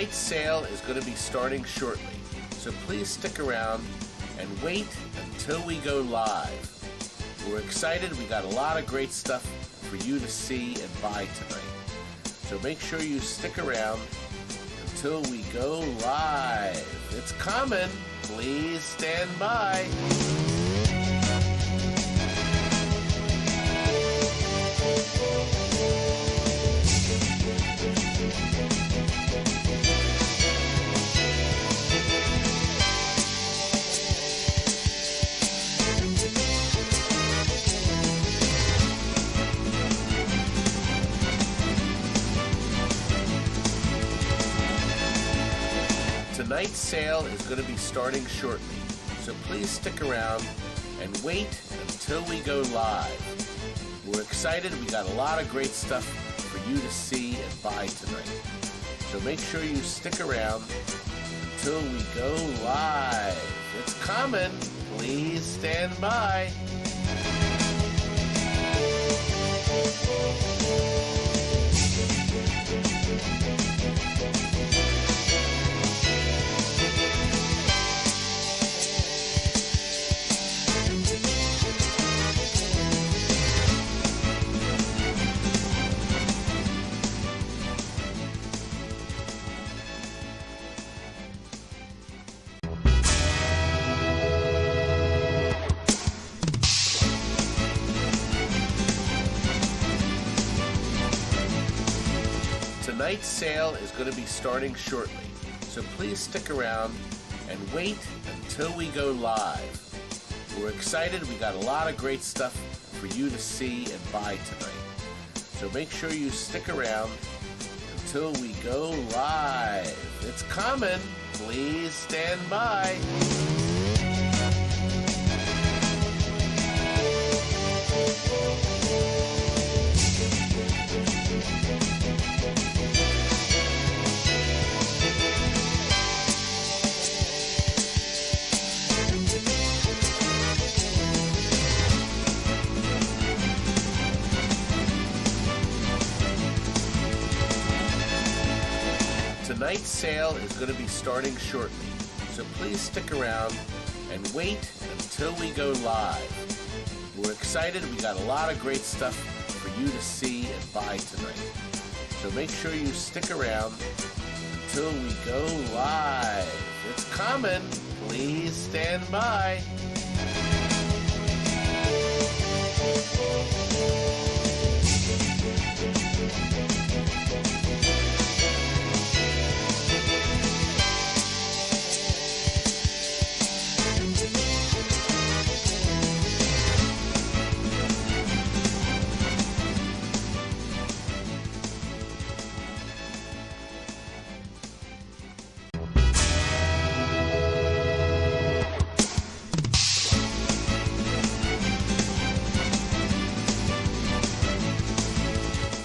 Tonight's sale is going to be starting shortly, so please stick around and wait until we go live. We're excited. We got a lot of great stuff for you to see and buy tonight. So make sure you stick around until we go live. It's coming. Please stand by. Tonight's sale is going to be starting shortly, so please stick around and wait until we go live. We're excited. We got a lot of great stuff for you to see and buy tonight. So make sure you stick around until we go live. It's coming. Please stand by. Tonight's sale is going to be starting shortly, so please stick around and wait until we go live. We're excited. We got a lot of great stuff for you to see and buy tonight. So make sure you stick around until we go live. It's coming. Please stand by. Tonight's sale is going to be starting shortly, so please stick around and wait until we go live. We're excited. We got a lot of great stuff for you to see and buy tonight. So make sure you stick around until we go live. It's coming. Please stand by.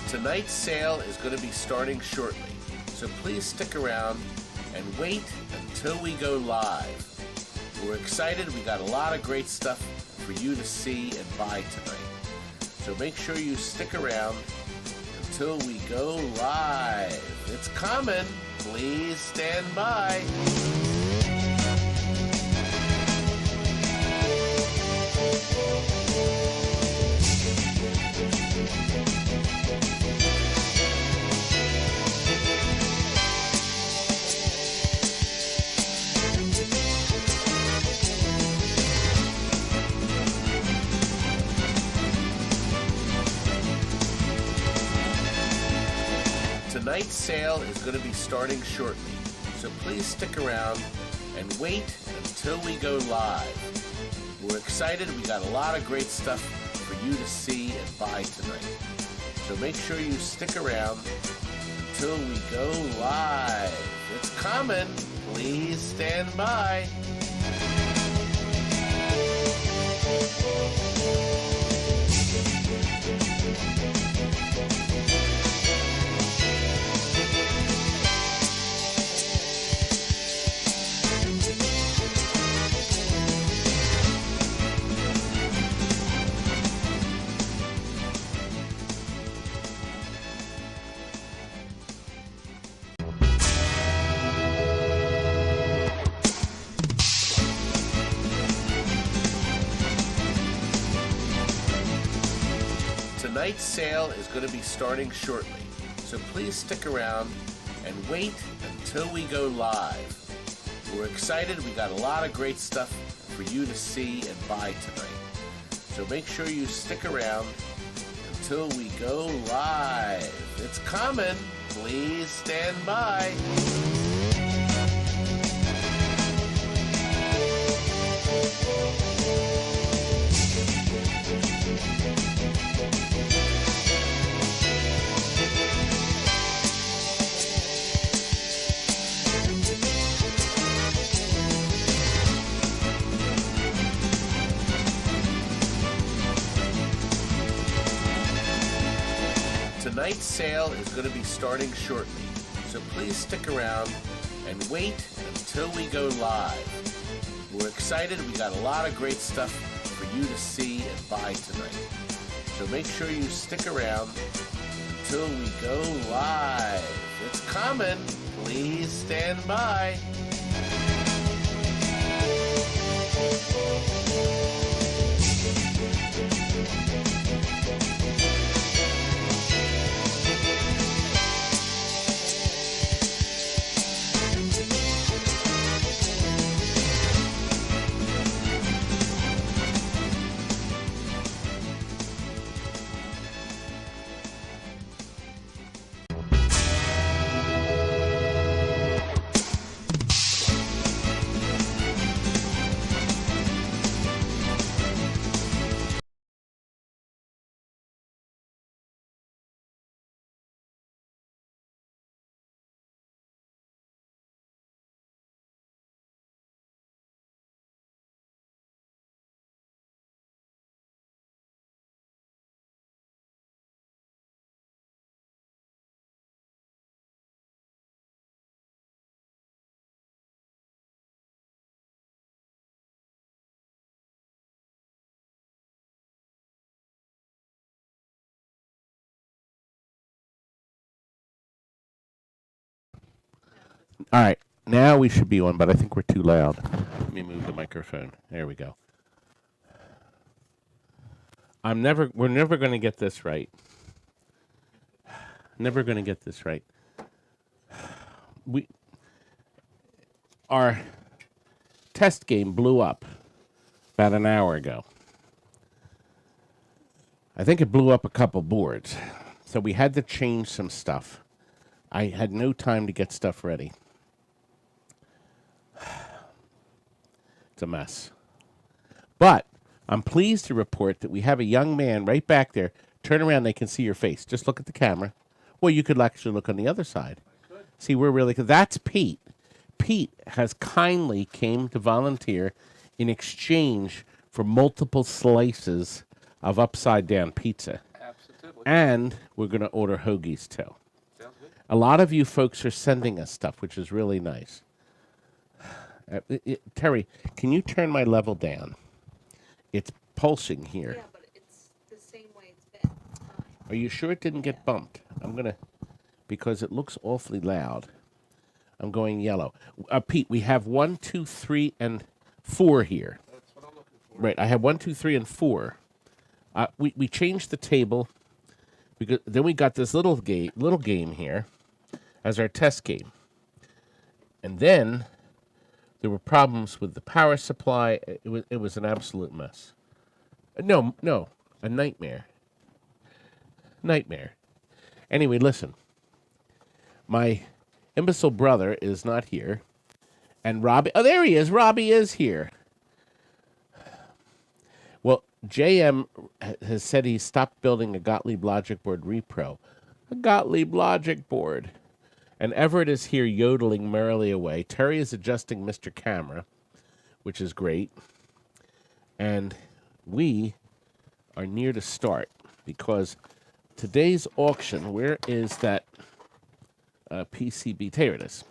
Tonight's sale is going to be starting shortly, so please stick around and wait until we go live. We're excited. We got a lot of great stuff for you to see and buy tonight. So make sure you stick around until we go live. It's coming. Please stand by. Tonight's sale is going to be starting shortly, so please stick around and wait until we go live. We're excited. We got a lot of great stuff for you to see and buy tonight. So make sure you stick around until we go live. It's coming. Please stand by. Tonight's sale is going to be starting shortly, so please stick around and wait until we go live. We're excited. We got a lot of great stuff for you to see and buy tonight. So make sure you stick around until we go live. It's coming. Please stand by. Tonight's sale is going to be starting shortly, so please stick around and wait until we go live. We're excited. We got a lot of great stuff for you to see and buy tonight. So make sure you stick around until we go live. It's coming. Please stand by. All right, now we should be on, but I think we're too loud. Let me move the microphone. There we go. We're never going to get this right. Never going to get this right. Our test game blew up about an hour ago. I think it blew up a couple boards, so we had to change some stuff. I had no time to get stuff ready. It's a mess. But I'm pleased to report that we have a young man right back there. Turn around, they can see your face. Just look at the camera. Well, you could actually look on the other side. See, we're really... That's Pete. Pete has kindly came to volunteer in exchange for multiple slices of upside-down pizza. Absolutely. And we're going to order hoagies, too. Sounds good. A lot of you folks are sending us stuff, which is really nice. Terry, can you turn my level down? It's pulsing here. Yeah, but it's the same way it's been. It's fine. Are you sure it didn't get bumped? I'm going to, because it looks awfully loud. I'm going yellow. Pete, we have 1, 2, 3, and 4 here. That's what I'm looking for. Right, I have 1, 2, 3, and 4. We changed the table, because then we got this little game here as our test game. And then there were problems with the power supply. It was an absolute mess. No, a nightmare. Nightmare. Anyway, listen. My imbecile brother is not here. And Robbie... Oh, there he is. Robbie is here. Well, JM has said he stopped building a Gottlieb Logic Board repro. A Gottlieb Logic Board. And Everett is here yodeling merrily away. Terry is adjusting Mr. Camera, which is great. And we are near to start because today's auction, where is that PCB? Here it is.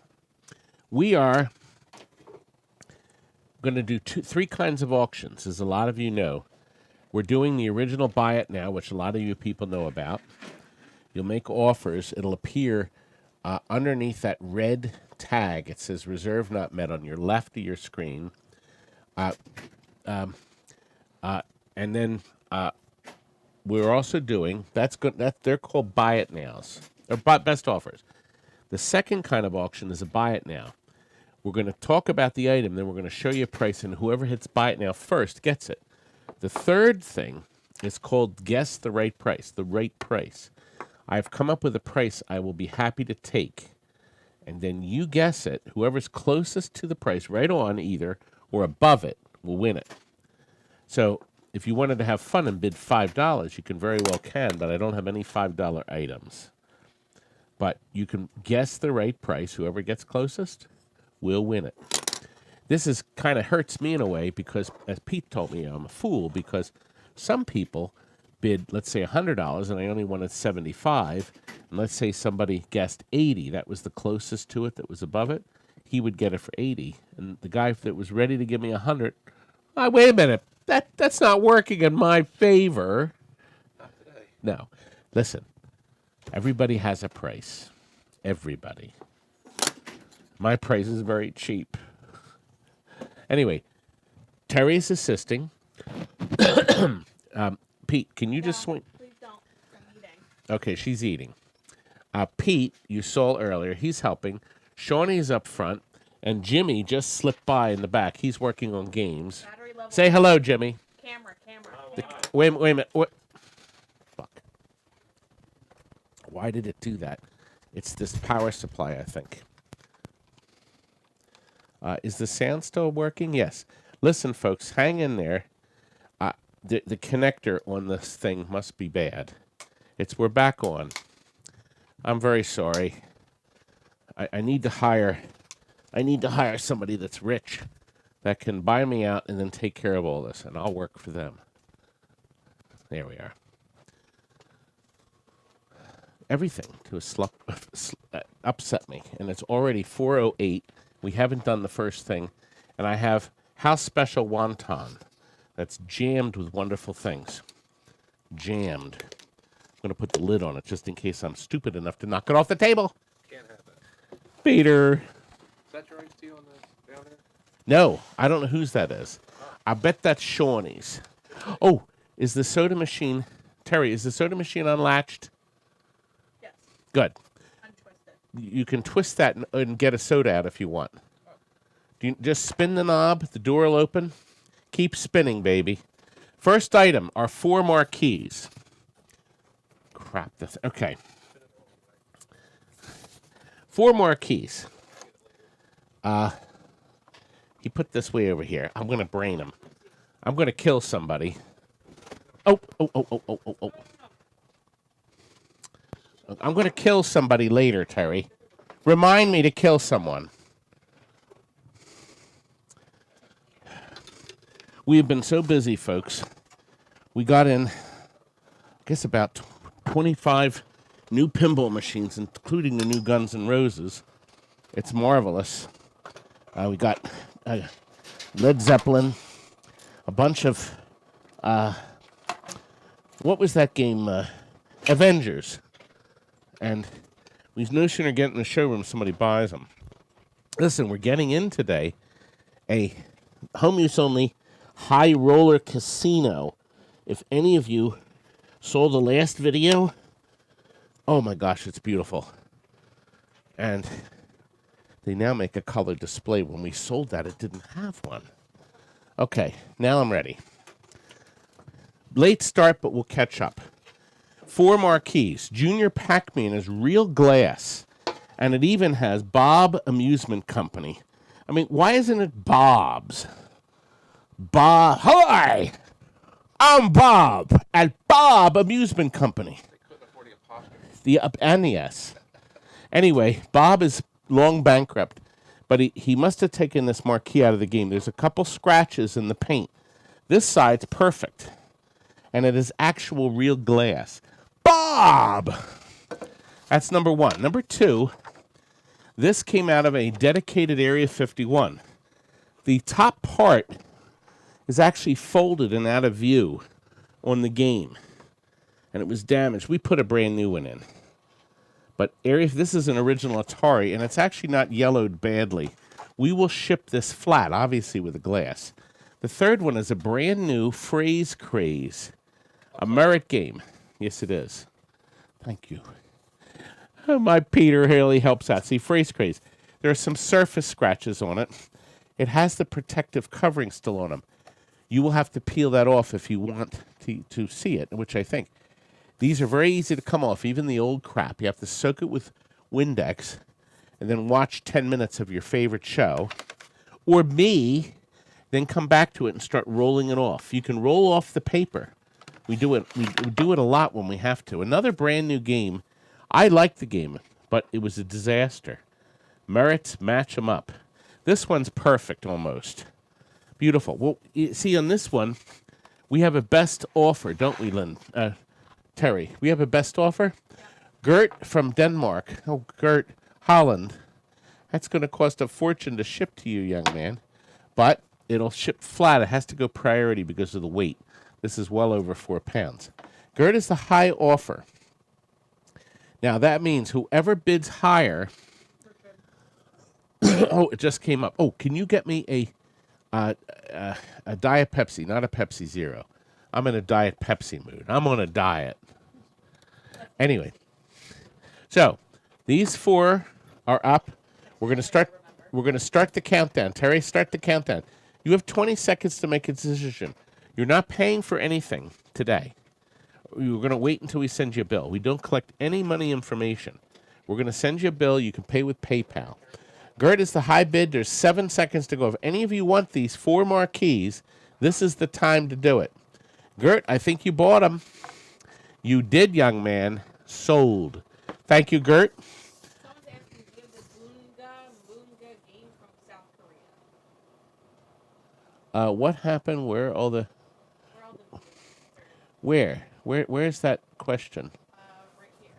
We are going to do 3 kinds of auctions, as a lot of you know. We're doing the original Buy It Now, which a lot of you people know about. You'll make offers. It'll appear underneath that red tag. It says reserve not met on your left of your screen. And then we're also doing, that's good. They're called buy it nows, or best offers. The second kind of auction is a buy it now. We're going to talk about the item, then we're going to show you a price, and whoever hits buy it now first gets it. The third thing is called guess the right price, the right price. I've come up with a price I will be happy to take, and then you guess it. Whoever's closest to the price, right on either, or above it, will win it. So if you wanted to have fun and bid $5, you can very well can, but I don't have any $5 items. But you can guess the right price. Whoever gets closest will win it. This is kind of hurts me in a way because, as Pete told me, I'm a fool because some people bid, let's say, $100, and I only wanted $75. And let's say somebody guessed $80. That was the closest to it that was above it. He would get it for $80. And the guy that was ready to give me $100, wait a minute. That's not working in my favor. Not today. No. Listen, everybody has a price. Everybody. My price is very cheap. Anyway, Terry's assisting. Pete, can you just swing? Please don't. I'm eating. Okay, she's eating. Pete, you saw earlier, he's helping. Shawnee's up front, and Jimmy just slipped by in the back. He's working on games. Battery level. Say hello, Jimmy. Camera. Wait a minute. What? Fuck. Why did it do that? It's this power supply, I think. Is the sound still working? Yes. Listen, folks, hang in there. The connector on this thing must be bad. We're back on. I'm very sorry. I need to hire somebody that's rich that can buy me out and then take care of all this, and I'll work for them. There we are. Everything to upset me, and it's already 4:08. We haven't done the first thing, and I have house special wonton that's jammed with wonderful things. Jammed. I'm going to put the lid on it just in case I'm stupid enough to knock it off the table. Can't have that. Peter. Is that your iced tea on the down there? No, I don't know whose that is. I bet that's Shawnee's. Oh, is the soda machine... Terry, is the soda machine unlatched? Yes. Good. Untwist it. You can twist that and get a soda out if you want. Do you just spin the knob, the door will open. Keep spinning, baby. First item are 4 marquees. Crap, okay. 4 marquees. He put this way over here. I'm going to brain him. I'm going to kill somebody. Oh. I'm going to kill somebody later, Terry. Remind me to kill someone. We've been so busy, folks. We got in, I guess, about 25 new pinball machines, including the new Guns N' Roses. It's marvelous. We got Led Zeppelin, a bunch of, what was that game? Avengers. And we no sooner get in the showroom, somebody buys them. Listen, we're getting in today a home use only high roller casino. If any of you saw the last video, oh my gosh, it's beautiful. And they now make a color display. When we sold that, it didn't have one. Okay, now I'm ready. Late start, but we'll catch up. 4 marquees. Junior Pac-Man is real glass. And it even has Bob Amusement Company. I mean, why isn't it Bob's? Bob. Hi! I'm Bob at Bob Amusement Company. They couldn't afford the apostrophe. And the S. Anyway, Bob is long bankrupt, but he must have taken this marquee out of the game. There's a couple scratches in the paint. This side's perfect, and it is actual real glass. Bob! That's number 1. Number 2, this came out of a dedicated Area 51. The top part is actually folded and out of view on the game, and it was damaged. We put a brand new one in. But this is an original Atari, and it's actually not yellowed badly. We will ship this flat, obviously with the glass. The third one is a brand new Phrase Craze A merit game. Yes, it is. Thank you. Oh, my Peter Haley helps out. See, phrase craze. There are some surface scratches on it. It has the protective covering still on them. You will have to peel that off if you want to see it, which I think. These are very easy to come off, even the old crap. You have to soak it with Windex and then watch 10 minutes of your favorite show. Or me, then come back to it and start rolling it off. You can roll off the paper. We do it a lot when we have to. Another brand new game. I like the game, but it was a disaster. Merits, match 'em up. This one's perfect almost. Beautiful. Well, you see, on this one, we have a best offer, don't we, Lynn? Terry, we have a best offer? Gert from Denmark. Oh, Gert, Holland. That's going to cost a fortune to ship to you, young man. But it'll ship flat. It has to go priority because of the weight. This is well over 4 pounds. Gert is the high offer. Now, that means whoever bids higher... Oh, it just came up. Oh, can you get me a Diet Pepsi, not a Pepsi Zero? I'm in a Diet Pepsi mood. I'm on a diet. Anyway, so these 4 are up. We're going to start. We're going to start the countdown. Terry, start the countdown. You have 20 seconds to make a decision. You're not paying for anything today. We're going to wait until we send you a bill. We don't collect any money information. We're going to send you a bill. You can pay with PayPal. Gert is the high bid. There's 7 seconds to go. If any of you want these 4 marquees, this is the time to do it. Gert, I think you bought them. You did, young man. Sold. Thank you, Gert. Someone's asking, do you have the Boonga game from South Korea? What happened? Where all the... Where's that question? Right here.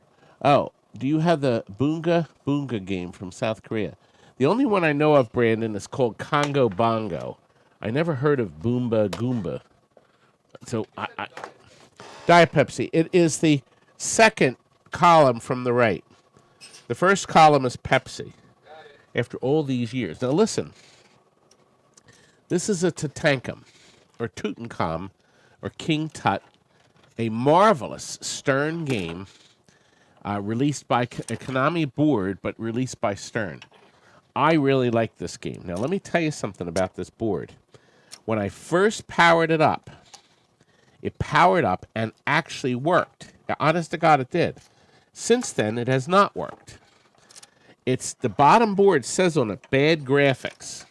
Oh, do you have the Boonga game from South Korea? The only one I know of, Brandon, is called Congo Bongo. I never heard of Boomba Goomba. So, Diet Pepsi. It is the second column from the right. The first column is Pepsi. After all these years. Now, listen. This is a Tutankham, or Tutankham, or King Tut. A marvelous Stern game released by a Konami board, but released by Stern. I really like this game. Now, let me tell you something about this board. When I first powered it up and actually worked. Now, honest to God, it did. Since then, it has not worked. It's the bottom board says on it, bad graphics.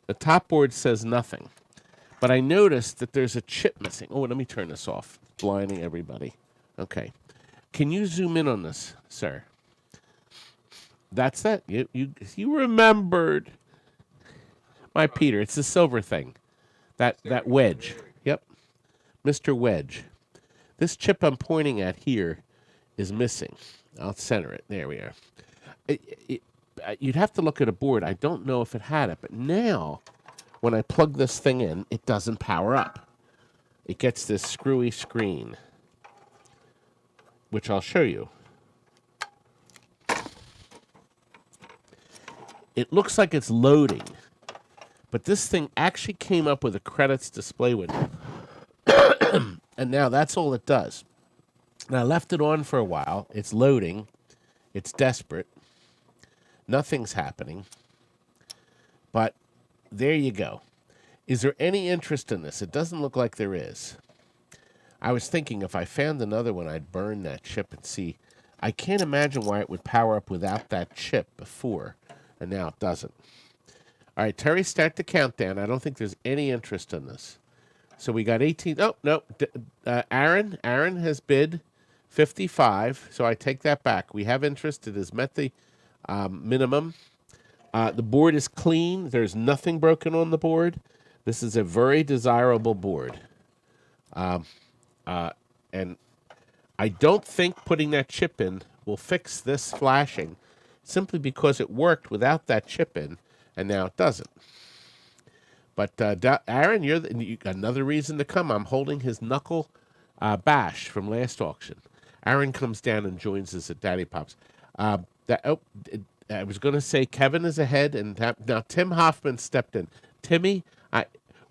The top board says nothing. But I noticed that there's a chip missing. Oh, let me turn this off. Blinding everybody. Okay. Can you zoom in on this, sir? That's that. You remembered. My Peter, it's the silver thing. That wedge. Yep. Mr. Wedge. This chip I'm pointing at here is missing. I'll center it. There we are. You'd have to look at a board. I don't know if it had it, but now when I plug this thing in, it doesn't power up. It gets this screwy screen, which I'll show you. It looks like it's loading, but this thing actually came up with a credits display window. And now that's all it does. And I left it on for a while. It's loading. It's desperate. Nothing's happening. But there you go. Is there any interest in this? It doesn't look like there is. I was thinking if I found another one, I'd burn that chip and see. I can't imagine why it would power up without that chip before, and now it doesn't. All right, Terry, start the countdown. I don't think there's any interest in this. So we got 18. Oh, no. Aaron has bid 55, so I take that back. We have interest. It has met the minimum. The board is clean. There's nothing broken on the board. This is a very desirable board. And I don't think putting that chip in will fix this flashing simply because it worked without that chip in, and now it doesn't. But, Aaron, you got another reason to come. I'm holding his knuckle bash from last auction. Aaron comes down and joins us at Daddy Pops. I was going to say Kevin is ahead, and now Tim Hoffman stepped in. Timmy,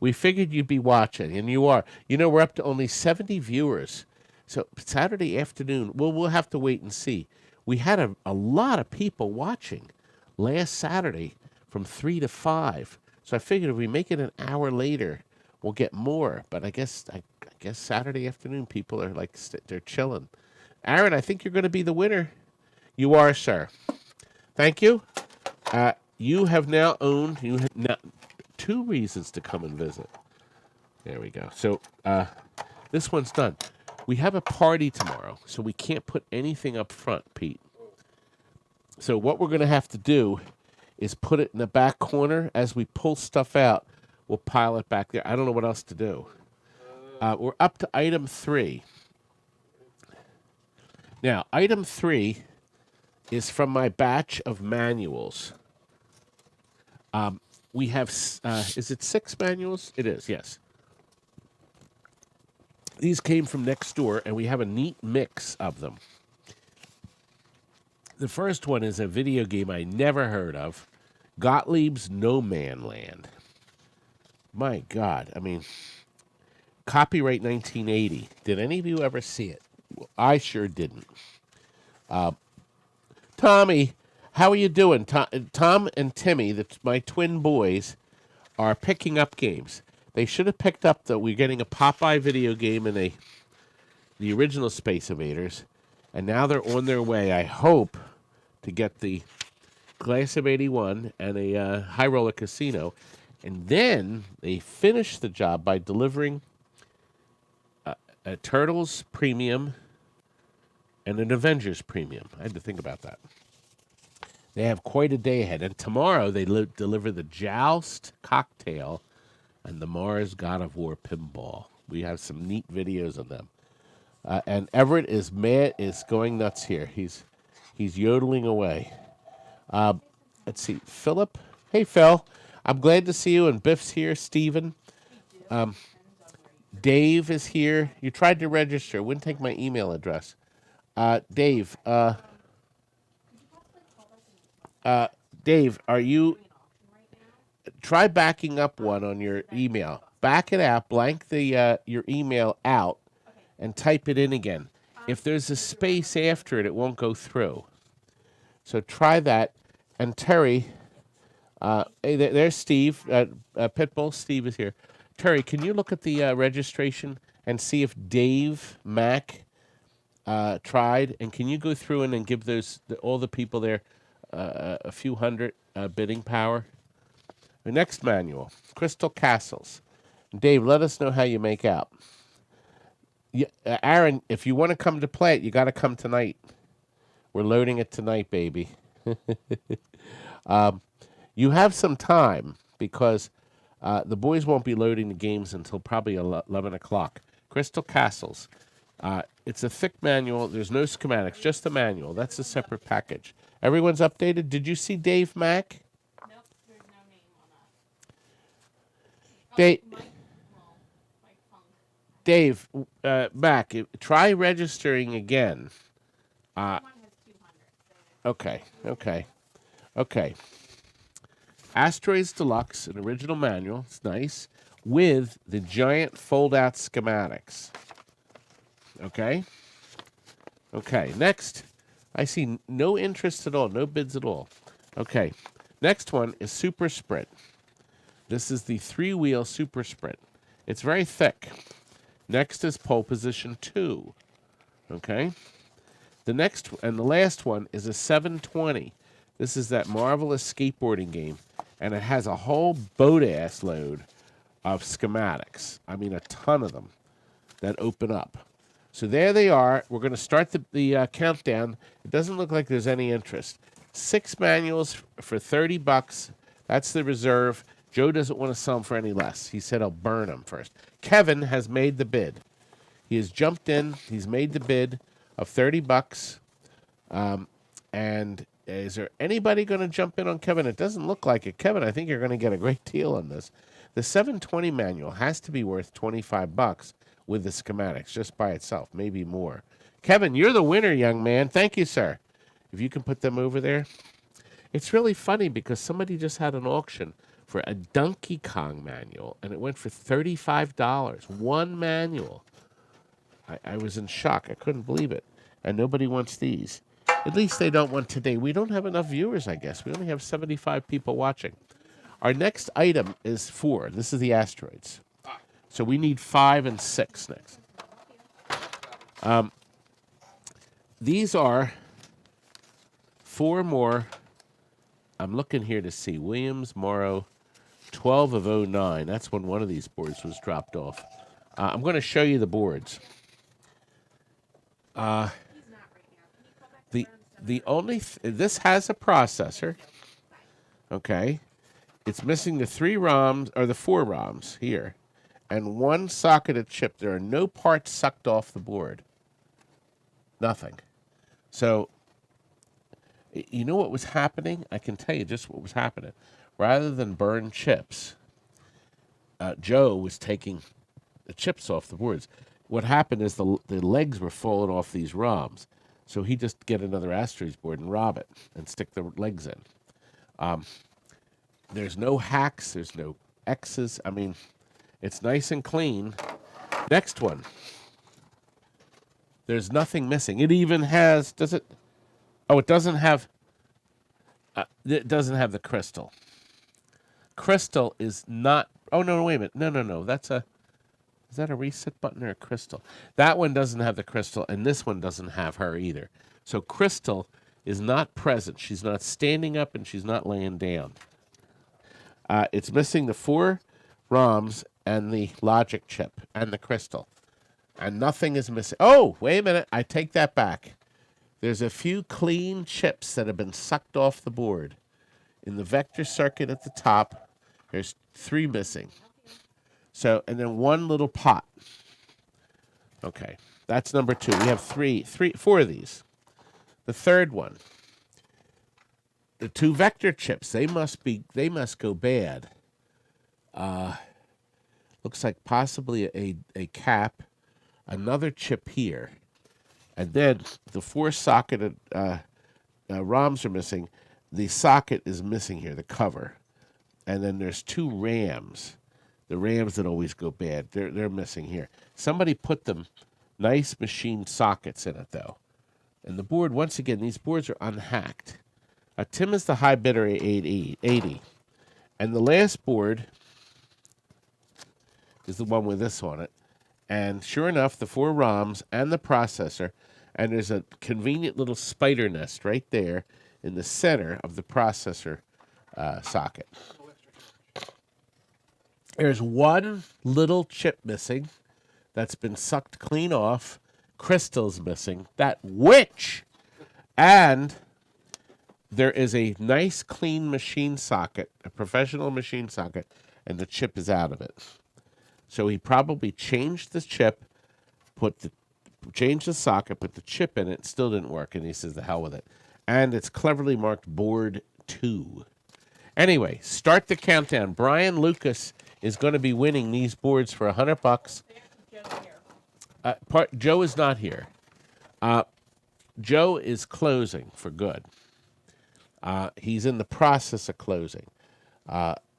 we figured you'd be watching, and you are. You know, we're up to only 70 viewers. So Saturday afternoon, we'll have to wait and see. We had a lot of people watching last Saturday from 3 to 5. So I figured if we make it an hour later, we'll get more. But I guess Saturday afternoon, people are like, they're chilling. Aaron, I think you're going to be the winner. You are, sir. Thank you. You have now owned, you have now 2 reasons to come and visit. There we go. So this one's done. We have a party tomorrow, so we can't put anything up front, Pete. So what we're going to have to do is put it in the back corner. As we pull stuff out, we'll pile it back there. I don't know what else to do. We're up to item 3. Now, item 3 is from my batch of manuals. We have, is it 6 manuals? It is, yes. These came from next door, and we have a neat mix of them. The first one is a video game I never heard of, Gottlieb's No Man Land. My God, I mean, copyright 1980. Did any of you ever see it? Well, I sure didn't. Tommy, how are you doing? Tom and Timmy, my twin boys, are picking up games. They should have picked up that we're getting a Popeye video game and the original Space Invaders, and now they're on their way, I hope, to get the Glass of 81 and a High Roller Casino. And then they finish the job by delivering a Turtles Premium and an Avengers Premium. I had to think about that. They have quite a day ahead. And tomorrow they deliver the Joust Cocktail and the Mars God of War Pinball. We have some neat videos of them. And Everett is going nuts here. He's yodeling away. Let's see. Philip. Hey, Phil. I'm glad to see you. And Biff's here. Steven. Dave is here. You tried to register. Wouldn't take my email address. Dave. Dave, are you... Try backing up one on your email. Back it out, blank your email out, and type it in again. If there's a space after it, it won't go through. So try that. And Terry, hey, there's Steve. Pitbull, Steve is here. Terry, can you look at the registration and see if Dave Mack tried? And can you go through and then give all the people there a few hundred bidding power? The next manual, Crystal Castles. Dave, let us know how you make out. Aaron, if you want to come to play it, you got to come tonight. We're loading it tonight, baby. You have some time because the boys won't be loading the games until probably 11 o'clock. Crystal Castles. It's a thick manual. There's no schematics, just the manual. That's a separate package. Everyone's updated. Did you see Dave Mack? Dave, Mac, try registering again. Okay. Asteroids Deluxe, an original manual. It's nice. With the giant fold-out schematics. Okay, next. I see no interest at all, no bids at all. Okay, next one is Super Sprint. This is the 3-wheel Super Sprint. It's very thick. Next is Pole Position 2. Okay? The next and the last one is a 720. This is that marvelous skateboarding game, and it has a whole boat-ass load of schematics. I mean, a ton of them that open up. So there they are. We're going to start the countdown. It doesn't look like there's any interest. 6 manuals for $30. That's the reserve. Joe doesn't want to sell them for any less. He said I'll burn them first. Kevin has made the bid. He has jumped in. He's made the bid of $30. And is there anybody going to jump in on Kevin? It doesn't look like it. Kevin, I think you're going to get a great deal on this. The 720 manual has to be worth $25 with the schematics just by itself, maybe more. Kevin, you're the winner, young man. Thank you, sir. If you can put them over there. It's really funny because somebody just had an auction for a Donkey Kong manual, and it went for $35. One manual. I was in shock. I couldn't believe it. And nobody wants these. At least they don't want today. We don't have enough viewers, I guess. We only have 75 people watching. Our next item is 4. This is the Asteroids. So we need 5 and 6 next. These are 4 more. I'm looking here to see. Williams, Morrow, 12 of 09. That's when one of these boards was dropped off. I'm going to show you the boards. The only this has a processor. Okay, it's missing the 3 ROMs or the 4 ROMs here, and 1 socketed chip. There are no parts sucked off the board. Nothing. So, you know what was happening? I can tell you just what was happening. Rather than burn chips, Joe was taking the chips off the boards. What happened is the legs were falling off these ROMs. So he just get another Asteroids board and rob it and stick the legs in. There's no hacks. There's no X's. I mean, it's nice and clean. Next one. There's nothing missing. It even has, does it? Oh, it doesn't have the crystal. Crystal is not, oh, no, wait a minute. No. Is that a reset button or a crystal? That one doesn't have the crystal, and this one doesn't have her either. So crystal is not present. She's not standing up, and she's not laying down. It's missing the 4 ROMs and the logic chip and the crystal. And nothing is missing. Oh, wait a minute. I take that back. There's a few clean chips that have been sucked off the board. In the vector circuit at the top, there's 3 missing. So, and then 1 little pot. Okay, that's number 2. We have 4 of these. The third one, the 2 vector chips. They must go bad. Looks like possibly a cap, another chip here, and then the 4 socketed ROMs are missing. The socket is missing here, the cover, and then there's 2 RAMs. The RAMs that always go bad, they're missing here. Somebody put them nice machine sockets in it, though. And the board, once again, these boards are unhacked. Tim is the high bidder at 80. And the last board is the one with this on it. And sure enough, the 4 ROMs and the processor, and there's a convenient little spider nest right there in the center of the processor socket. There's 1 little chip missing that's been sucked clean off. Crystal's missing. That witch! And there is a nice clean machine socket, a professional machine socket, and the chip is out of it. So he probably changed the chip, changed the socket, put the chip in it, still didn't work, and he says the hell with it. And it's cleverly marked board 2. Anyway, start the countdown. Brian Lucas is going to be winning these boards for $100. Joe is not here. Joe is closing for good. He's in the process of closing.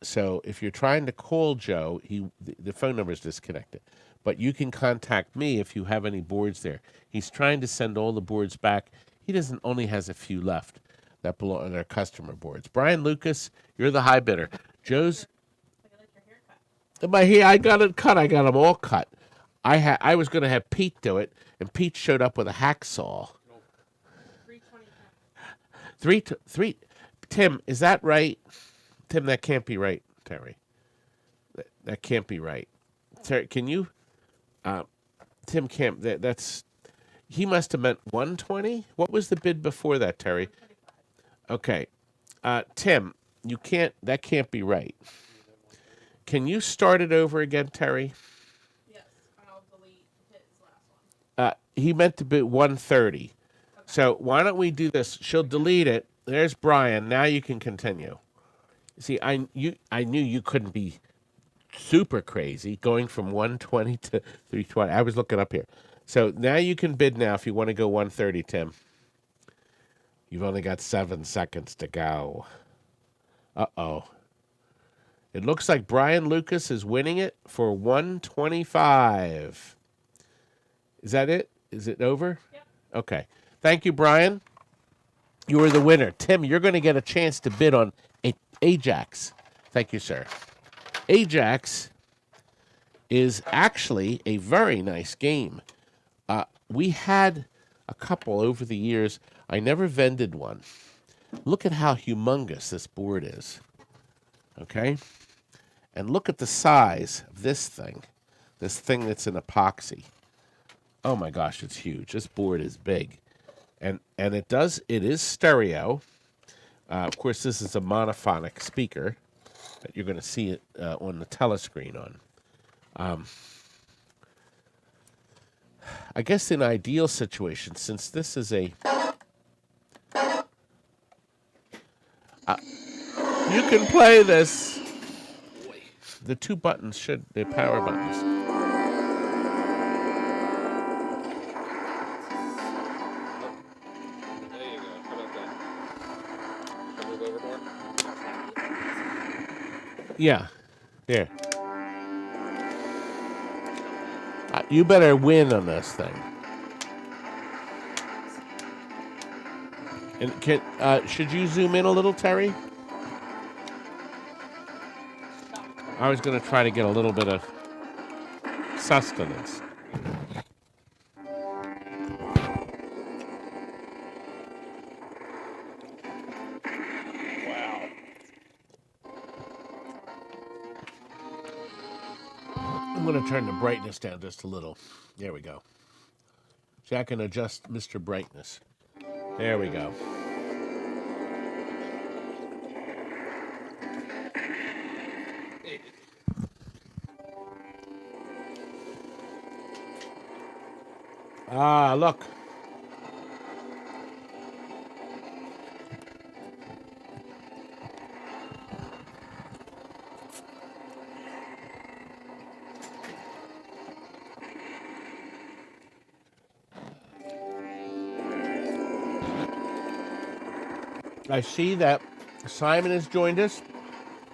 So if you're trying to call Joe, the phone number is disconnected. But you can contact me if you have any boards there. He's trying to send all the boards back. He only has a few left that belong on their customer boards. Brian Lucas, you're the high bidder. Joe's. My hair, I got it cut. I got them all cut. I was going to have Pete do it, and Pete showed up with a hacksaw. 3 Tim, is that right? Tim, that can't be right, Terry. That can't be right. Terry, can you? Tim can't. That's. He must have meant 120. What was the bid before that, Terry? Okay, Tim, you can't. That can't be right. Can you start it over again, Terry? Yes, I'll delete his last one. He meant to be 130. Okay. So why don't we do this? She'll delete it. There's Brian. Now you can continue. See, I knew you couldn't be super crazy going from 120 to 320. I was looking up here. So now you can bid now if you want to go 130, Tim. You've only got 7 seconds to go. Uh-oh. It looks like Brian Lucas is winning it for 125. Is that it? Is it over? Yep. Okay. Thank you, Brian. You are the winner. Tim, you're going to get a chance to bid on Ajax. Thank you, sir. Ajax is actually a very nice game. We had a couple over the years. I never vended one. Look at how humongous this board is. Okay? And look at the size of this thing that's in epoxy. Oh my gosh, it's huge. This board is big. And it is stereo. Of course, this is a monophonic speaker that you're going to see it on the telescreen on. I guess in ideal situations, since this is a... you can play this. The two buttons they're power buttons. There you go. How about that? Can I move over more? Yeah, there. You better win on this thing. And should you zoom in a little, Terry? I was going to try to get a little bit of sustenance. Wow. I'm going to turn the brightness down just a little. There we go. See, I can adjust Mr. Brightness. There we go. Ah, look. I see that Simon has joined us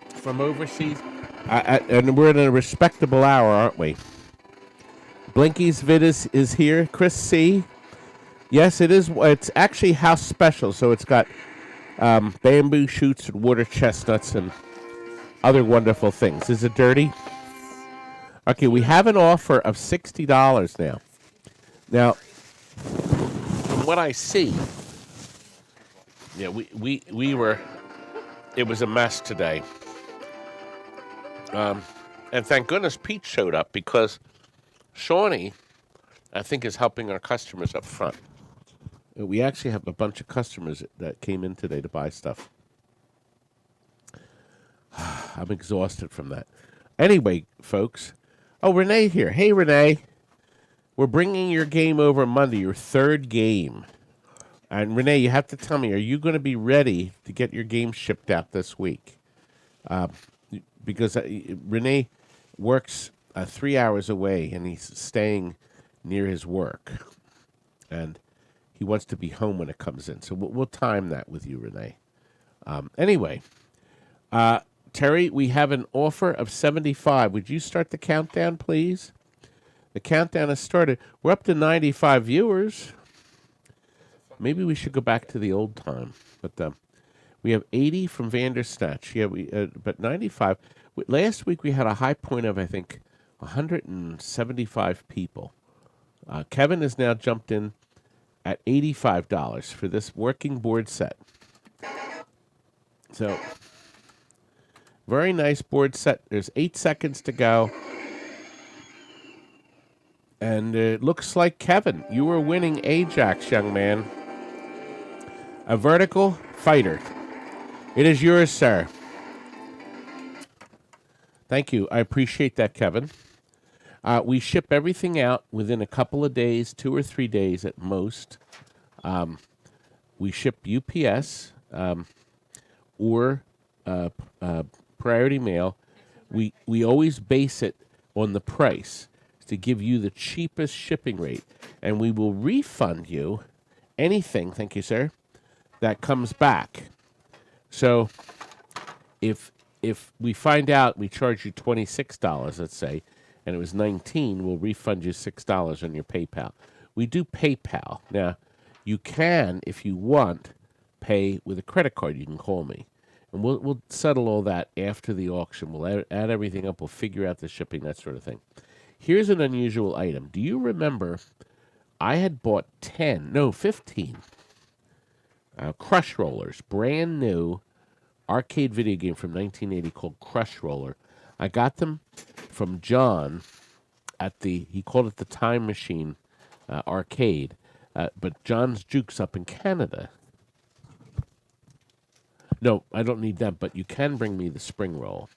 from overseas. And we're in a respectable hour, aren't we? Blinky's Vid is here. Chris C. Yes, it is. It's actually house special, so it's got bamboo shoots and water chestnuts and other wonderful things. Is it dirty? Okay, we have an offer of $60 now. Now, from what I see, yeah, we were. It was a mess today. And thank goodness Pete showed up because Shawnee, I think, is helping our customers up front. We actually have a bunch of customers that came in today to buy stuff. I'm exhausted from that. Anyway, folks. Oh, Renee here. Hey, Renee. We're bringing your game over Monday, your third game. And Renee, you have to tell me, are you going to be ready to get your game shipped out this week? Because Renee works 3 hours away, and he's staying near his work. And he wants to be home when it comes in. So we'll time that with you, Renee. Anyway, Terry, we have an offer of $75. Would you start the countdown, please? The countdown has started. We're up to 95 viewers. Maybe we should go back to the old time. But we have 80 from Vanderstatch. Yeah, but 95. Last week we had a high point of, I think, 175 people. Kevin has now jumped in at $85 for this working board set. So, very nice board set. There's 8 seconds to go. And it looks like, Kevin, you were winning Ajax, young man. A vertical fighter. It is yours, sir. Thank you. I appreciate that, Kevin. We ship everything out within a couple of days, 2 or 3 days at most. We ship UPS or priority mail. We always base it on the price to give you the cheapest shipping rate. And we will refund you anything, thank you, sir, that comes back. So if if we find out we charge you $26, let's say, and it was $19, we'll refund you $6 on your PayPal. We do PayPal. Now, you can, if you want, pay with a credit card. You can call me. And we'll settle all that after the auction. We'll add everything up. We'll figure out the shipping, that sort of thing. Here's an unusual item. Do you remember I had bought 15 Crush Rollers, brand new arcade video game from 1980 called Crush Roller. I got them from John at he called it the Time Machine arcade, but John's Juke's up in Canada. No, I don't need them, but you can bring me the spring roll.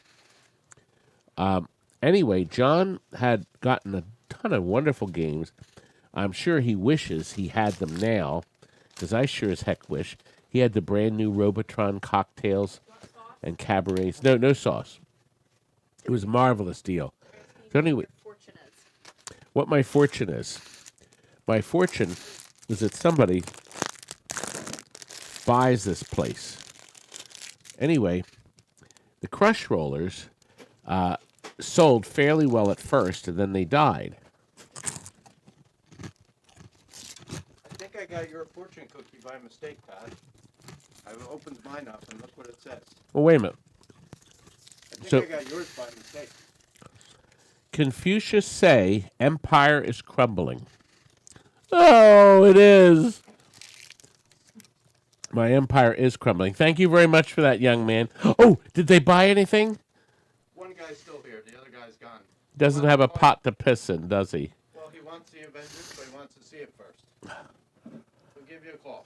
Anyway, John had gotten a ton of wonderful games. I'm sure he wishes he had them now, because I sure as heck wish. He had the brand new Robotron cocktails and cabarets. No sauce. It was a marvelous deal. So anyway, what my fortune is. My fortune is that somebody buys this place. Anyway, the Crush Rollers sold fairly well at first, and then they died. I think I got your fortune cookie by mistake, Todd. I've opened mine up, and look what it says. Well, wait a minute. I think I got yours by mistake. Confucius say, empire is crumbling. Oh, it is. My empire is crumbling. Thank you very much for that, young man. Oh, did they buy anything? One guy's still here. The other guy's gone. Doesn't have a pot to piss in, does he? Well, he wants the Avengers, but he wants to see it first. We'll give you a call.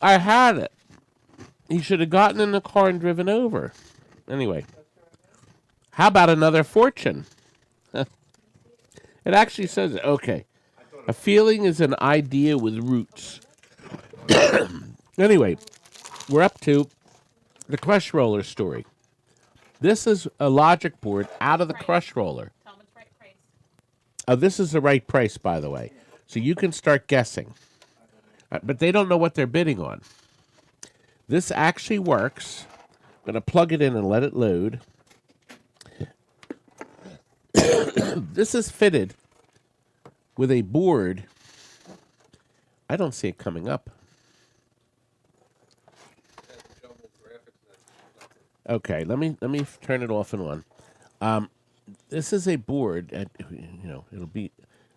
I had it. He should have gotten in the car and driven over. Anyway, how about another fortune? It actually says, okay, a feeling is an idea with roots. Anyway, we're up to the Crush Roller story. This is a logic board out of the Crush Roller. Tell them it's right price. Oh, this is the right price, by the way. So you can start guessing. But they don't know what they're bidding on. This actually works. I'm going to plug it in and let it load. This is fitted with a board. I don't see it coming up. Okay, let me turn it off and on. This is a board.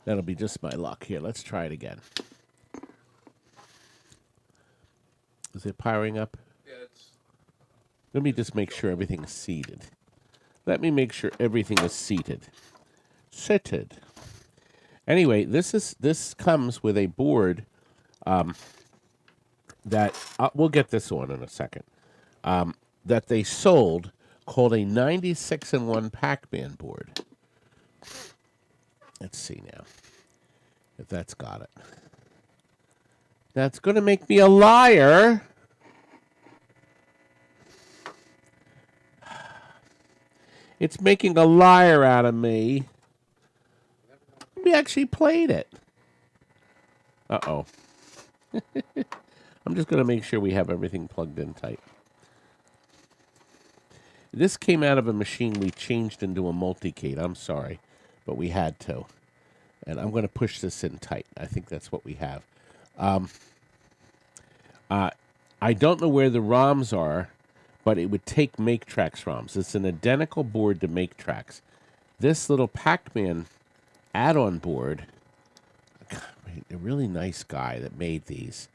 That'll be just my luck. Here, let's try it again. Is it powering up? Yeah, it's... Let me just make sure everything is seated. Let me make sure everything is seated. Seated. Anyway, this comes with a board that we'll get this on in a second. That they sold called a 96-in-1 Pac-Man board. Let's see now if that's got it. That's going to make me a liar. It's making a liar out of me. We actually played it. Uh-oh. I'm just going to make sure we have everything plugged in tight. This came out of a machine we changed into a multicade. I'm sorry, but we had to. And I'm going to push this in tight. I think that's what we have. I don't know where the ROMs are, but it would take MakeTracks ROMs. It's an identical board to MakeTracks. This little Pac-Man add-on board, a really nice guy that made these.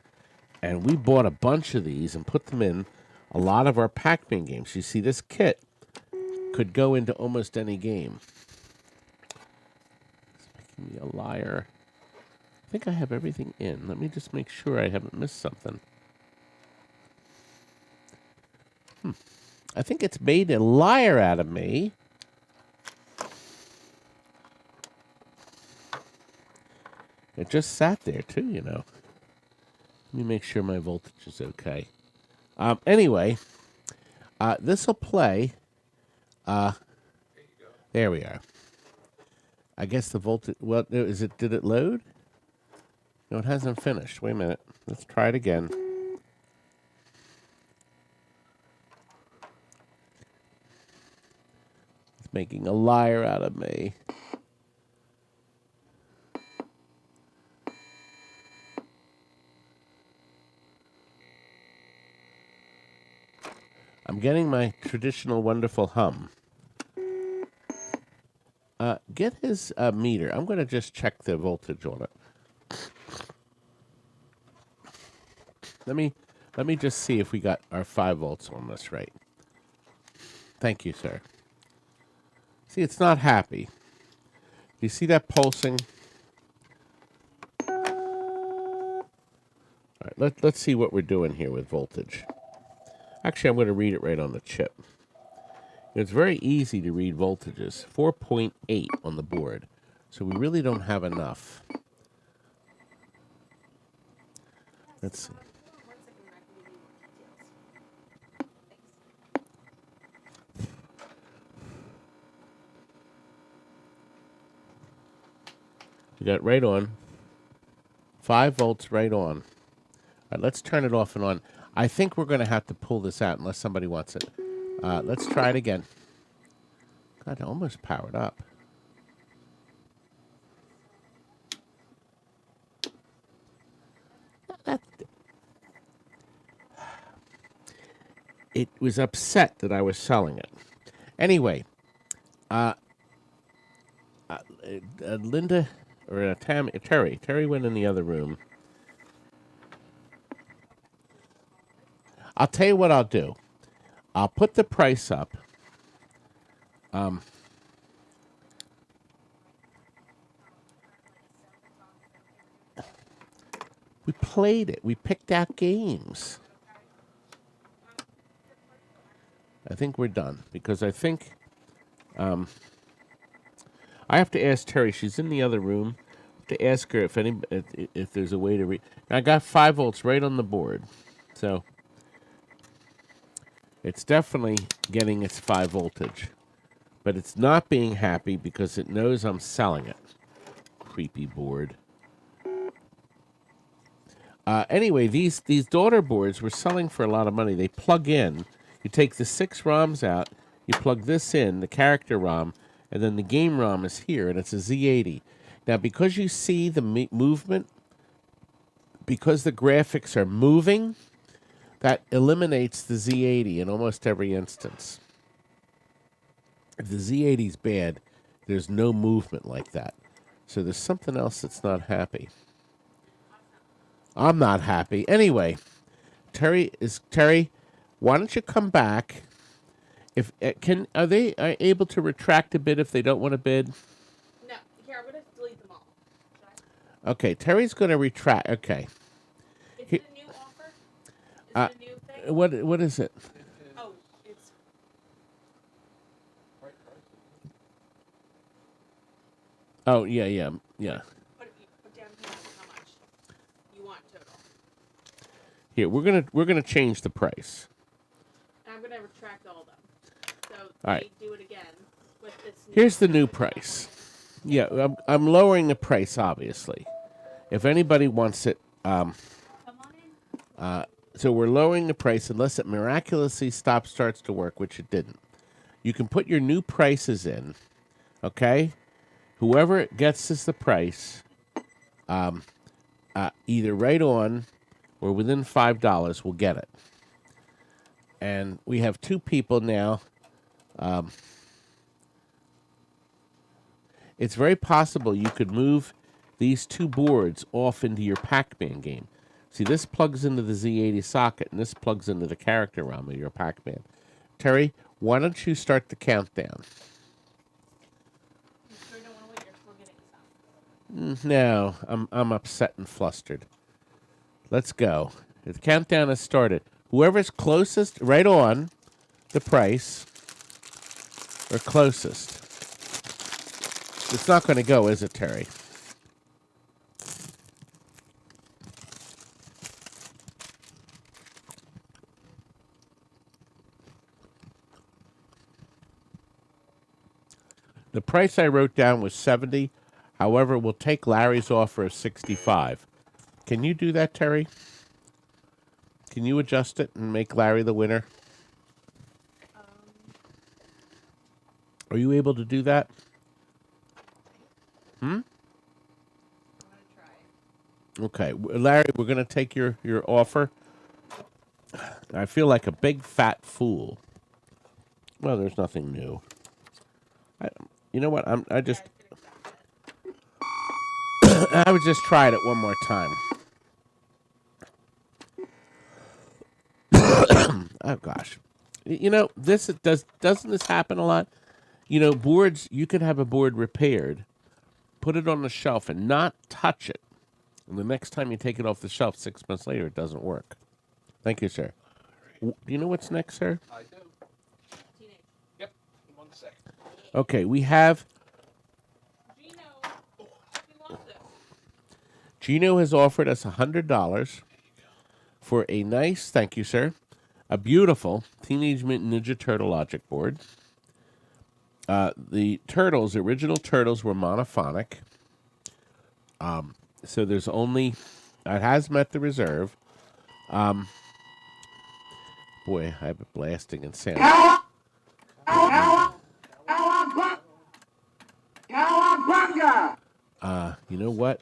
And we bought a bunch of these and put them in a lot of our Pac-Man games. You see, this kit could go into almost any game. It's making me a liar. I think I have everything in. Let me just make sure I haven't missed something. I think it's made a liar out of me. It just sat there, too, you know. Let me make sure my voltage is okay. Anyway, this will play. There we are. I guess the voltage. Well, is it? Did it load? No, it hasn't finished. Wait a minute. Let's try it again. making a liar out of me. I'm getting my traditional wonderful hum. Get his meter. I'm going to just check the voltage on it. Let me just see if we got our 5 volts on this right. Thank you, sir. See, it's not happy. Do you see that pulsing? All right, let's see what we're doing here with voltage. Actually, I'm going to read it right on the chip. It's very easy to read voltages. 4.8 on the board. So we really don't have enough. Let's see. You got right on. 5 volts right on. All right, let's turn it off and on. I think we're going to have to pull this out unless somebody wants it. Let's try it again. God, it almost powered up. It was upset that I was selling it. Anyway, Linda, or Terry went in the other room. I'll tell you what I'll do. I'll put the price up. We played it. We picked out games. I think we're done because I think I have to ask Terry. She's in the other room. I have to ask her if there's a way to read. I got 5 volts right on the board, so it's definitely getting its 5 voltage, but it's not being happy because it knows I'm selling it. Creepy board. Anyway, these daughter boards were selling for a lot of money. They plug in. You take the 6 ROMs out, you plug this in, the character ROM, and then the game ROM is here, and it's a Z80. Now, because you see the movement, because the graphics are moving, that eliminates the Z80 in almost every instance. If the Z80 is bad, there's no movement like that. So there's something else that's not happy. I'm not happy. Anyway, Terry, why don't you come back? If are they able to retract a bid if they don't want to bid? No, here I'm gonna delete them all. Okay, Terry's going to retract. Okay. Is it a new offer? Is it a new thing? What is it? Oh, it's Oh yeah. put down here how much you want total. Here we're gonna change the price. And I'm gonna retract all of them. So All right. do it again with this. Here's the new price. Yeah, I'm lowering the price, obviously. If anybody wants it, Come on in. so we're lowering the price unless it miraculously starts to work, which it didn't. You can put your new prices in, okay? Whoever gets us the price, either right on or within $5 will get it. And we have 2 people now. It's very possible you could move these 2 boards off into your Pac-Man game. See, this plugs into the Z80 socket, and this plugs into the character ROM of your Pac-Man. Terry, why don't you start the countdown? You sure don't want to wait? You're still getting some. No, I'm upset and flustered. Let's go. The countdown has started. Whoever's closest, right on the price, or closest. It's not going to go, is it, Terry? The price I wrote down was 70. However, we'll take Larry's offer of 65. Can you do that, Terry? Can you adjust it and make Larry the winner? Are you able to do that? I'm gonna try. Okay, Larry, we're going to take your offer. I feel like a big fat fool. Well, there's nothing new. You know what? I would just try it one more time. Oh gosh, you know doesn't this happen a lot? You know, boards. You could have a board repaired, put it on the shelf, and not touch it. And the next time you take it off the shelf, 6 months later, it doesn't work. Thank you, sir. Do you know what's next, sir? I do. Teenage. Yep. 1 second. Okay, we have Gino, he loves it. Gino has offered us $100 for a nice, thank you, sir, a beautiful Teenage Mutant Ninja Turtle logic board. The original turtles were monophonic. So there's only, it has met the reserve. Boy, I have it blasting in sound. You know what?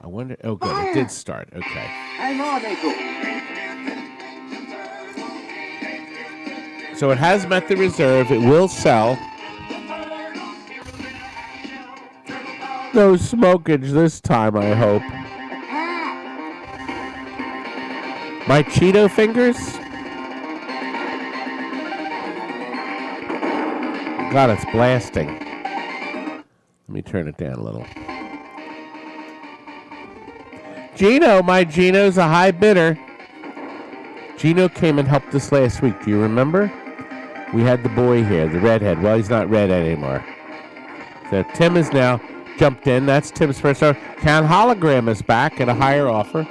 I wonder, oh good, it did start, okay. So it has met the reserve, it will sell. No smokage this time, I hope. My Cheeto fingers? God, it's blasting. Let me turn it down a little. Gino, my Gino's a high bidder. Gino came and helped us last week. Do you remember? We had the boy here, the redhead. Well, he's not redhead anymore. So Tim has now jumped in. That's Tim's first offer. Count Hologram is back at a higher offer.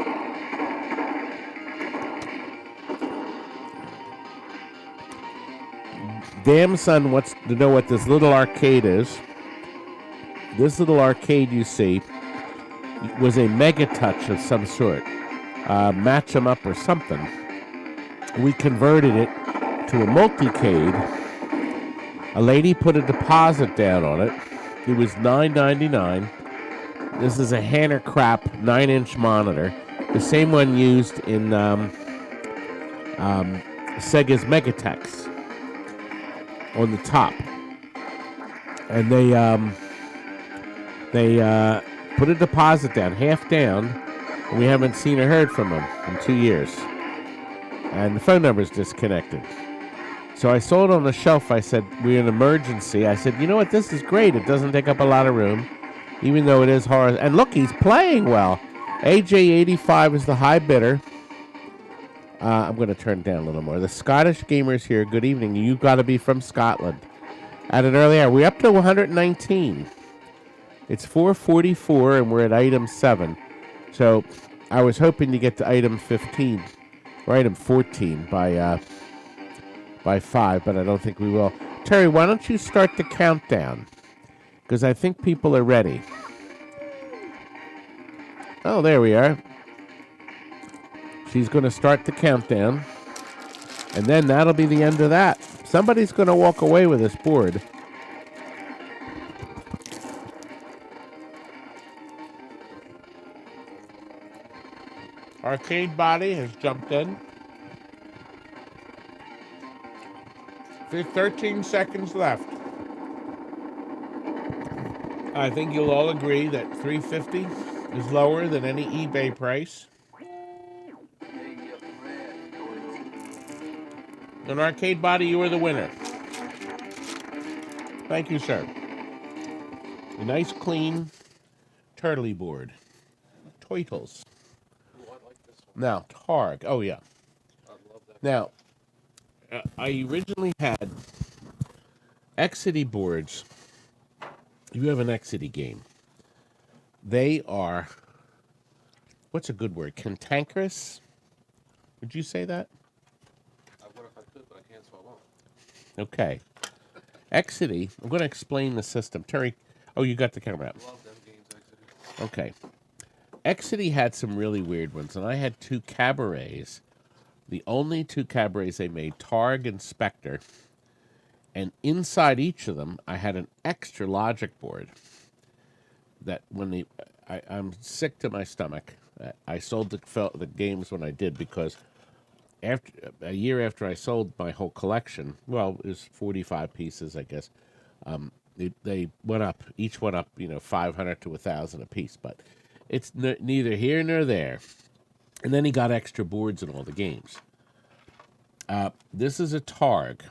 Damn son wants to know what this little arcade is. This little arcade you see was a mega touch of some sort. Match 'em up or something. We converted it to a multicade. A lady put a deposit down on it. It was $9.99. This is a Hanner Crap 9-inch monitor. The same one used in Sega's Megatex on the top. And they put a deposit down, half down, and we haven't seen or heard from them in 2 years. And the phone number's disconnected. So I saw it on the shelf. I said, we're in emergency. I said, you know what? This is great. It doesn't take up a lot of room, even though it is hard. And look, he's playing well. AJ85 is the high bidder. I'm going to turn it down a little more. The Scottish gamers here, good evening. You've got to be from Scotland. At an early hour. We're up to 119. It's 4:44, and we're at item 7. So I was hoping to get to item 15, or item 14 by 5, but I don't think we will. Terry, why don't you start the countdown? Because I think people are ready. Oh, there we are. She's going to start the countdown, and then that'll be the end of that. Somebody's going to walk away with this board. Arcade Body has jumped in. There's 13 seconds left. I think you'll all agree that $350 is lower than any eBay price. And Arcade Body, you are the winner. Thank you, sir. A nice, clean, turtley board. Turtles. Now, Targ. Oh, yeah. Now, I originally had Exidy boards. You have an Exidy game. They are, what's a good word? Cantankerous? Would you say that? I would if I could, but I can't, so I won't. Okay. Exidy, I'm going to explain the system. Terry, oh, you got the camera out. Love them games, Exidy. Okay. Exidy had some really weird ones, and I had 2 cabarets. The only 2 cabarets they made, Targ and Spectre. And inside each of them, I had an extra logic board that when I'm sick to my stomach. I sold the games when I did because a year after I sold my whole collection, well, it was 45 pieces, I guess. They went up, each went up, 500 to 1,000 a piece, but it's neither here nor there. And then he got extra boards in all the games. This is a Targ.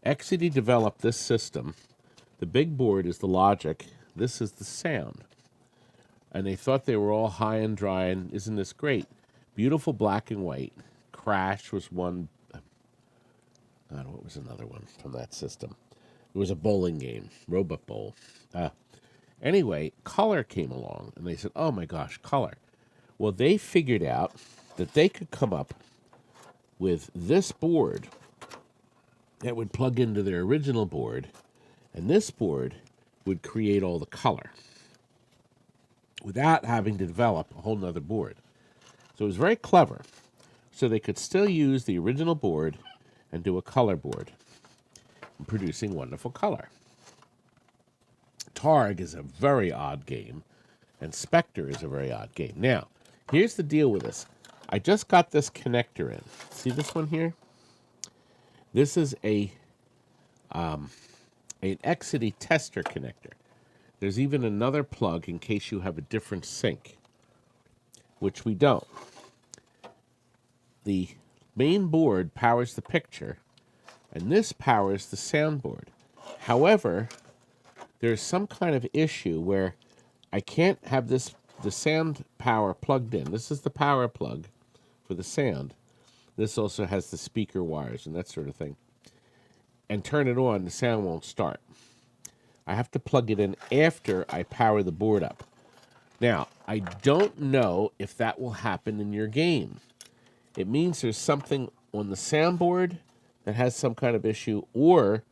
XCD developed this system. The big board is the logic. This is the sound. And they thought they were all high and dry, and isn't this great? Beautiful black and white. Crash was one. What was another one from that system? It was a bowling game, Robot Bowl. Anyway, color came along, and they said, oh my gosh, color. Well, they figured out that they could come up with this board that would plug into their original board, and this board would create all the color without having to develop a whole nother board. So it was very clever. So they could still use the original board and do a color board, producing wonderful color. Targ is a very odd game, and Spectre is a very odd game. Now, here's the deal with this. I just got this connector in. See this one here? This is an XCD tester connector. There's even another plug in case you have a different sync, which we don't. The main board powers the picture, and this powers the soundboard. However, there's some kind of issue where I can't have the sound power plugged in. This is the power plug for the sound. This also has the speaker wires and that sort of thing. And turn it on, the sound won't start. I have to plug it in after I power the board up. Now, I don't know if that will happen in your game. It means there's something on the soundboard that has some kind of issue, or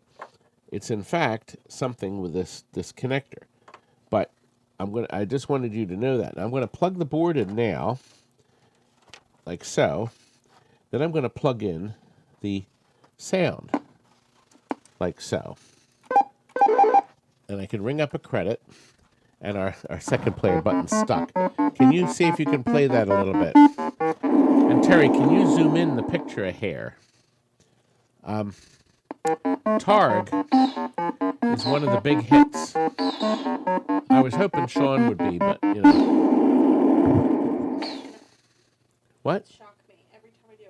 it's in fact something with this connector. But I just wanted you to know that. I'm going to plug the board in now, like so. Then I'm going to plug in the sound, like so. And I can ring up a credit, and our second player button's stuck. Can you see if you can play that a little bit? And Terry, can you zoom in the picture a hair? Targ is one of the big hits. I was hoping Sean would be, but, What? Shock me every time I do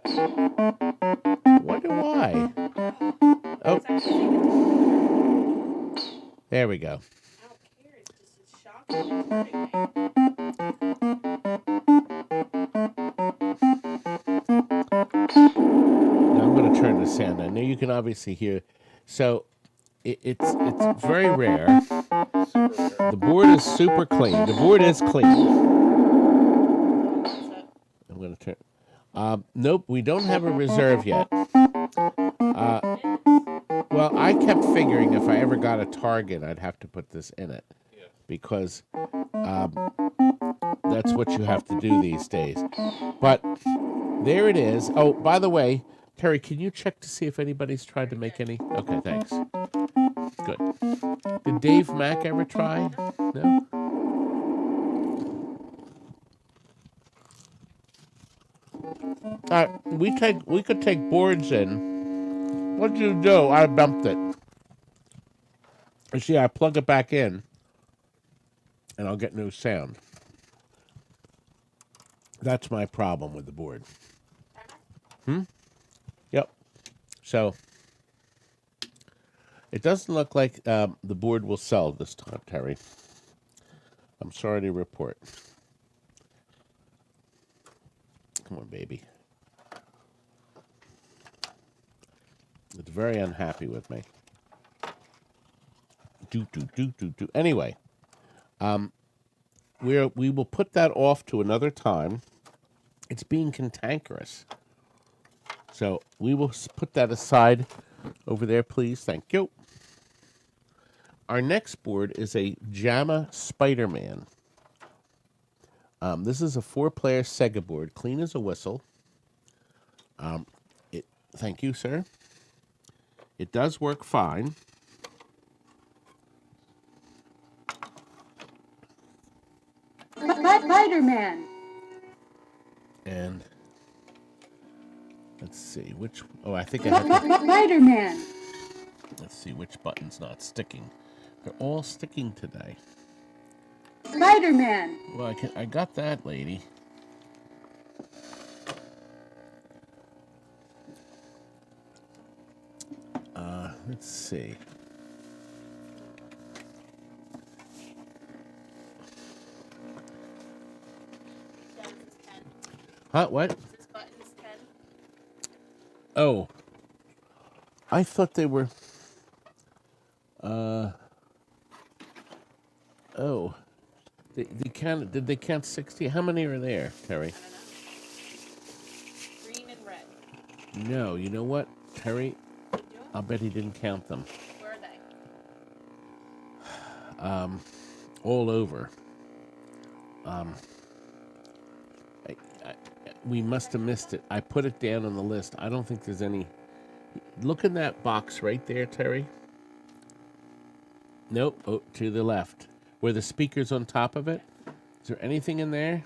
it. Wonder why. Oh, there we go. I don't care. It's shocking. It's hurting me. Now I'm going to turn the sound on. Now you can obviously hear. So it's very rare. The board is super clean. The board is clean. I'm going to turn. Nope, we don't have a reserve yet. Well, I kept figuring if I ever got a Target, I'd have to put this in it. Yeah. Because that's what you have to do these days. But there it is. Oh, by the way, Terry, can you check to see if anybody's tried to make any? Okay, thanks. Good. Did Dave Mack ever try? No? We could take boards in. What'd you do? I bumped it. You see, I plug it back in, and I'll get new sound. That's my problem with the board. Yep. So, it doesn't look like the board will sell this time, Terry. I'm sorry to report. Come on, baby. It's very unhappy with me. Anyway, we will put that off to another time. It's being cantankerous. So we will put that aside over there, please. Thank you. Our next board is a JAMA Spider-Man. This is a 4-player Sega board, clean as a whistle. Thank you, sir. It does work fine. Spider-Man. And let's see which. Oh, I think I have to. Spider-Man. Let's see which button's not sticking. They're all sticking today. Spider-Man. Well, I got that, lady. Let's see. Huh? What? This button's 10. Oh. I thought they were. Oh. They count. Did they count 60? How many are there, Terry? I don't know. Green and red. No. You know what, Terry? You do? I'll bet he didn't count them. Where are they? All over. We must have missed it. I put it down on the list. I don't think there's any. Look in that box right there, Terry. Nope. Oh, to the left. Where the speaker's on top of it. Is there anything in there?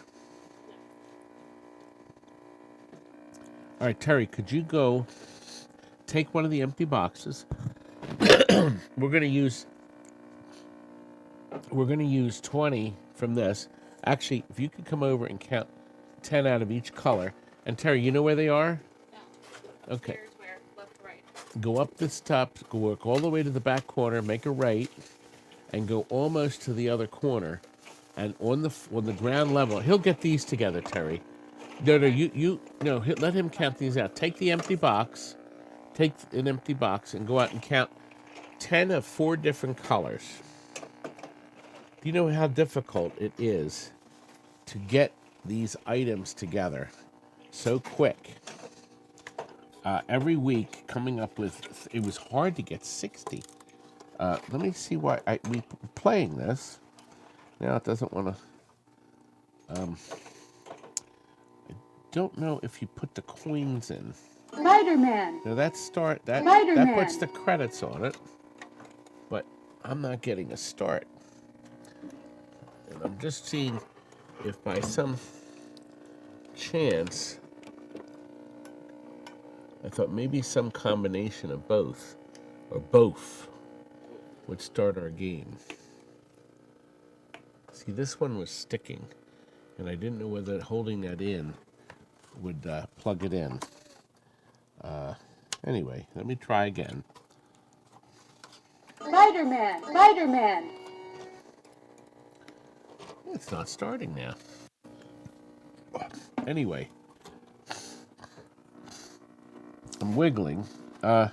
All right, Terry, could you go take one of the empty boxes? We're going to use 20 from this. Actually, if you could come over and count 10 out of each color. And Terry, you know where they are? No. Okay. Here's where, left to right. Go up this top, go work all the way to the back corner, make a right, and go almost to the other corner. And on the ground level, he'll get these together, Terry. No, let him count these out. Take the empty box, take an empty box, and go out and count 10 of 4 different colors. Do you know how difficult it is to get these items together so quick? Every week coming up with, it was hard to get 60. Let me see why we playing this. Now it doesn't want to. I don't know if you put the coins in. Spider-Man. Now that Spider-Man. puts the credits on it, but I'm not getting a start. And I'm just seeing if by some chance, I thought maybe some combination of both, or both, would start our game. See, this one was sticking, and I didn't know whether holding that in would plug it in. Anyway, let me try again. Spider-Man. Spider-Man. It's not starting now. Anyway, I'm wiggling. Lock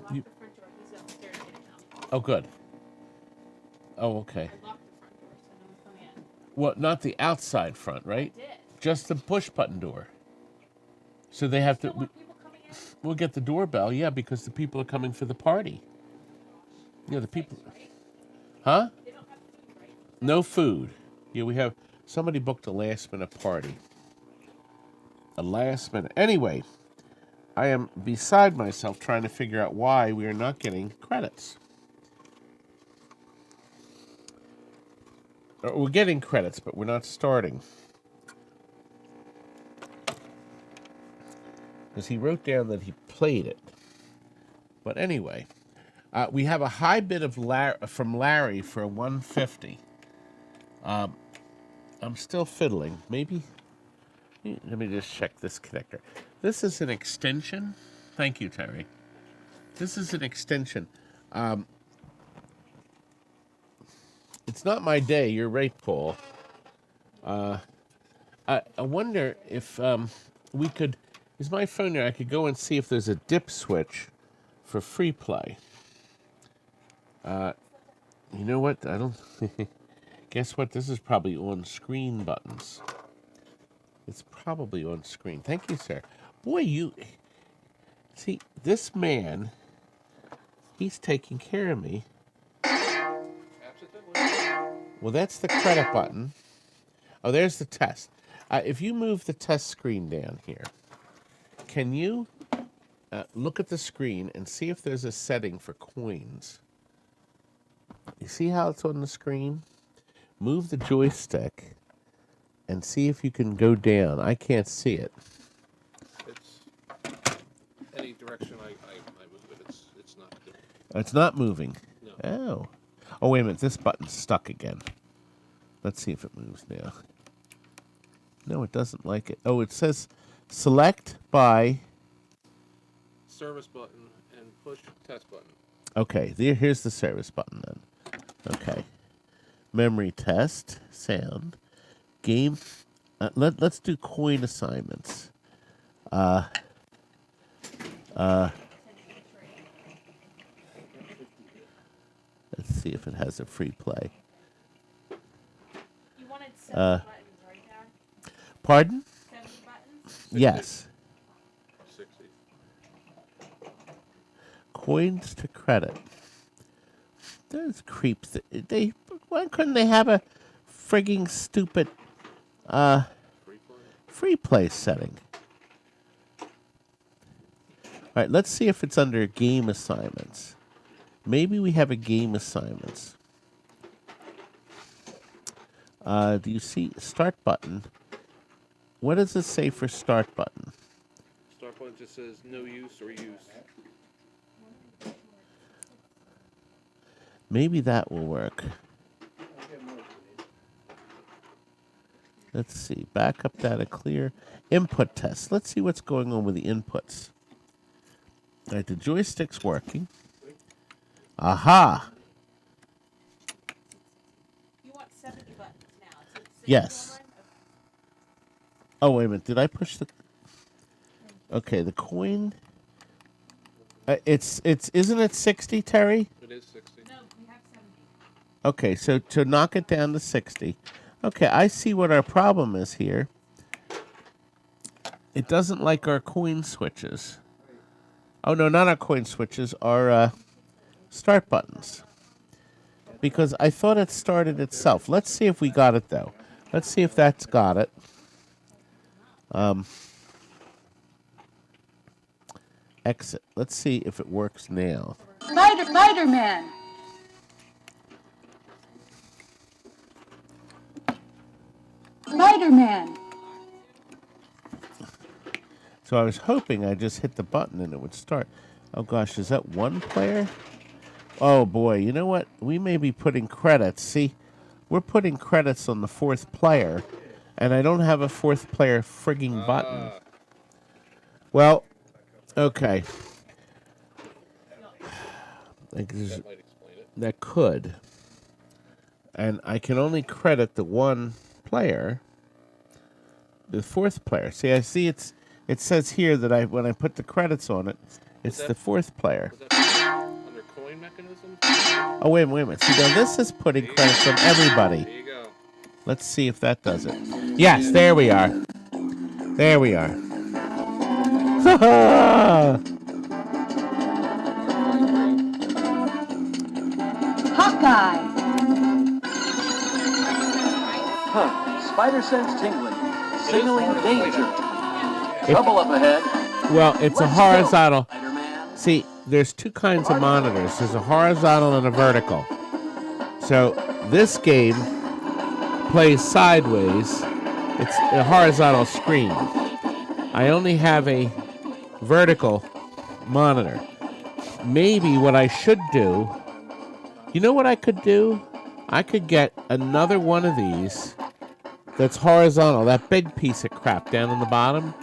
the front door. He's upstairs getting out. Oh, good. Oh, okay. I locked the front door so no one's coming in. Well, not the outside front, right? I did. Just the push button door. So they have Still to. want people coming in? We'll get the doorbell, yeah, because the people are coming for the party. Yeah, the people. Right? Huh? They don't have food, right? No food. Yeah, we have. Somebody booked a last minute party. A last minute. Anyway, I am beside myself trying to figure out why we are not getting credits. We're getting credits, but we're not starting. Because he wrote down that he played it. But anyway, we have a high bid of from Larry for 150. I'm still fiddling. Maybe. Let me just check this connector. This is an extension. Thank you, Terry. This is an extension. It's not my day. You're right, Paul. I wonder if we could. Is my phone there? I could go and see if there's a dip switch for free play. You know what? I don't. Guess what? This is probably on screen buttons. It's probably on screen. Thank you, sir. Boy, you see this man. He's taking care of me. Well, that's the credit button. Oh, there's the test. If you move the test screen down here, can you look at the screen and see if there's a setting for coins. You see how it's on the screen? Move the joystick and see if you can go down. I can't see it. It's any direction I move it, it's not doing. It's not moving. No. Oh. Oh, wait a minute. This button's stuck again. Let's see if it moves now. No, it doesn't like it. Oh, it says select by... Service button and push test button. Okay, here's the service button then. Okay. Memory test, sound, game. Let's do coin assignments. Let's see if it has a free play. You wanted 70 buttons, right, Dad? Pardon? 70 buttons? Yes. 60. Coins to credit. Those creeps. Why couldn't they have a frigging stupid Free play. free play setting? All right, let's see if it's under game assignments. Maybe we have a game assignments. Do you see start button? What does it say for start button? Start button just says no use or use. Maybe that will work. Let's see. Backup data clear. Input test. Let's see what's going on with the inputs. All right, the joystick's working. Aha! You want 70 buttons now. It's 60 Yes. on mine? Oh, wait a minute. Did I push the... Okay, the coin... isn't it 60, Terry? It is 60. No, we have 70. Okay, so to knock it down to 60. Okay, I see what our problem is here. It doesn't like our coin switches. Oh, no, not our coin switches, our start buttons. Because I thought it started itself. Let's see if we got it, though. Let's see if that's got it. Exit. Let's see if it works now. Spider-Man. Spider-Man. So I was hoping I just hit the button and it would start. Oh gosh, is that one player? Oh boy, you know what? We may be putting credits. See, we're putting credits on the fourth player, and I don't have a fourth player frigging button. Well, okay. That might explain it. That could. And I can only credit the one player, the fourth player. See, I see it says here that when I put the credits on it, it's the fourth player. Was that under coin mechanism? Oh, wait a minute. See, now this is putting credits on everybody. There you go. Let's see if that does it. Yes, there we are. There we are. Hawkeye. Spider sense tingling. Signaling danger. Trouble up ahead. Well, it's a Let's horizontal. go, Spider-Man. See, there's two kinds of monitors. There's a horizontal and a vertical. So this game plays sideways. It's a horizontal screen. I only have a vertical monitor. Maybe what I should do, you know what I could do? I could get another one of these that's horizontal, that big piece of crap down on the bottom.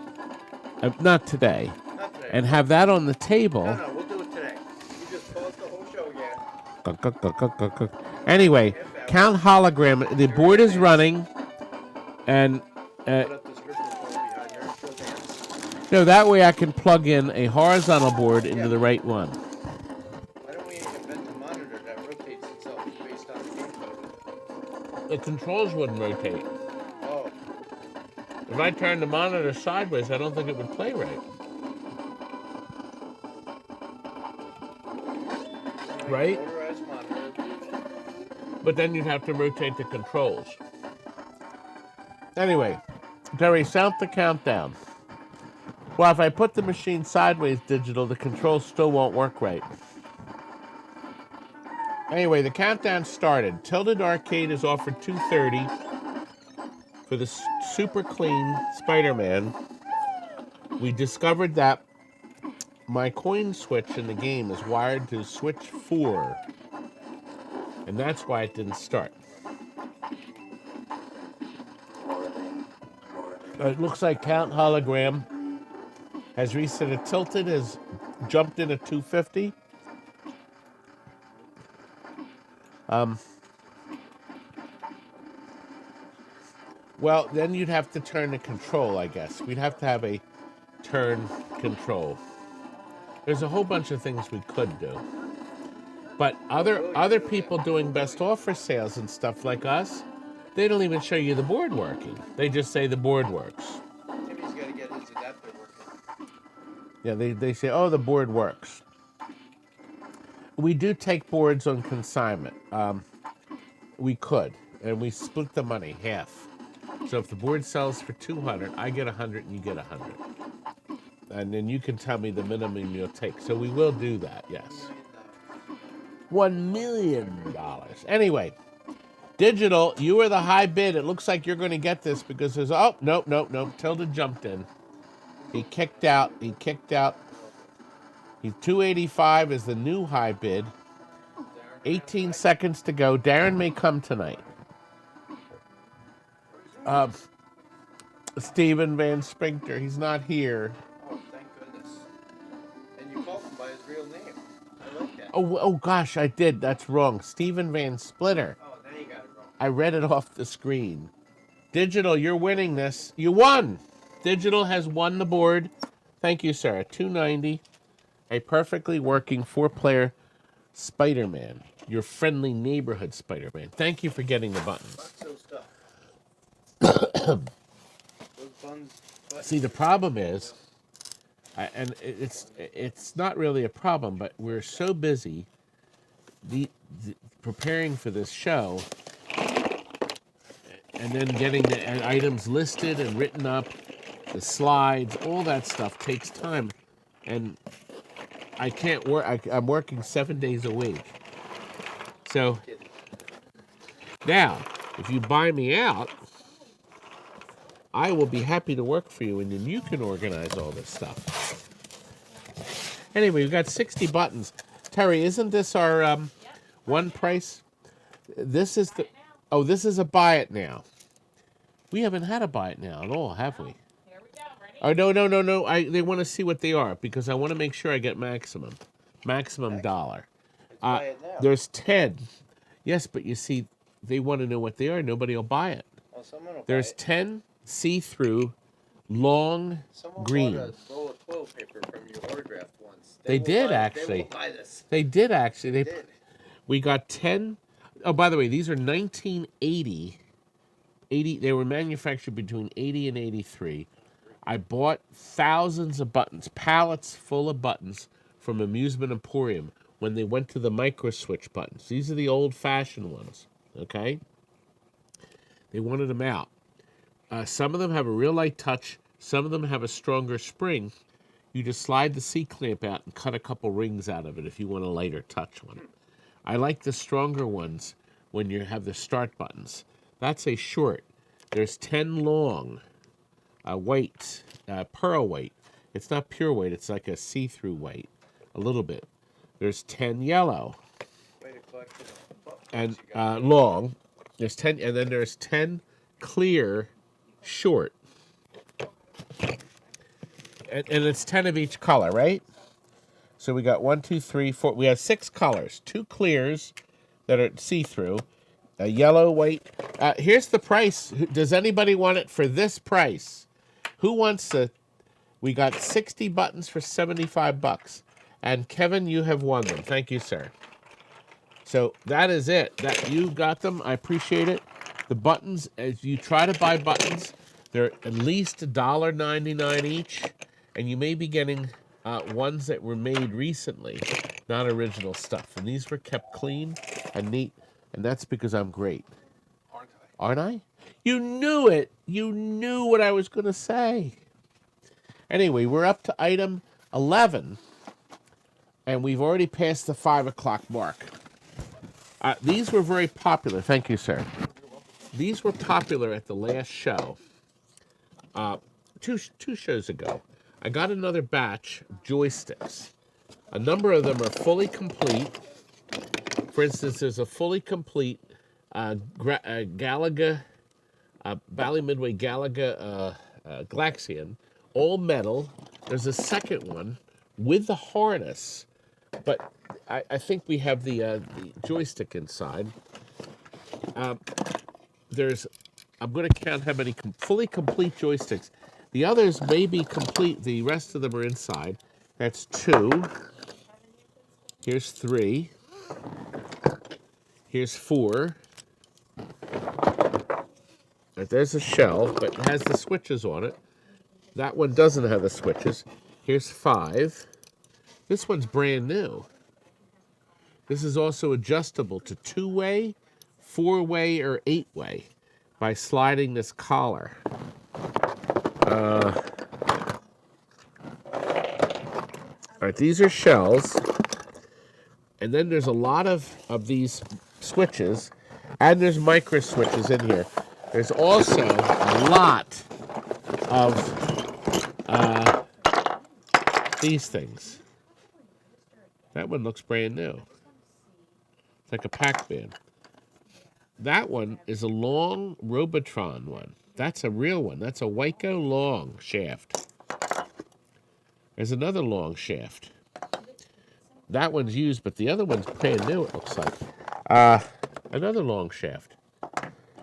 Not today. Not today. And have that on the table. No, we'll do it today. You just paused the whole show again. Anyway, count hologram. The board is running, and Put up this Christmas one behind here. Show hands. no, that way I can plug in a horizontal board into the right one. Why don't we invent a monitor that rotates itself based on the game code? The controls wouldn't rotate. Oh, If I turned the monitor sideways, I don't think it would play right. Right? motorized monitor. But then you'd have to rotate the controls. Anyway, Terry, sound the countdown. Well, if I put the machine sideways digital, the controls still won't work right. Anyway, the countdown started. Tilted Arcade is offered $230 for the super clean Spider-Man. We discovered that my coin switch in the game is wired to switch 4, and that's why it didn't start. It looks like Count Hologram has reset it. Tilted has jumped in at 250. Well, then you'd have to turn the control, I guess. We'd have to have a turn control. There's a whole bunch of things we could do. But other people doing best offer sales and stuff like us, they don't even show you the board working. They just say the board works. Timmy's got to get his adapter working. Yeah, they say, oh, the board works. We do take boards on consignment. We could, and we split the money half. So if the board sells for $200, I get $100 and you get $100. And then you can tell me the minimum you'll take. So we will do that, yes. $1 million. Anyway, digital, you were the high bid. It looks like you're going to get this because there's, oh, nope. Tilda jumped in. He kicked out. He's 285 is the new high bid. 18 seconds to go. Darren may come tonight. Stephen Van Sprinkter, he's not here. Oh, thank goodness. And you called him by his real name. I like that. Oh gosh, I did. That's wrong. Stephen Van Splitter. Oh, now you got it wrong. I read it off the screen. Digital, you're winning this. You won. Digital has won the board. Thank you, sir. $290. A perfectly working 4-player Spider-Man. Your friendly neighborhood Spider-Man. Thank you for getting the buttons. Buxo stuff. Those buns. See, the problem is, and it's not really a problem, but we're so busy preparing for this show and then getting the items listed and written up, the slides, all that stuff takes time. And I can't work. I'm working 7 days a week. So now, if you buy me out, I will be happy to work for you, and then you can organize all this stuff. Anyway, we've got 60 buttons. Terry, isn't this our one price? This is the. Oh, this is a buy it now. We haven't had a buy it now at all, have we? Here we go. Ready? Oh, no. They want to see what they are because I want to make sure I get maximum dollar. Buy it now. There's 10. Yes, but you see, they want to know what they are. Nobody will buy it. Well, someone will There's buy it. 10 see-through, long Someone green. bought a roll of toilet paper from you autographed once. They will did, buy- actually. They will buy this. They did actually. They did. We got 10. Oh, by the way, these are 1980. 80. They were manufactured between 80 and 83. I bought thousands of buttons, pallets full of buttons from Amusement Emporium when they went to the micro switch buttons. These are the old-fashioned ones, okay? They wanted them out. Some of them have a real light touch. Some of them have a stronger spring. You just slide the C-clamp out and cut a couple rings out of it if you want a lighter touch one. I like the stronger ones when you have the start buttons. That's a short. There's 10 long. White, pearl white. It's not pure white. It's like a see-through white, a little bit. There's 10 yellow. Quite a collection of buttons And you got. long. There's 10, and then there's 10 clear short. And it's 10 of each color, right? So we got 1, 2, 3, 4. We have 6 colors. 2 clears that are see-through. A yellow, white. Here's the price. Does anybody want it for this price? Who wants to? We got 60 buttons for $75. And Kevin, you have won them. Thank you, sir. So that is it. That you got them. I appreciate it. The buttons, as you try to buy buttons, they're at least $1.99 each, and you may be getting ones that were made recently, not original stuff. And these were kept clean and neat, and that's because I'm great. Aren't I? Aren't I? You knew it. You knew what I was going to say. Anyway, we're up to item 11, and we've already passed the 5 o'clock mark. These were very popular. Thank you, sir. These were popular at the last show, two shows ago. I got another batch of joysticks. A number of them are fully complete. For instance, there's a fully complete Galaga, Bally Midway Galaga Glaxian, all metal. There's a second one with the harness, but I think we have the joystick inside. I'm going to count how many fully complete joysticks. The others may be complete. The rest of them are inside. That's 2. Here's 3. Here's 4. There's a shell, but it has the switches on it. That one doesn't have the switches. Here's 5. This one's brand new. This is also adjustable to 2-way, 4-way, or 8-way by sliding this collar. All right, these are shells. And then there's a lot of these switches, and there's micro switches in here. There's also a lot of these things. That one looks brand new. It's like a Pac-Man. That one is a long Robotron one. That's a real one. That's a Waco long shaft. There's another long shaft. That one's used, but the other one's brand new, it looks like. Another long shaft.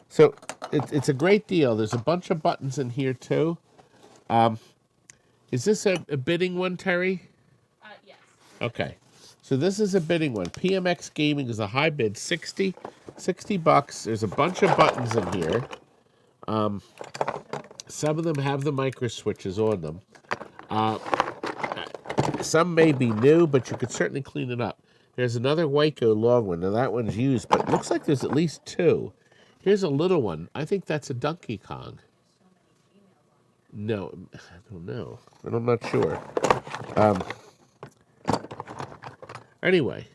So it's a great deal. There's a bunch of buttons in here, too. Is this a bidding one, Terry? Yes. Okay. So this is a bidding one. PMX Gaming is a high bid, $60 bucks. There's a bunch of buttons in here. Some of them have the micro switches on them. Some may be new, but you could certainly clean it up. There's another Waco long one. Now that one's used, but it looks like there's at least 2. Here's a little one. I think that's a Donkey Kong. No, I don't know. I'm not sure. Anyway,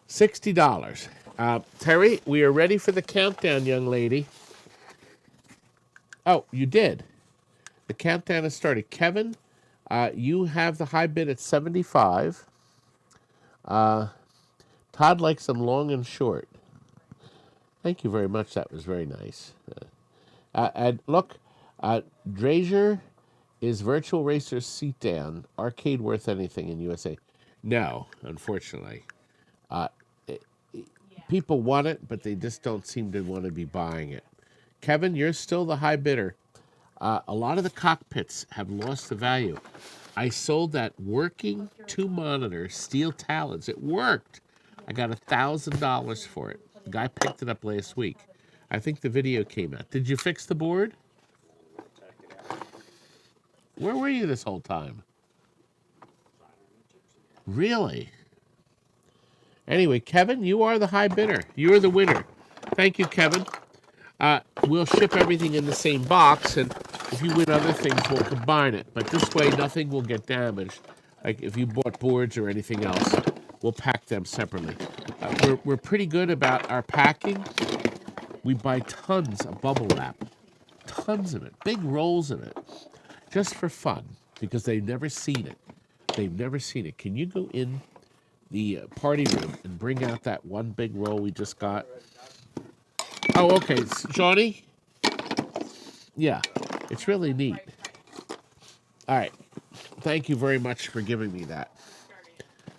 $60. Terry, we are ready for the countdown, young lady. Oh, you did. The countdown has started. Kevin, you have the high bid at 75. Todd likes them long and short. Thank you very much. That was very nice. And look, Drazier is Virtual Racer seat down. Arcade worth anything in USA? No, unfortunately. People want it, but they just don't seem to want to be buying it. Kevin, you're still the high bidder. A lot of the cockpits have lost the value. I sold that working 2-monitor steel talons. It worked. I got $1,000 for it. The guy picked it up last week. I think the video came out. Did you fix the board? Where were you this whole time? Really? Anyway, Kevin, you are the high bidder. You are the winner. Thank you, Kevin. We'll ship everything in the same box, and if you win other things, we'll combine it. But this way, nothing will get damaged. Like if you bought boards or anything else, we'll pack them separately. We're pretty good about our packing. We buy tons of bubble wrap. Tons of it. Big rolls of it. Just for fun, because they've never seen it. They've never seen it. Can you go in the party room and bring out that one big roll we just got? Oh, okay. Shawnee? Yeah, it's really neat. All right. Thank you very much for giving me that.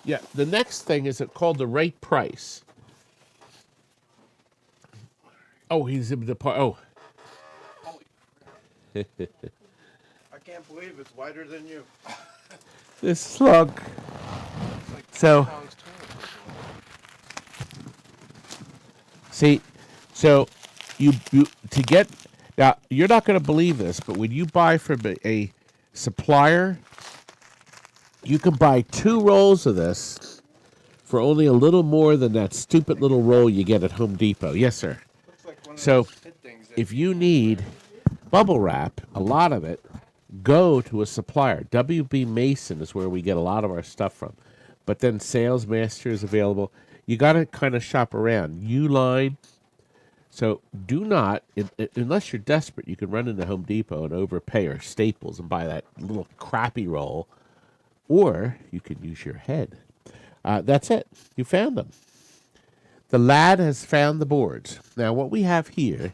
Yeah, the next thing is called the right price. Oh, he's in the part. Oh. I can't believe it's wider than you. This slug. So, see, so you to get now, you're not going to believe this, but when you buy from a supplier, you can buy 2 rolls of this for only a little more than that stupid little roll you get at Home Depot. Yes, sir. Looks like one of So, those pit things that if you need bubble wrap, a lot of it, go to a supplier. WB Mason is where we get a lot of our stuff from. But then Sales Master is available. You got to kind of shop around. Uline. So do not, unless you're desperate, you can run into Home Depot and overpay or Staples and buy that little crappy roll. Or you can use your head. That's it. You found them. The lad has found the boards. Now, what we have here,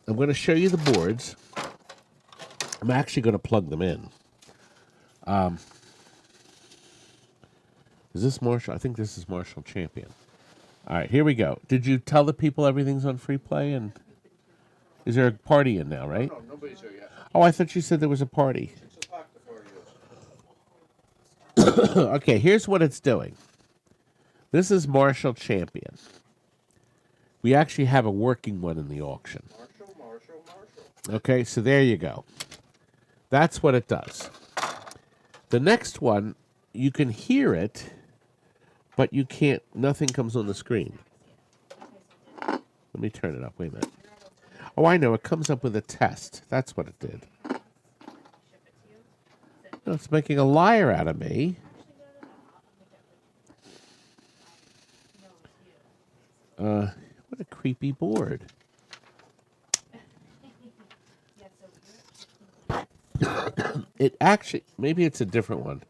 I'm going to show you the boards. I'm actually going to plug them in. Is this Marshall? I think this is Marshall Champion. All right, here we go. Did you tell the people everything's on free play? And is there a party in now, right? No, nobody's here yet. Oh, I thought you said there was a party. 6 o'clock the party is. Okay, here's what it's doing. This is Marshall Champion. We actually have a working one in the auction. Marshall. Okay, so there you go. That's what it does. The next one, you can hear it, but you can't, nothing comes on the screen. Let me turn it up, wait a minute. Oh, I know, it comes up with a test. That's what it did. No, it's making a liar out of me. What a creepy board. It actually, maybe it's a different one.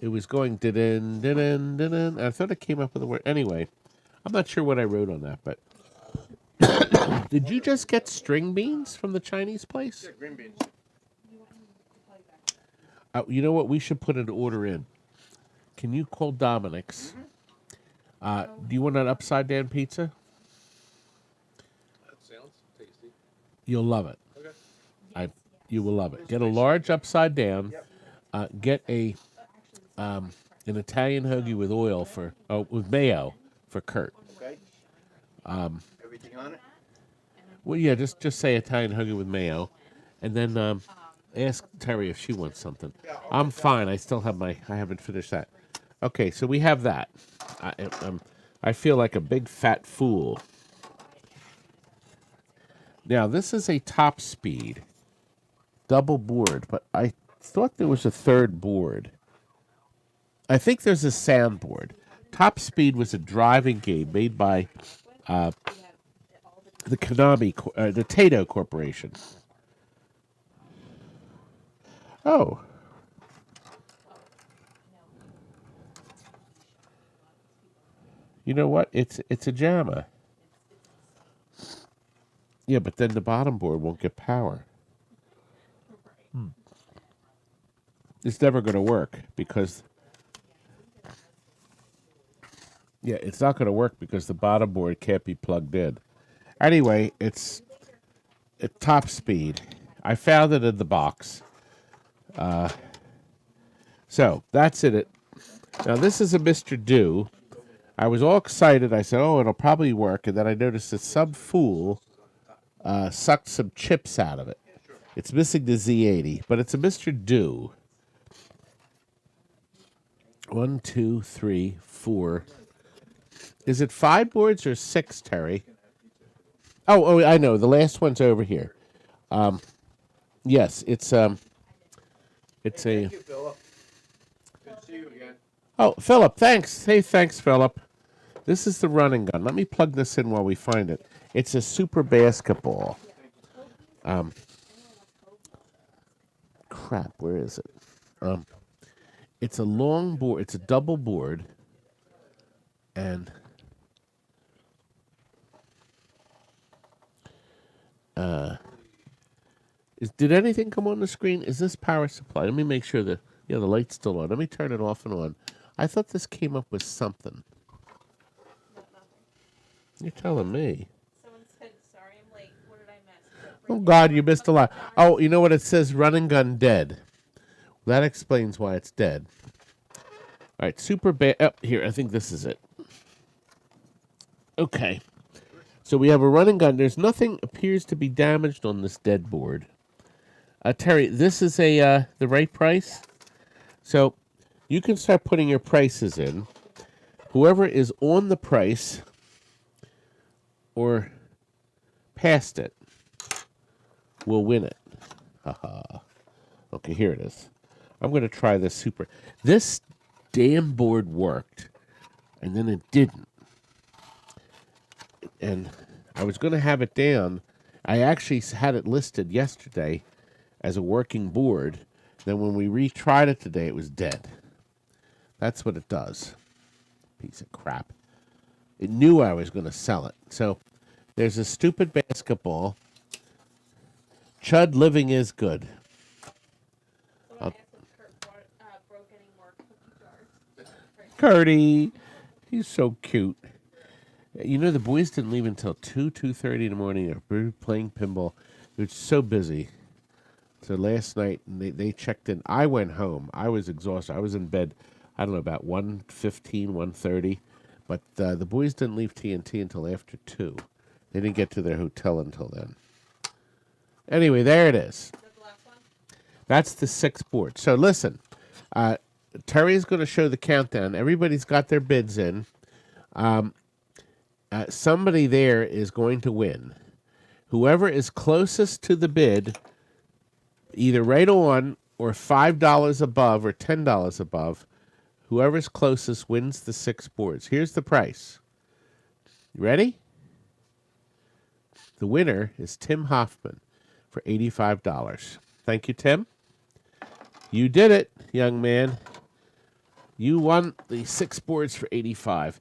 It was going din-in, din-in, din-in. I thought it came up with a word. Anyway, I'm not sure what I wrote on that, but did you just get string beans from the Chinese place? Yeah, green beans. You know what? We should put an order in. Can you call Dominic's? Do you want an upside down pizza? That sounds tasty. You'll love it. Okay. You will love it. Get a large upside down. Get a an Italian hoagie with oil with mayo for Kurt. Okay. Everything on it? Well, yeah, just say Italian hoagie with mayo, and then ask Terry if she wants something. I'm fine. I haven't finished that. Okay, so we have that. I feel like a big fat fool. Now, this is a top speed double board, but I thought there was a third board. I think there's a sound board. Top Speed was a driving game made by the the Tato Corporation. Oh. You know what? It's a JAMA. Yeah, but then the bottom board won't get power. It's never going to work because... Yeah, it's not going to work because the bottom board can't be plugged in. Anyway, it's at Top Speed. I found it in the box. So, that's it. Now, this is a Mr. Do. I was all excited. I said, oh, it'll probably work. And then I noticed that some fool sucked some chips out of it. It's missing the Z80, but it's a Mr. Do. 1, 2, 3, 4. Is it 5 boards or 6, Terry? Oh, I know. The last one's over here. Yes, it's a. Thank you, Philip. Good to see you again. Oh, Philip, thanks. Hey, thanks, Philip. This is the running gun. Let me plug this in while we find it. It's a super basketball. Crap, where is it? It's a long board. It's a double board. And did anything come on the screen? Is this power supply? Let me make sure the light's still on. Let me turn it off and on. I thought this came up with something. You're telling me. Someone said, sorry, I'm late. What did I miss? Oh, God, you missed a lot. Oh, you know what? It says running gun dead. That explains why it's dead. All right, super bad. Oh, here, I think this is it. Okay. So we have a running gun. There's nothing appears to be damaged on this dead board. Terry, this is the right price? So you can start putting your prices in. Whoever is on the price or past it will win it. Haha. Okay, here it is. I'm going to try this super. This damn board worked, and then it didn't. And I was going to have it down. I actually had it listed yesterday as a working board. Then when we retried it today, it was dead. That's what it does. Piece of crap. It knew I was going to sell it. So there's a stupid basketball. Chud living is good. So I asked if Kurt broke any more cookie jars. Curdy, he's so cute. You know, the boys didn't leave until 2:30 in the morning. We were playing pinball. It was so busy. So last night, they checked in. I went home. I was exhausted. I was in bed, I don't know, about 1:15, 1:30. But the boys didn't leave TNT until after 2. They didn't get to their hotel until then. Anyway, there it is. Is that the last one? That's the 6th board. So listen, Terry's going to show the countdown. Everybody's got their bids in. Somebody there is going to win. Whoever is closest to the bid, either right on or $5 above or $10 above, whoever's closest wins the 6 boards. Here's the price. You ready? The winner is Tim Hoffman for $85. Thank you, Tim. You did it, young man. You won the 6 boards for $85.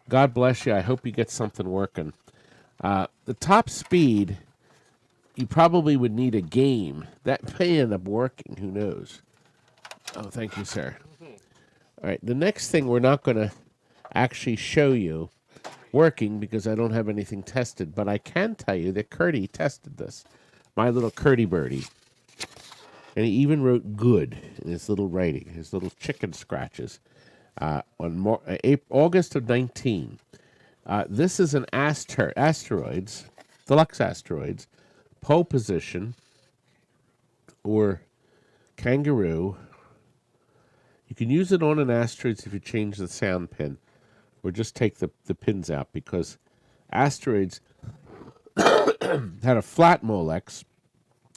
God bless you. I hope you get something working. The top speed, you probably would need a game. That may end up working. Who knows? Oh, thank you, sir. All right. The next thing we're not going to actually show you working because I don't have anything tested, but I can tell you that Curdy tested this. My little Curdy birdie. And he even wrote good in his little writing, his little chicken scratches. On August of 19. This is an Asteroids, Deluxe Asteroids, pole position, or kangaroo. You can use it on an Asteroids if you change the sound pin, or just take the pins out, because Asteroids had a flat Molex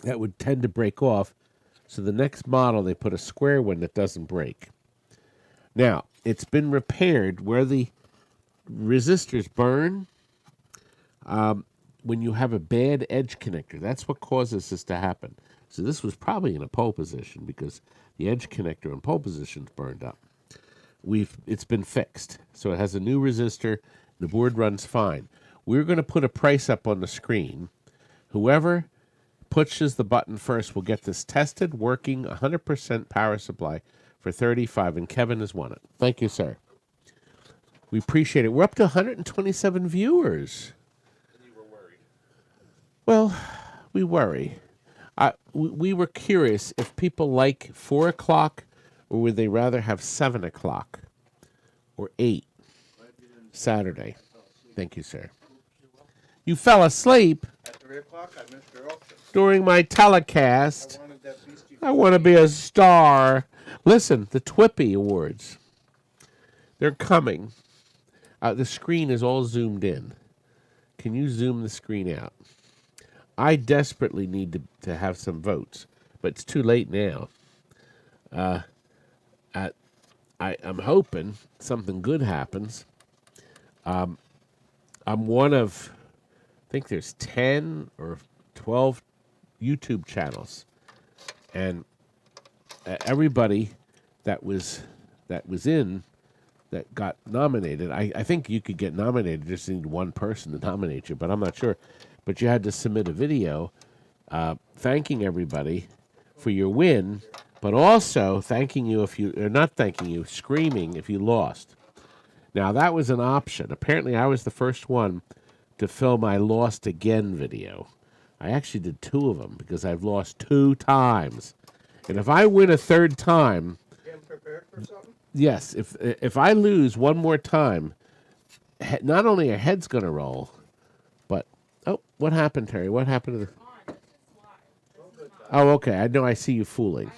that would tend to break off, so the next model they put a square one that doesn't break. Now, it's been repaired where the resistors burn when you have a bad edge connector. That's what causes this to happen. So this was probably in a pole position because the edge connector in pole position's burned up. It's been fixed. So it has a new resistor. The board runs fine. We're going to put a price up on the screen. Whoever pushes the button first will get this tested, working, 100% power supply for $35, and Kevin has won it. Thank you, sir. We appreciate it. We're up to 127 viewers. And you were worried. Well, we worry. We were curious if people like 4 o'clock, or would they rather have 7 o'clock or 8 Saturday. Thank you, sir. You fell asleep At 3 o'clock, I missed your auction. during my telecast. I wanted that beastie. I want to be a star. Listen, the Twippy Awards, they're coming. The screen is all zoomed in. Can you zoom the screen out? I desperately need to have some votes, but it's too late now. I'm hoping something good happens. I'm one of, I think there's 10 or 12 YouTube channels, and everybody that got nominated. I think you could get nominated. You just need one person to nominate you, but I'm not sure. But you had to submit a video thanking everybody for your win, but also thanking you not thanking you, screaming if you lost. Now, that was an option. Apparently, I was the first one to film my lost again video. I actually did 2 of them because I've lost 2 times. And if I win a 3rd time, Getting prepared for something? yes, if I lose one more time, not only a head's going to roll, but, oh, what happened, Terry? What happened to the... On. This is live. This is live. Oh, okay, I know I see you fooling.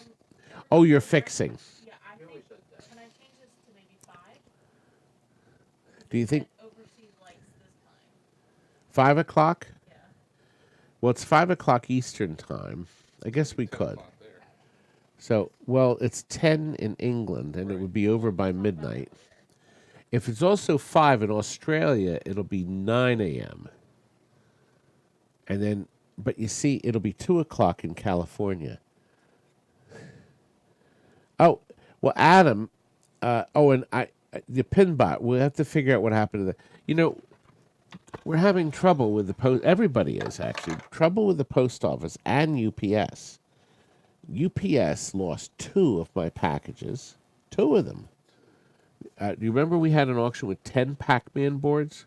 Oh, you're fixing. Yeah, I think. Can I change this to maybe 5? Do you think Overseas lights this time. 5 o'clock? Yeah. Well, it's 5 o'clock Eastern time. I guess we 10 could. o'clock there. So, well, it's 10 in England, and it would be over by midnight. If it's also 5 in Australia, it'll be 9 a.m. And then, but you see, it'll be 2 o'clock in California. Oh, well, Adam, and the Pinbot, we'll have to figure out what happened to that. You know, we're having trouble with the post. Everybody is, actually. Trouble with the post office and UPS. UPS lost 2 of my packages. 2 of them. Do you remember we had an auction with 10 Pac-Man boards?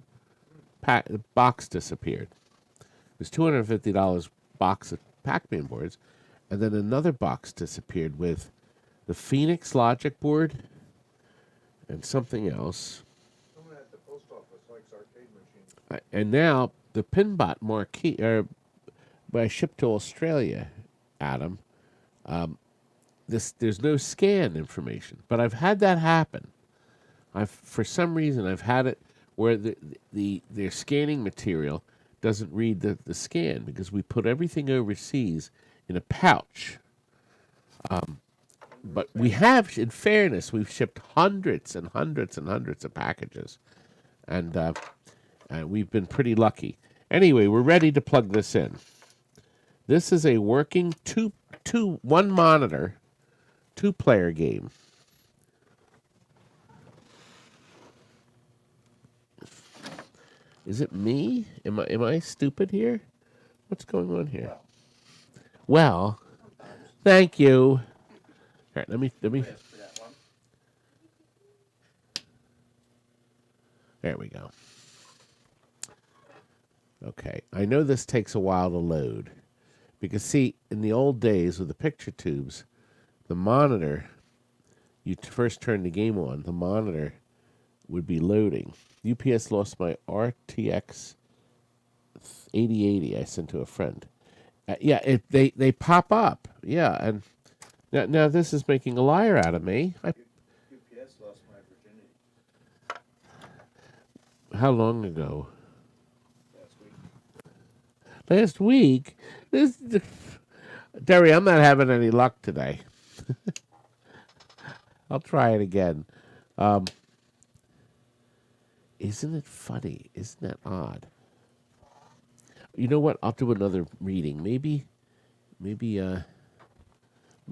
The box disappeared. It was $250 box of Pac-Man boards. And then another box disappeared with the Phoenix Logic board and something else. Someone at the post office likes arcade machines. And now the Pinbot marquee, I shipped to Australia, Adam. There's no scan information, but I've had that happen. For some reason I've had it where their scanning material doesn't read the scan because we put everything overseas in a pouch. But we have, in fairness, we've shipped hundreds and hundreds and hundreds of packages, and we've been pretty lucky. Anyway, we're ready to plug this in. This is a working one monitor, 2-player game. Is it me? Am I stupid here? What's going on here? Well, thank you. All right, let me. There we go. Okay, I know this takes a while to load. Because, see, in the old days with the picture tubes, the monitor, you first turn the game on, the monitor would be loading. UPS lost my RTX 8080 I sent to a friend. They pop up. Yeah, and now this is making a liar out of me. UPS lost my virginity. How long ago? Last week. Last week? Derry, I'm not having any luck today. I'll try it again. Isn't it funny? Isn't that odd? You know what? I'll do another reading. Maybe, let me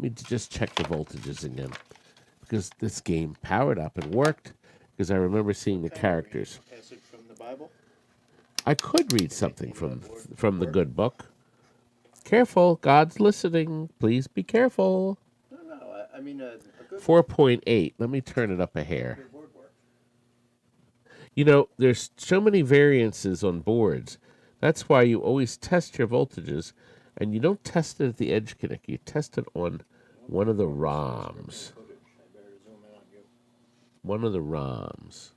just check the voltages again. Because this game powered up and worked. Because I remember seeing the characters. Passage from the Bible? I could read something from the good book. Careful, God's listening. Please be careful. No, I mean a good 4.8. Let me turn it up a hair. good board work. You know, there's so many variances on boards. That's why you always test your voltages, and you don't test it at the edge connect. You test it on one of the ROMs. One of the ROMs.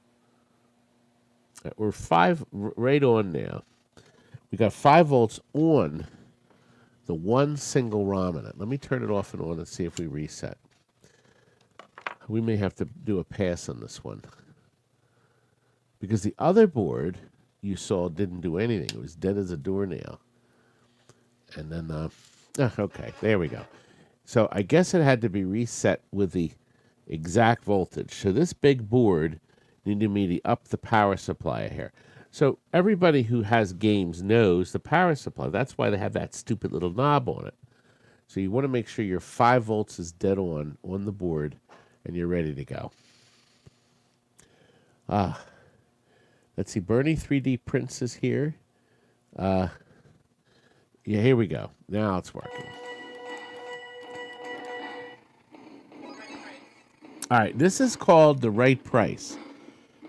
We're 5 right on now. We got 5 volts on the one single ROM in it. Let me turn it off and on and see if we reset. We may have to do a pass on this one. Because the other board you saw didn't do anything. It was dead as a doornail. And then, okay, there we go. So I guess it had to be reset with the exact voltage. So this big board needed me to up the power supply here. So everybody who has games knows the power supply. That's why they have that stupid little knob on it. So you want to make sure your 5 volts is dead on the board and you're ready to go. Let's see, Bernie 3D Prints is here. Yeah, here we go. Now it's working. All right, this is called the right price.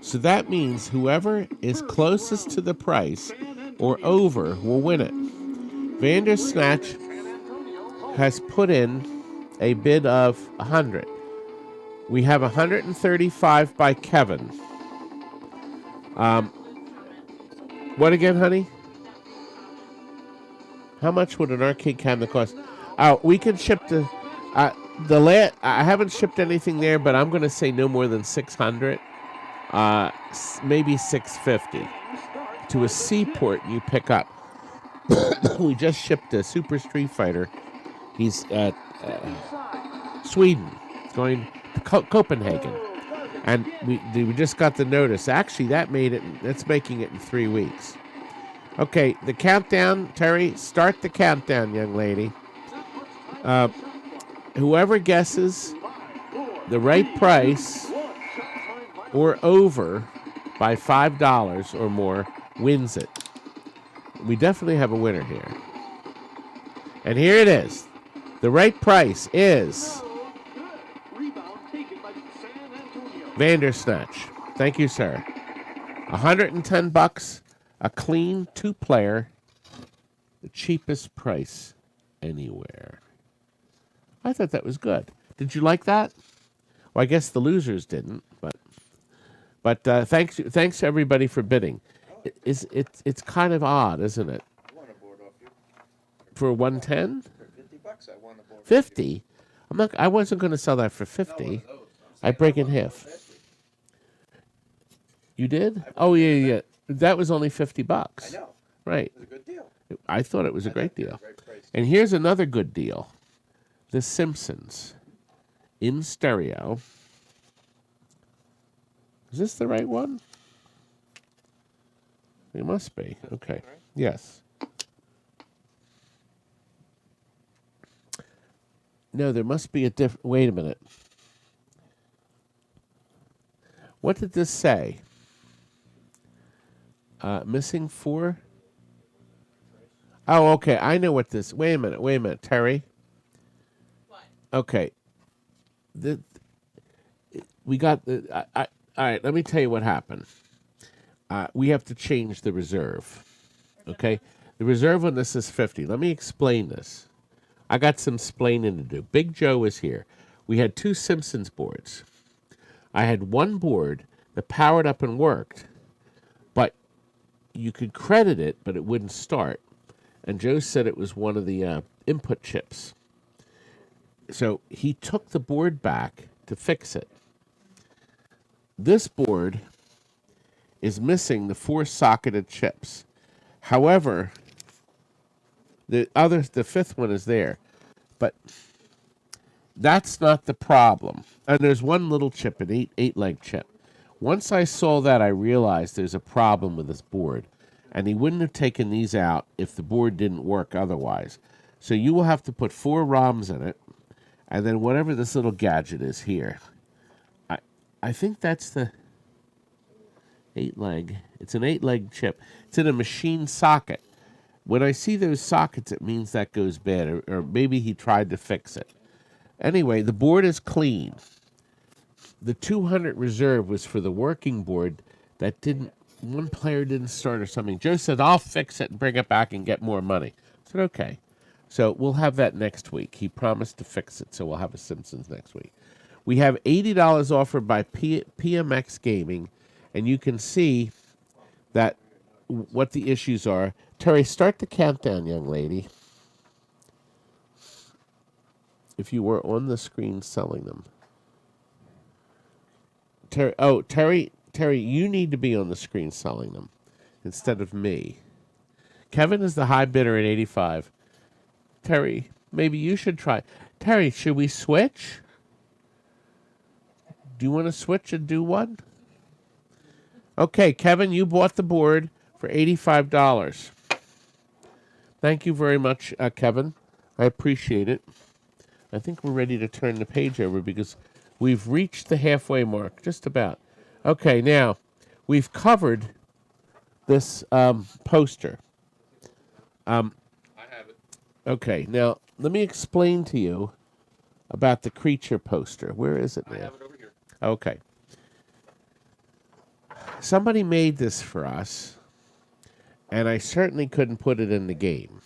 So that means whoever is closest to the price or over will win it. Vandersnatch has put in a bid of 100. We have 135 by Kevin. What again, honey? How much would an arcade cabinet cost? We can ship I haven't shipped anything there, but I'm going to say no more than 600. Maybe 650 to a seaport you pick up. We just shipped a Super Street Fighter He's at Sweden, going to Copenhagen. And we just got the notice. Actually, that's making it in 3 weeks. Okay, the countdown. Terry, start the countdown, young lady. Whoever guesses the right price or over by $5 or more wins it. We definitely have a winner here. And here it is. The right price is Vandersnatch. Thank you, sir. $110, a clean 2-player, the cheapest price anywhere. I thought that was good. Did you like that? Well, I guess the losers didn't, but thanks everybody for bidding. It's kind of odd, isn't it? I want a board off you. For 110? For $50, I want a board. 50? I wasn't going to sell that for 50. I break in half. You did? Oh yeah. That was only $50. I know. Right. It was a good deal. I thought it was a great deal. Great price. And here's another good deal. The Simpsons in stereo. Is this the right one? It must be. Okay. Yes. No, there must be a different... Wait a minute. What did this say? Missing 4? Oh, okay. I know what this... Wait a minute. Terry? What? Okay. We got... all right, let me tell you what happened. We have to change the reserve. Okay? The reserve on this is 50. Let me explain this. I got some explaining to do. Big Joe is here. We had 2 Simpsons boards. I had one board that powered up and worked, but you could credit it, but it wouldn't start. And Joe said it was one of the input chips. So he took the board back to fix it. This board is missing the 4 socketed chips. However, the 5th one is there, but that's not the problem. And there's one little chip, an 8-leg chip. Once I saw that, I realized there's a problem with this board, and he wouldn't have taken these out if the board didn't work otherwise. So you will have to put 4 ROMs in it, and then whatever this little gadget is here. I think that's the 8-leg. It's an 8-leg chip. It's in a machine socket. When I see those sockets, it means that goes bad, or maybe he tried to fix it. Anyway, the board is clean. The 200 reserve was for the working board that one player didn't start or something. Joe said, I'll fix it and bring it back and get more money. I said, okay. So we'll have that next week. He promised to fix it, so we'll have a Simpsons next week. We have $80 offered by PMX Gaming, and you can see that what the issues are. Terry, start the countdown, young lady. If you were on the screen selling them. Terry, you need to be on the screen selling them instead of me. Kevin is the high bidder at 85. Terry, maybe you should try. Terry, should we switch? Do you want to switch and do one? Okay, Kevin, you bought the board for $85. Thank you very much, Kevin. I appreciate it. I think we're ready to turn the page over because we've reached the halfway mark, just about. Okay, now, we've covered this poster. I have it. Okay, now, let me explain to you about the creature poster. Where is it now? I have it over here. Okay. Somebody made this for us, and I certainly couldn't put it in the game.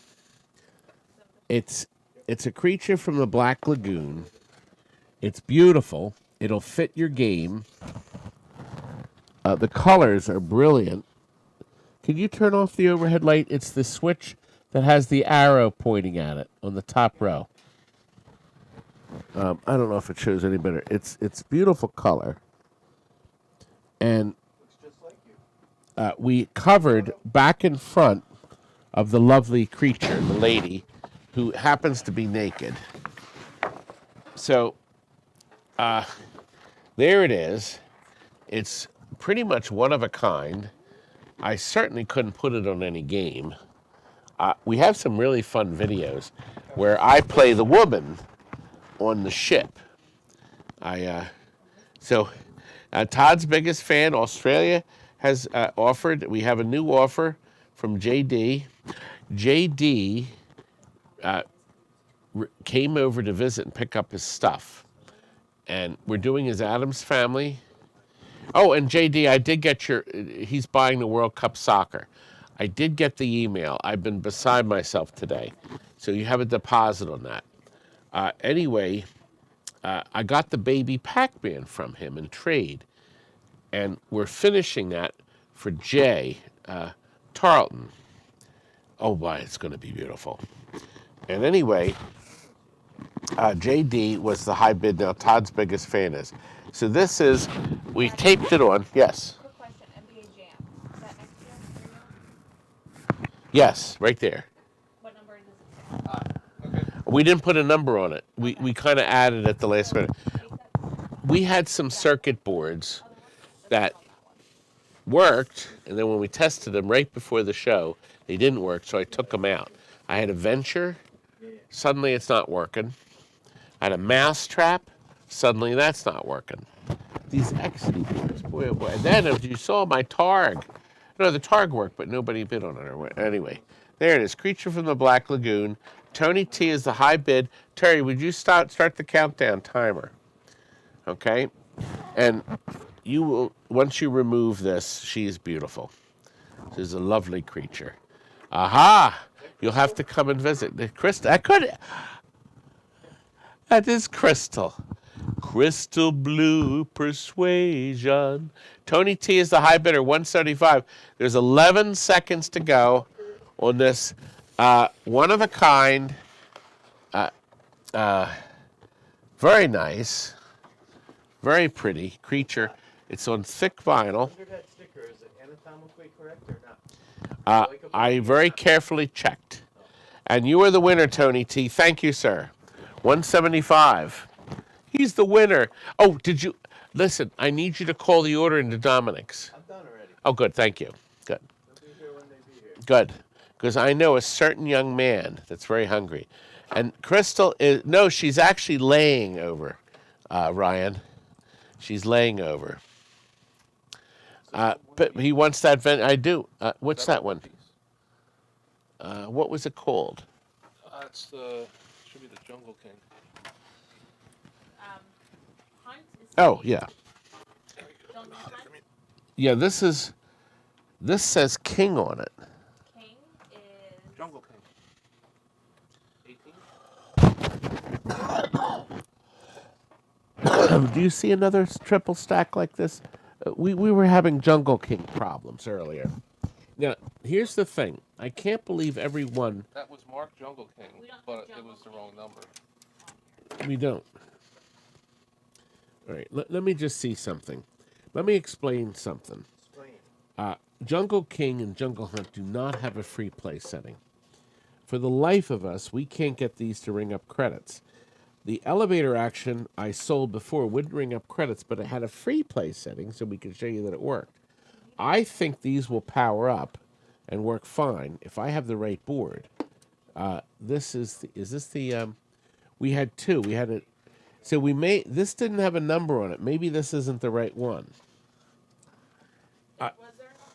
It's a creature from the Black Lagoon. It's beautiful. It'll fit your game. The colors are brilliant. Can you turn off the overhead light? It's the switch that has the arrow pointing at it on the top row. I don't know if it shows any better. It's beautiful color. And we covered back and front of the lovely creature, the lady, who happens to be naked. So, there it is. It's pretty much one of a kind. I certainly couldn't put it on any game. We have some really fun videos where I play the woman on the ship. Todd's biggest fan, Australia, has offered. We have a new offer from JD. JD came over to visit and pick up his stuff. And we're doing his Addams Family. Oh, and JD, I did get he's buying the World Cup soccer. I did get the email. I've been beside myself today. So you have a deposit on that. Anyway, I got the baby Pac-Man from him in trade. And we're finishing that for Jay Tarleton. Oh, boy, it's going to be beautiful. And anyway, JD was the high bid. Now Todd's biggest fan is. So this is, we taped it on. Yes. Quick question, NBA Jam. Is that next year for you? Yes, right there. What number does it say? We didn't put a number on it. We kind of added at the last minute. We had some circuit boards that worked, and then when we tested them right before the show, they didn't work, so I took them out. I had a Venture. Suddenly it's not working. I had a Mousetrap. Suddenly that's not working. These XD boards, boy, oh boy. And then, as you saw, my Targ. No, the Targ worked, but nobody bid on it. Anyway, there it is. Creature from the Black Lagoon. Tony T is the high bid. Terry, would you start the countdown timer? Okay? And you will, once you remove this, she is beautiful. She's a lovely creature. Aha! You'll have to come and visit. Crystal, that is Crystal. Crystal Blue Persuasion. Tony T is the high bidder, 175. There's 11 seconds to go on this one of a kind, very nice, very pretty creature. It's on thick vinyl. Under that sticker, is it anatomically correct or not? I very carefully checked. And you are the winner, Tony T. Thank you, sir. 175. He's the winner. Oh, did you... Listen, I need you to call the order into Dominic's. I'm done already. Oh, good. Thank you. Good. They'll be here when they be here. Good. Because I know a certain young man that's very hungry. And Crystal is... No, she's actually laying over, Ryan. She's laying over. But he wants that... I do. What's that one? What was it called? It's should be the Jungle King. Hunt is Oh, yeah. Jungle Hunt. Yeah, this says King on it. King is Jungle King. 18? Do you see another triple stack like this? We were having Jungle King problems earlier. Now, here's the thing. I can't believe everyone... That was marked Jungle King, We don't but have it was the wrong number. We don't. All right, let me just see something. Let me explain something. Explain. Jungle King and Jungle Hunt do not have a free play setting. For the life of us, we can't get these to ring up credits. The elevator action I sold before wouldn't ring up credits, but it had a free play setting so we could show you that it worked. I think these will power up and work fine if I have the right board. This is this the, we had two. We had it, so this didn't have a number on it. Maybe this isn't the right one. was there a number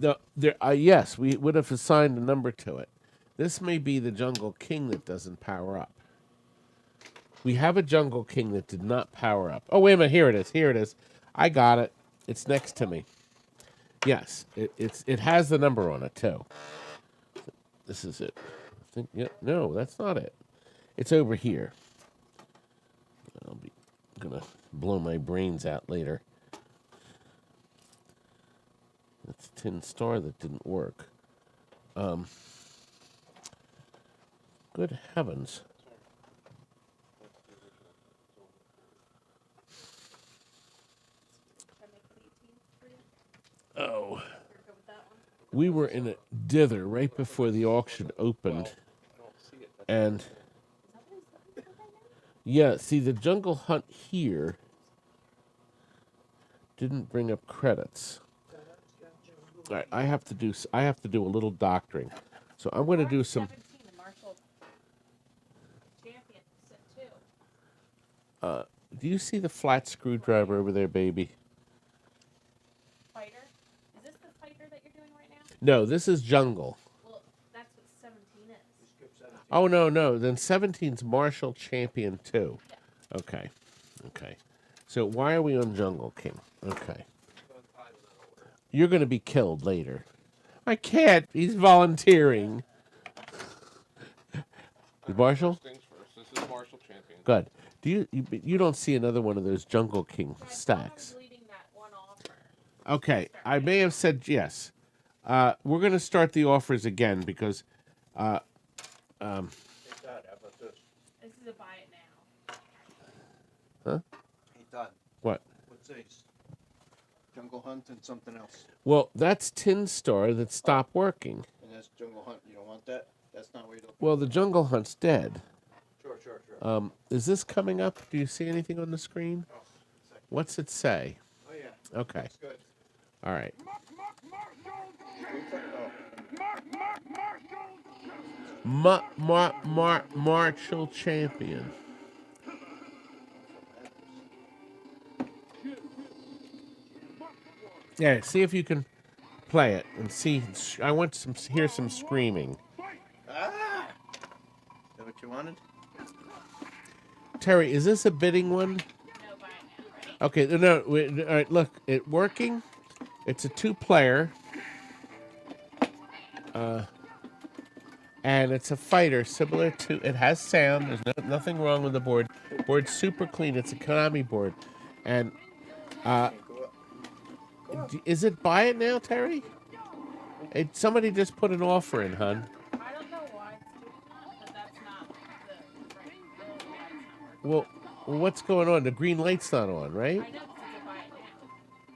on Hunt? Yes, we would have assigned a number to it. This may be the Jungle King that doesn't power up. We have a Jungle King that did not power up. Oh, wait a minute. Here it is. Here it is. I got it. It's next to me. Yes, it has the number on it, too. This is it. No, that's not it. It's over here. I'm going to blow my brains out later. That's Tin Star that didn't work. Good heavens. Should I make it 18 for you? Oh. You're good with that one? We were in a dither right before the auction opened. No, And yeah, see the jungle hunt here didn't bring up credits. All right, I have to do a little doctoring. So I'm going to do some 17, the Marshall champion set 2. do you see the flat screwdriver over there, baby? Fighter? Is this the fighter that you're doing right now? No, this is jungle. Well, that's what 17 is. Oh, no. Then 17's Marshall Champion 2. Okay. Okay. So why are we on Jungle King? Okay. You're going to be killed later. I can't. He's volunteering. Marshall? Things first. This is Marshall Champion. Good. Do you don't see another one of those Jungle King So I stacks? was deleting that one offer. Okay. I may have said yes. We're going to start the offers again because Hey, Todd, how about this? This is a buy it now. Hey, Todd, what? what's these? Jungle Hunt and something else. Well, that's Tin Star that stopped working. And that's Jungle Hunt. You don't want that? That's not what you're looking Well, the Jungle Hunt's dead. for. Sure. Is this coming up? Do you see anything on the screen? Oh, second. What's it say? Oh, yeah. Okay. That's good. All right. Marshall Champion. Yeah, see if you can play it and see. I want hear some screaming. Ah! Is that what you wanted? Terry, is this a bidding one? No, buy it now. Ready? Okay, no. All right, look, it working. It's a 2-player. And it's a fighter similar to. It has sound. There's nothing wrong with the board. Board's super clean. It's a Konami board, and Go up. is it buy it now, Terry? Somebody just put an offer in, hun. I don't know why it's doing that, but that's not the right. The light's not working. Well, what's going on? The green light's not on, right? I know this is a buy it now.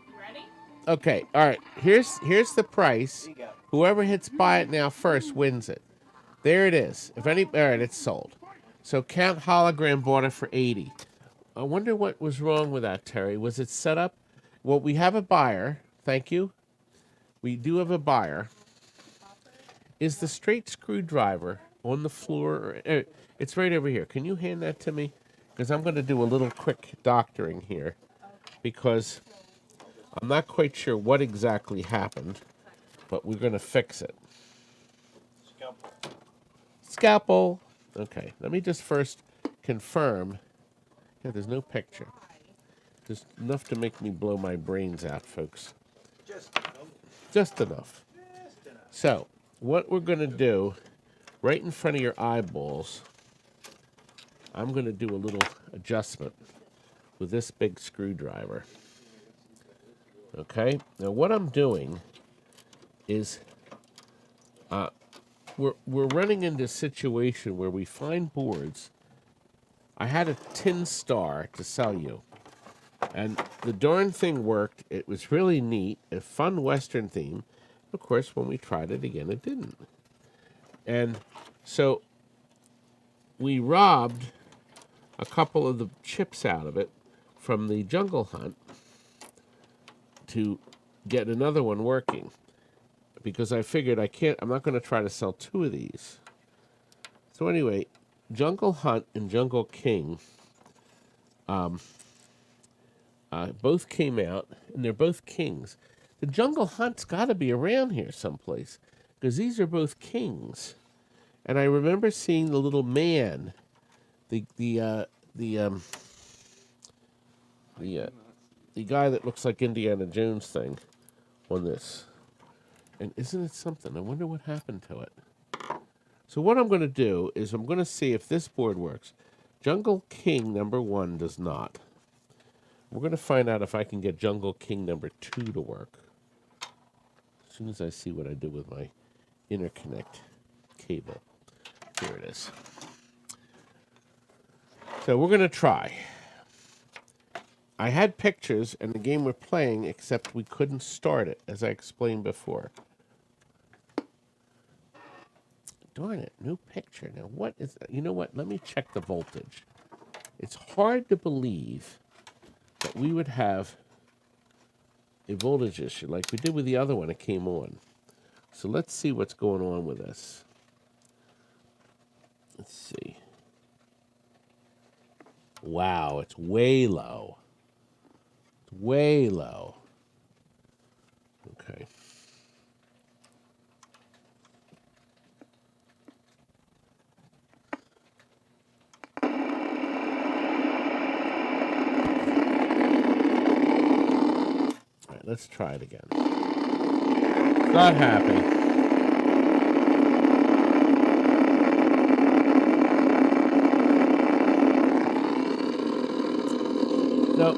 You ready? Okay. All right. Here's the price. You got it. Whoever hits buy it now first wins it. There it is. All right, it's sold. So Count Hologram bought it for 80. I wonder what was wrong with that, Terry. Was it set up? Well, we have a buyer. Thank you. We do have a buyer. Is the straight screwdriver on the floor? It's right over here. Can you hand that to me? Because I'm going to do a little quick doctoring here. Because I'm not quite sure what exactly happened. But we're going to fix it. Scalpel. Okay, let me just first confirm. Yeah, there's no picture. Just enough to make me blow my brains out, folks. Just enough. So, what we're going to do, right in front of your eyeballs, I'm going to do a little adjustment with this big screwdriver. Okay, now what I'm doing is we're running into a situation where we find boards. I had a Tin Star to sell you, and the darn thing worked. It was really neat, a fun Western theme. Of course, when we tried it again, it didn't. And so we robbed a couple of the chips out of it from the Jungle Hunt to get another one working. Because I figured I'm not going to try to sell 2 of these. So anyway, Jungle Hunt and Jungle King both came out, and they're both kings. The Jungle Hunt's got to be around here someplace, because these are both kings. And I remember seeing the little man, the guy that looks like Indiana Jones thing on this. And isn't it something? I wonder what happened to it. So what I'm going to do is I'm going to see if this board works. Jungle King number 1 does not. We're going to find out if I can get Jungle King number 2 to work. As soon as I see what I do with my interconnect cable. Here it is. So we're going to try. I had pictures and the game we're playing, except we couldn't start it, as I explained before. Darn it, new picture. Now, what is... You know what? Let me check the voltage. It's hard to believe that we would have a voltage issue like we did with the other one. It came on. So let's see what's going on with this. Let's see. Wow, it's way low. It's way low. Okay. All right, let's try it again. Not happy. Nope.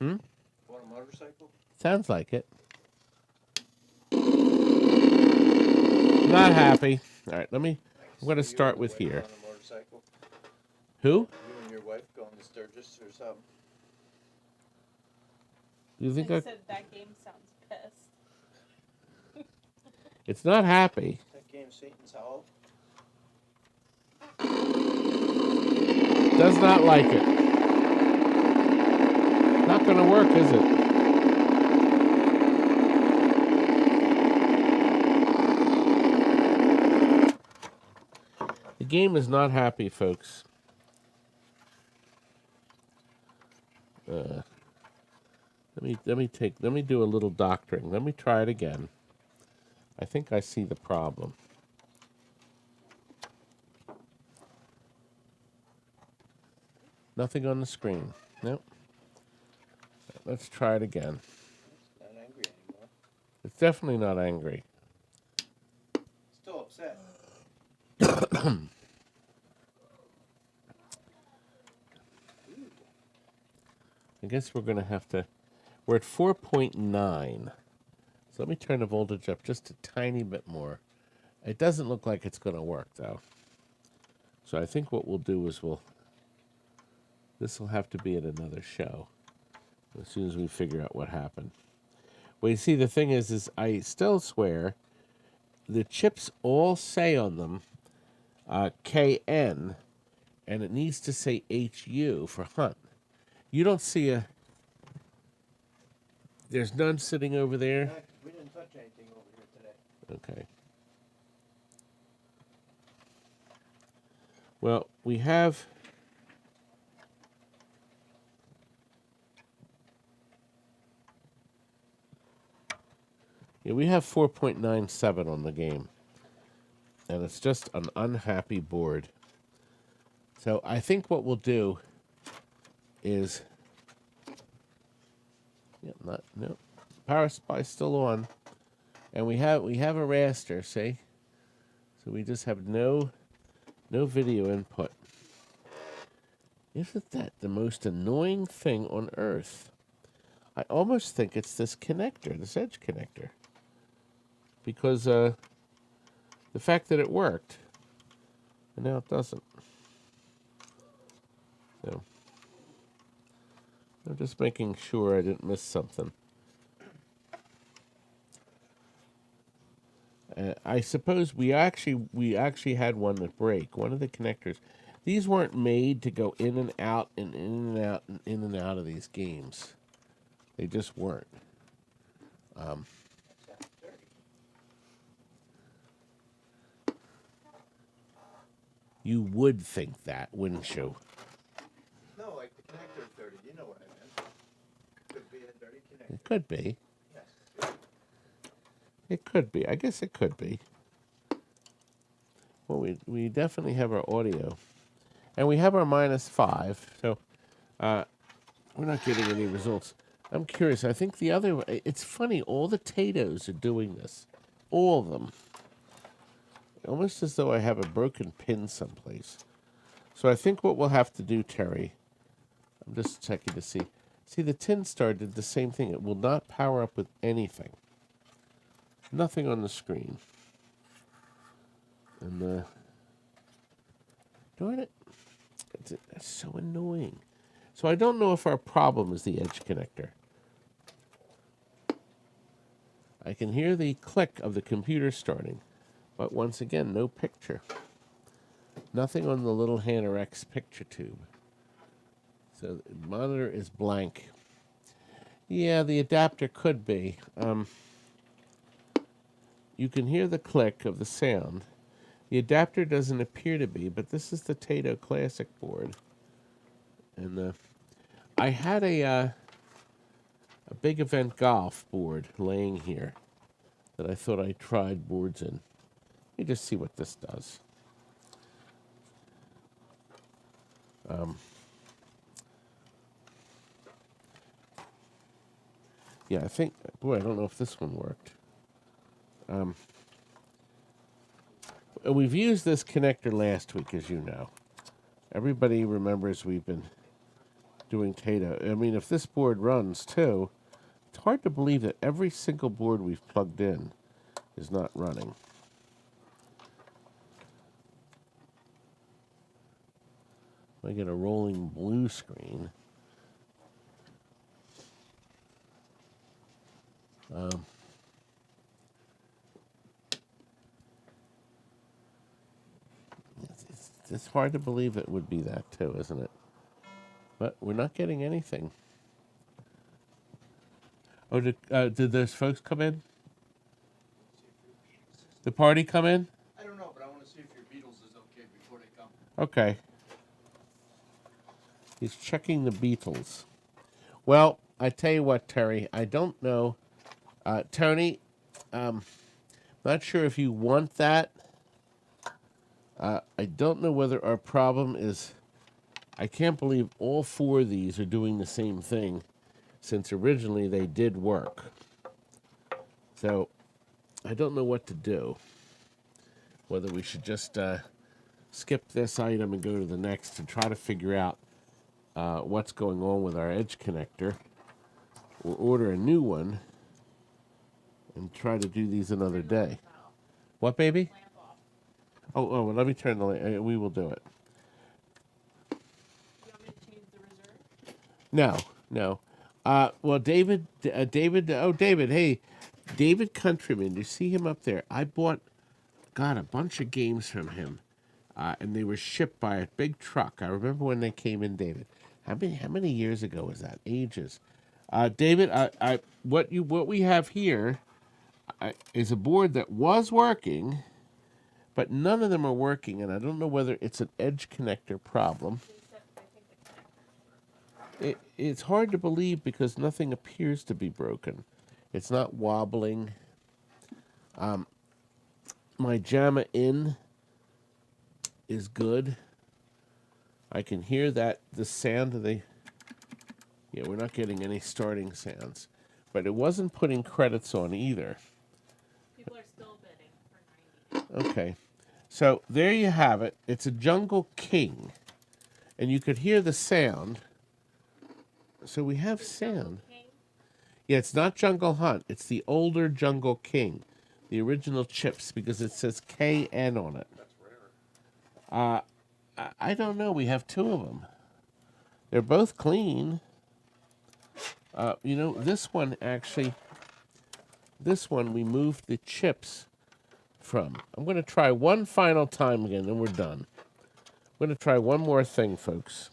Hmm? Want a motorcycle? Sounds like it. Not happy. All right, I'm going to start with here. On a motorcycle? Who? You and your wife going to Sturgis or something? Do you think I I... said that game sounds pissed. It's not happy. That game Satan's Hollow? Does not like it. Not going to work, is it? The game is not happy, folks. Let me do a little doctoring. Let me try it again. I think I see the problem. Nothing on the screen. Nope. Let's try it again. It's not angry anymore. It's definitely not angry. Still upset. I guess we're going to have to... We're at 4.9. So let me turn the voltage up just a tiny bit more. It doesn't look like it's going to work, though. So I think what we'll do is this will have to be at another show as soon as we figure out what happened. Well, you see, the thing is I still swear the chips all say on them KN, and it needs to say HU for hunt. You don't see a... There's none sitting over there? We didn't touch anything over here today. Okay. Well, we have... Yeah, we have 4.97 on the game. And it's just an unhappy board. So I think what we'll do is... Yeah, no. Power supply's still on. And we have a raster, see? So we just have no video input. Isn't that the most annoying thing on earth? I almost think it's this connector, this edge connector. Because the fact that it worked, and now it doesn't. So I'm just making sure I didn't miss something. I suppose we actually had one that break. One of the connectors. These weren't made to go in and out and in and out and in and out of these games. They just weren't. You would think that, wouldn't you? No, like the connector 30. You know what I meant. Could be a dirty connector. It could be. Yes. It could be. I guess it could be. Well, we definitely have our audio. And we have our -5, so we're not getting any results. I'm curious. I think the other... It's funny, all the Tatos are doing this. All of them. Almost as though I have a broken pin someplace. So I think what we'll have to do, Terry... I'm just checking to see. See, the Tin Star did the same thing. It will not power up with anything. Nothing on the screen. And, darn it. It's so annoying. So I don't know if our problem is the edge connector. I can hear the click of the computer starting, but once again, no picture. Nothing on the little Hanner X picture tube. So the monitor is blank. Yeah, the adapter could be. You can hear the click of the sound. The adapter doesn't appear to be, but this is the Tato Classic board. And I had a big event golf board laying here that I thought I tried boards in. Let me just see what this does. Yeah, I think, boy, I don't know if this one worked. We've used this connector last week, as you know. Everybody remembers we've been doing Tato. I mean, if this board runs too, it's hard to believe that every single board we've plugged in is not running. I get a rolling blue screen. It's hard to believe it would be that too, isn't it? But we're not getting anything. Oh, did those folks come in? The party come in? I don't know, but I want to see if your Beatles is okay before they come. Okay. He's checking the Beatles. Well, I tell you what, Terry, I don't know. Tony, not sure if you want that. I don't know whether our problem is... I can't believe all four of these are doing the same thing, since originally they did work. So, I don't know what to do. Whether we should just skip this item and go to the next and try to figure out what's going on with our edge connector, or order a new one and try to do these another day. What, baby? Oh, well, let me turn the lamp. We will do it. You want me to change the reserve? No. Well, David, hey, David Countryman, do you see him up there? I bought, a bunch of games from him, and they were shipped by a big truck. I remember when they came in, David. How many years ago was that? Ages. David, what we have here is a board that was working, but none of them are working, and I don't know whether it's an edge connector problem. It's hard to believe because nothing appears to be broken. It's not wobbling. My JAMA in is good. I can hear that the sound of the... Yeah, we're not getting any starting sounds. But it wasn't putting credits on either. People are still bidding for 90. Okay. So there you have it. It's a Jungle King. And you could hear the sound. So we have sound. Yeah, it's not Jungle Hunt. It's the older Jungle King. The original chips, because it says KN on it. That's rare. I don't know. We have two of them. They're both clean. This one we moved the chips from. I'm going to try one final time again, then we're done. I'm going to try one more thing, folks,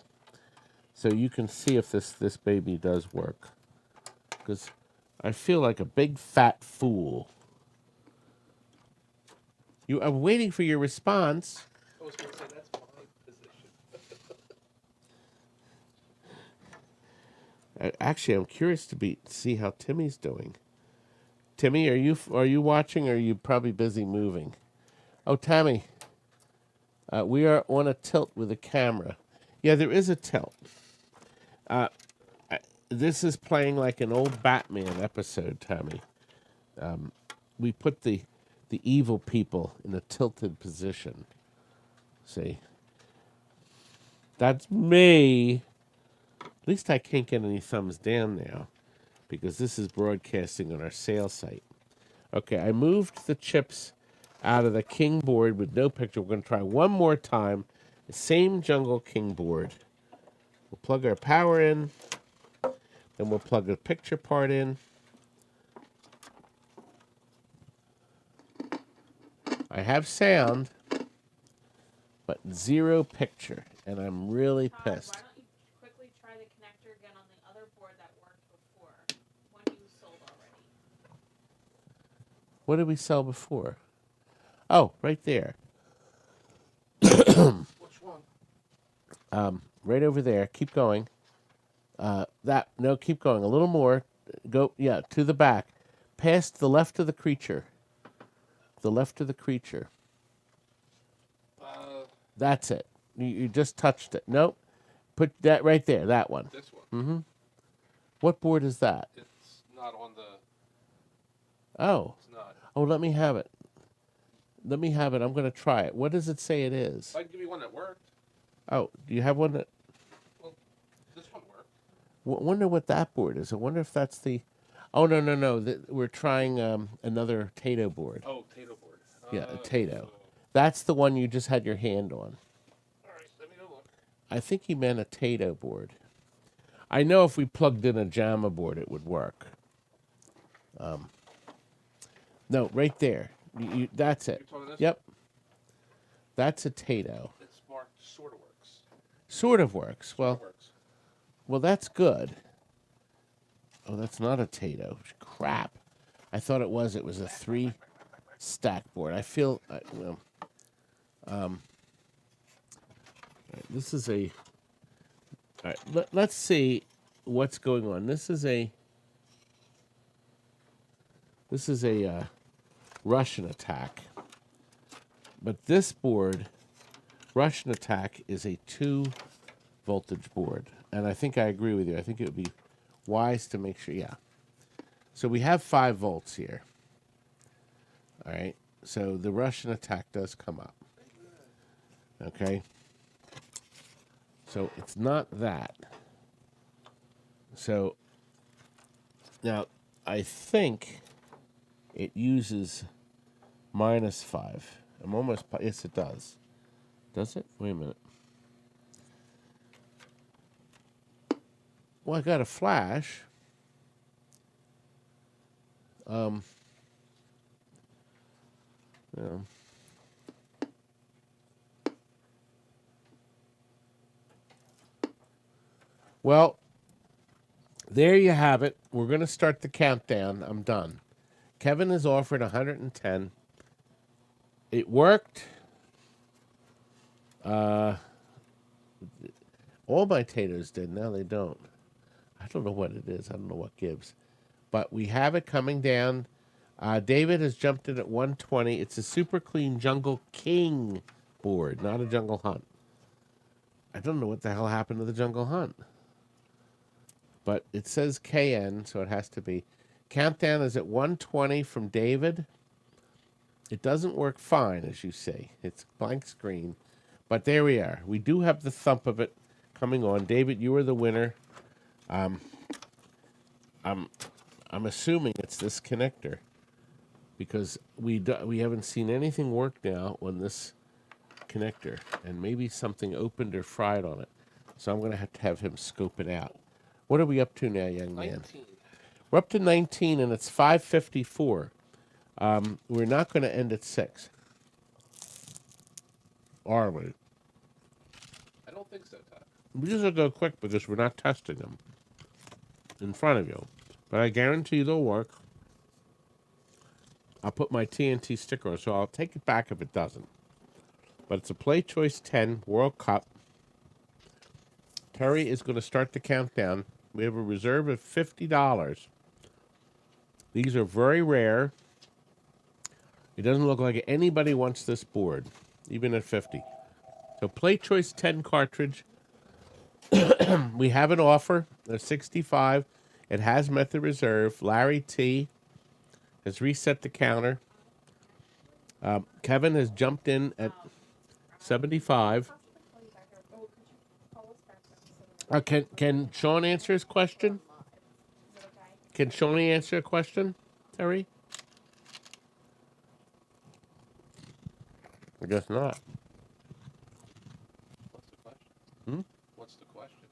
so you can see if this baby does work. Because I feel like a big fat fool. I'm waiting for your response. I was going to say, that's my position. Actually, I'm curious to see how Timmy's doing. Timmy, are you watching, or are you probably busy moving? Oh, Tammy, we are on a tilt with a camera. Yeah, there is a tilt. This is playing like an old Batman episode, Tammy. We put the evil people in a tilted position. See? That's me. At least I can't get any thumbs down now, because this is broadcasting on our sales site. Okay, I moved the chips out of the King board with no picture. We're going to try one more time. The same Jungle King board. We'll plug our power in. Then we'll plug the picture part in. I have sound, but zero picture, and I'm really Todd, pissed. why don't you quickly try the connector again on the other board that worked before, one you sold already? What did we sell before? Oh, right there. Which one? Right over there. Keep going. No, keep going. A little more. Go, yeah, to the back. Past the left of the creature. The left of the creature. That's it. You just touched it. Nope. Put that right there. That one. This one. Mm-hmm. What board is that? It's not on the. Oh. It's not. Oh, let me have it. Let me have it. I'm going to try it. What does it say it is? I can give you one that worked. Oh, do you have one that... Well, this one worked. Wonder what that board is. I wonder if that's the... Oh, no. We're trying another Tato board. Oh, Tato board. Yeah, a Tato. That's the one you just had your hand on. All right, let me go look. I think he meant a Tato board. I know if we plugged in a JAMA board, it would work. No, right there. That's it. You're talking this? Yep. That's a Tato. It's marked sort of works. Sort of works. Well, Works. well, that's good. Oh, that's not a Tato. Crap. I thought it was. It was a 3-stack board. I feel... this is a... All right, let's see what's going on. This is a Russian attack. But this board, Russian attack, is a 2 voltage board. And I think I agree with you. I think it would be wise to make sure, yeah. So we have 5 volts here. All right. So the Russian attack does come up. Okay. So it's not that. So now I think it uses -5. I'm almost, yes it does. Does it? Wait a minute. Well, I got a flash. Yeah. Well, there you have it. We're going to start the countdown. I'm done. Kevin has offered 110. It worked. All my Tatos did. Now they don't. I don't know what it is. I don't know what gives. But we have it coming down. David has jumped in at 120. It's a super clean Jungle King board, not a Jungle Hunt. I don't know what the hell happened to the Jungle Hunt. But it says KN, so it has to be. Countdown is at 120 from David. It doesn't work fine, as you see. It's blank screen. But there we are. We do have the thump of it coming on. David, you are the winner. I'm assuming it's this connector because we haven't seen anything work now on this connector, and maybe something opened or fried on it. So I'm going to have him scope it out. What are we up to now, young man? 19. We're up to 19, and it's 5:54. We're not going to end at 6. Are we? I don't think so, Todd. We usually go quick because we're not testing them in front of you. But I guarantee you they'll work. I'll put my TNT sticker on, so I'll take it back if it doesn't. But it's a Playchoice 10 World Cup. Terry is going to start the countdown. We have a reserve of $50. These are very rare. It doesn't look like anybody wants this board, even at 50. So Playchoice 10 cartridge. We have an offer of 65. It has met the reserve. Larry T has reset the counter. Kevin has jumped in at 75. Can Sean answer his question? Can Shawnee answer a question, Terry? I guess not. What's the question? What's the question?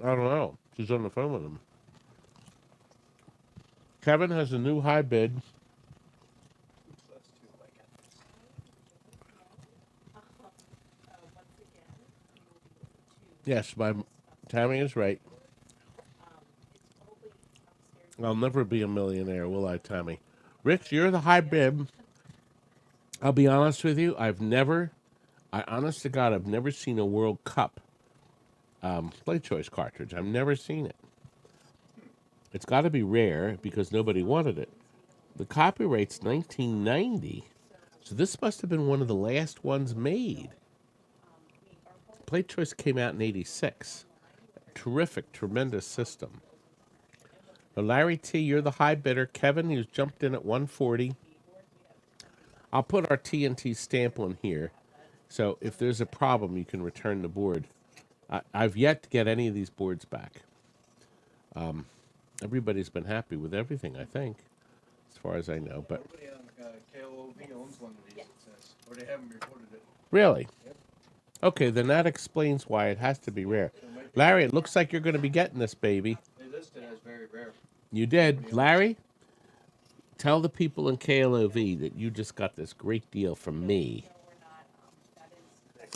I don't know. She's on the phone with him. Kevin has a new high bid. Yes, my Tammy is right. I'll never be a millionaire, will I, Tammy? Rich, you're the high bid. I'll be honest with you. Honest to God, I've never seen a World Cup Playchoice cartridge. I've never seen it. It's got to be rare because nobody wanted it. The copyright's 1990, so this must have been one of the last ones made. Playchoice came out in 86. Terrific, tremendous system. Now, Larry T., you're the high bidder. Kevin, who's jumped in at 140. I'll put our TNT stamp on here, so if there's a problem, you can return the board. I've yet to get any of these boards back. Everybody's been happy with everything, I think, as far as I know. But nobody on KLOV owns one of these, it says, or they haven't reported it. really? Yep. Okay, then that explains why it has to be rare. Larry, it looks like you're going to be getting this, baby. They listed as very rare. You did. Larry, tell the people in KLOV that you just got this great deal from me.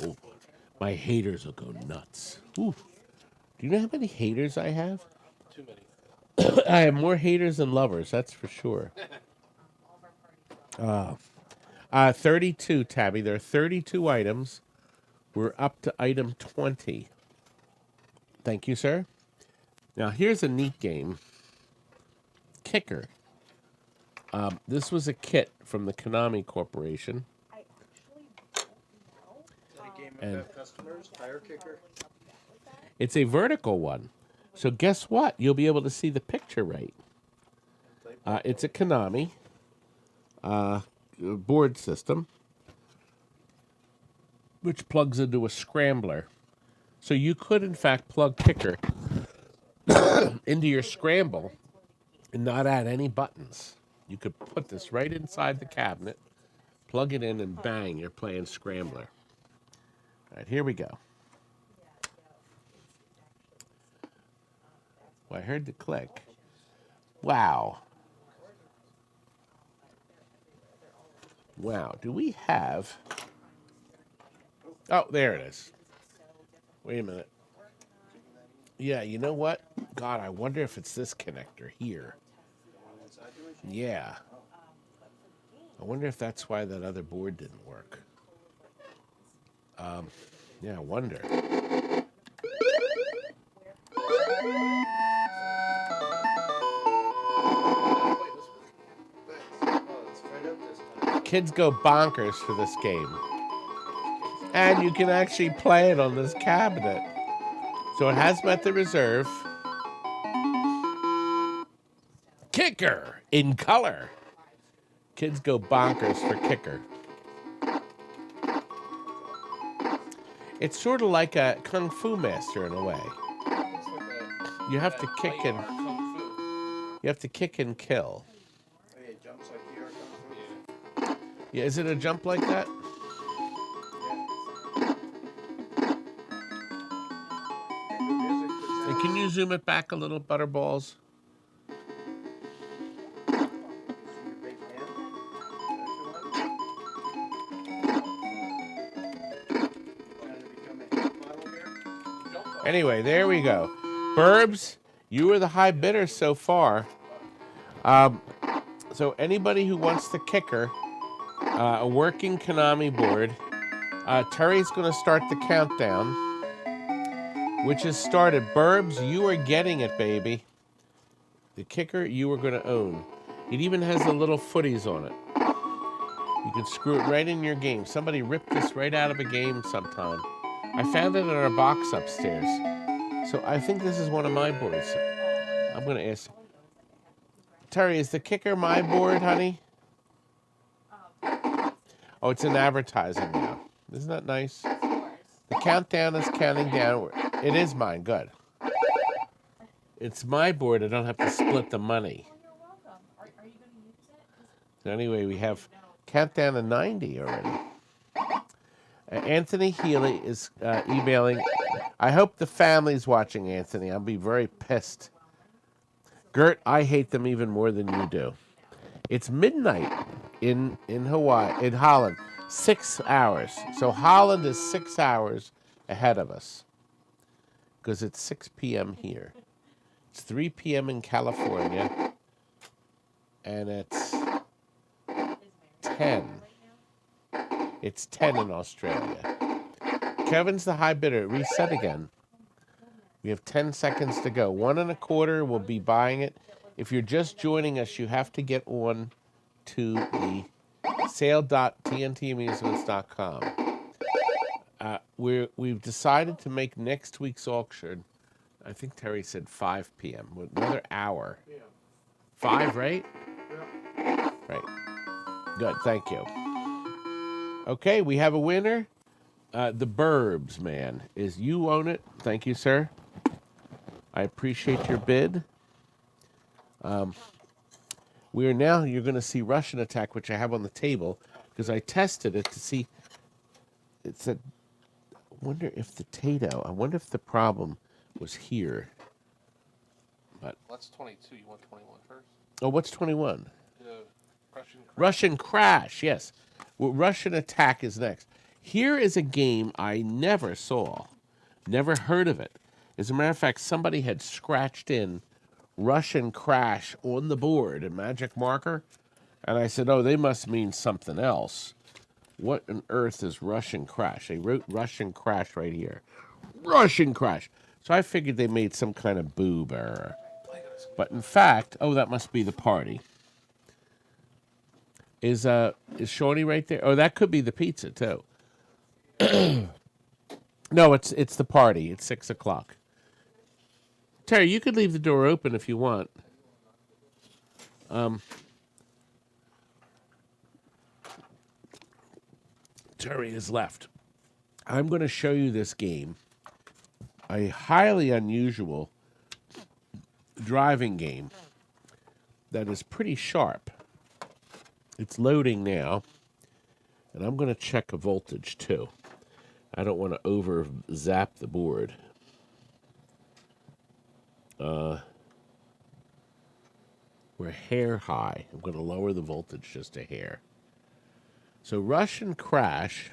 Oh, my haters will go nuts. Ooh. Do you know how many haters I have? Too many. I have more haters than lovers, that's for sure. 32, Tabby. There are 32 items. We're up to item 20. Thank you, sir. Now, here's a neat game. Kicker. This was a kit from the Konami Corporation. Is that a game And- about customers? Tire kicker? It's a vertical one. So guess what? You'll be able to see the picture right. It's a Konami board system, which plugs into a scrambler. So you could, in fact, plug Kicker into your scramble and not add any buttons. You could put this right inside the cabinet, plug it in, and bang, you're playing Scrambler. All right, here we go. Well, I heard the click. Wow. Wow, do we have... Oh, there it is. Wait a minute. Yeah, you know what? God, I wonder if it's this connector here. Yeah. I wonder if that's why that other board didn't work. Yeah, I wonder. Kids go bonkers for this game. And you can actually play it on this cabinet. So it has met the reserve. Kicker in color. Kids go bonkers for Kicker. It's sort of like a Kung Fu master in a way. You have to kick and you have to kick and kill. Oh, yeah, it jumps like your Kung Fu. Yeah, is it a jump like that? And can you zoom it back a little, Butterballs? Anyway, there we go. Burbs, you were the high bidder so far. So anybody who wants the Kicker, a working Konami board, Terry's going to start the countdown, which has started. Burbs, you are getting it, baby. The Kicker you are going to own. It even has the little footies on it. You can screw it right in your game. Somebody ripped this right out of a game sometime. I found it in our box upstairs. So I think this is one of my boards. I'm going to ask. Terry, is the Kicker my board, honey? Oh, it's in advertising now. Isn't that nice? The countdown is counting down. It is mine. Good. It's my board. I don't have to split the money. So anyway, we have countdown to 90 already. Anthony Healy is emailing I hope the family's watching, Anthony. I'll be very pissed. Gert, I hate them even more than you do. It's midnight in Hawaii, in Holland. 6 hours. So Holland is 6 hours ahead of us. Because it's 6 p.m. here. It's 3 p.m. in California. And it's 10. It's 10 in Australia. Kevin's the high bidder. Reset again. We have 10 seconds to go. 1 1/4 will be buying it. If you're just joining us, you have to get on to the sale.tntamusements.com. We've decided to make next week's auction, I think Terry said 5 p.m. with another hour. Yeah. 5, right? Yeah. Right. Good, thank you. Okay, we have a winner. The Burbs, man. You own it. Thank you, sir. I appreciate your bid. We are now, you're going to see Russian Attack, which I have on the table, because I tested it to see. It said, I wonder if the problem was here. But That's 22. You want 21 first? oh, what's 21? The Russian Crash. Russian Crash, yes. Well, Russian Attack is next. Here is a game I never saw, never heard of it. As a matter of fact, somebody had scratched in Russian Crash on the board, a magic marker, and I said, oh, they must mean something else. What on earth is Russian Crash? They wrote Russian Crash right here. Russian Crash. So I figured they made some kind of boob error. But in fact, oh, that must be the party. Is Shawnee right there? Oh, that could be the pizza, too. No, it's the party. It's 6 o'clock. Terry, you could leave the door open if you want. Terry has left. I'm going to show you this game. A highly unusual driving game that is pretty sharp. It's loading now. And I'm going to check a voltage, too. I don't want to over-zap the board. We're hair high. I'm going to lower the voltage just a hair. So Russian Crash.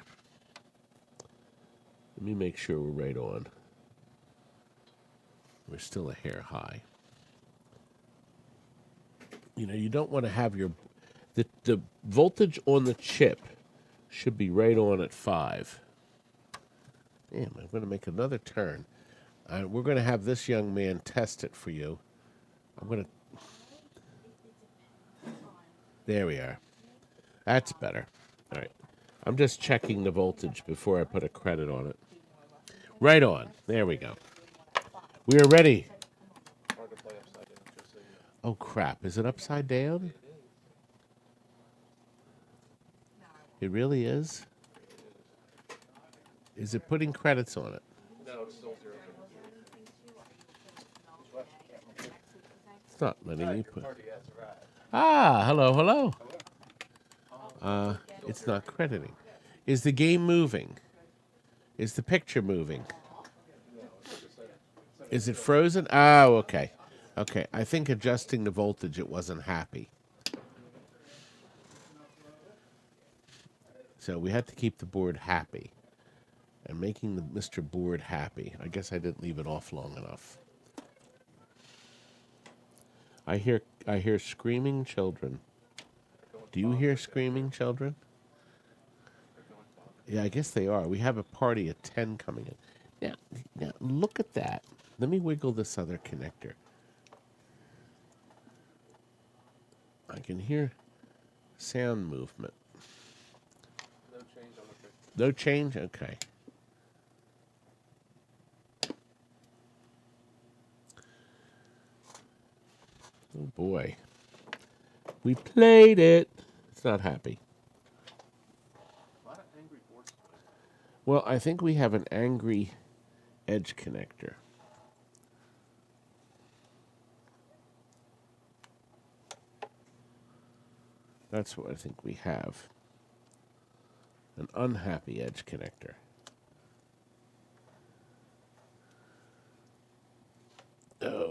Let me make sure we're right on. We're still a hair high. You know, you don't want to have your... The voltage on the chip should be right on at 5. Damn, I'm going to make another turn. We're going to have this young man test it for you. I'm going to... There we are. That's better. All right. I'm just checking the voltage before I put a credit on it. Right on. There we go. We are ready. Hard to play upside down, just so you know. Oh, crap. Is it upside down? It really is? Is it putting credits on it? No, it's still 0. It's not letting me put... Party has arrived. Ah, hello, hello. It's not crediting. Is the game moving? Is the picture moving? Is it frozen? Oh, okay. Okay, I think adjusting the voltage, it wasn't happy. So we had to keep the board happy. And making the Mr. Board happy. I guess I didn't leave it off long enough. I hear screaming children. Do you hear screaming children? Yeah, I guess they are. We have a party at 10 coming in. Now look at that. Let me wiggle this other connector. I can hear sound movement. No change on the picture. No change? Okay. Oh boy. We played it. It's not happy. A lot of angry boards. Well, I think we have an angry edge connector. That's what I think we have. An unhappy edge connector.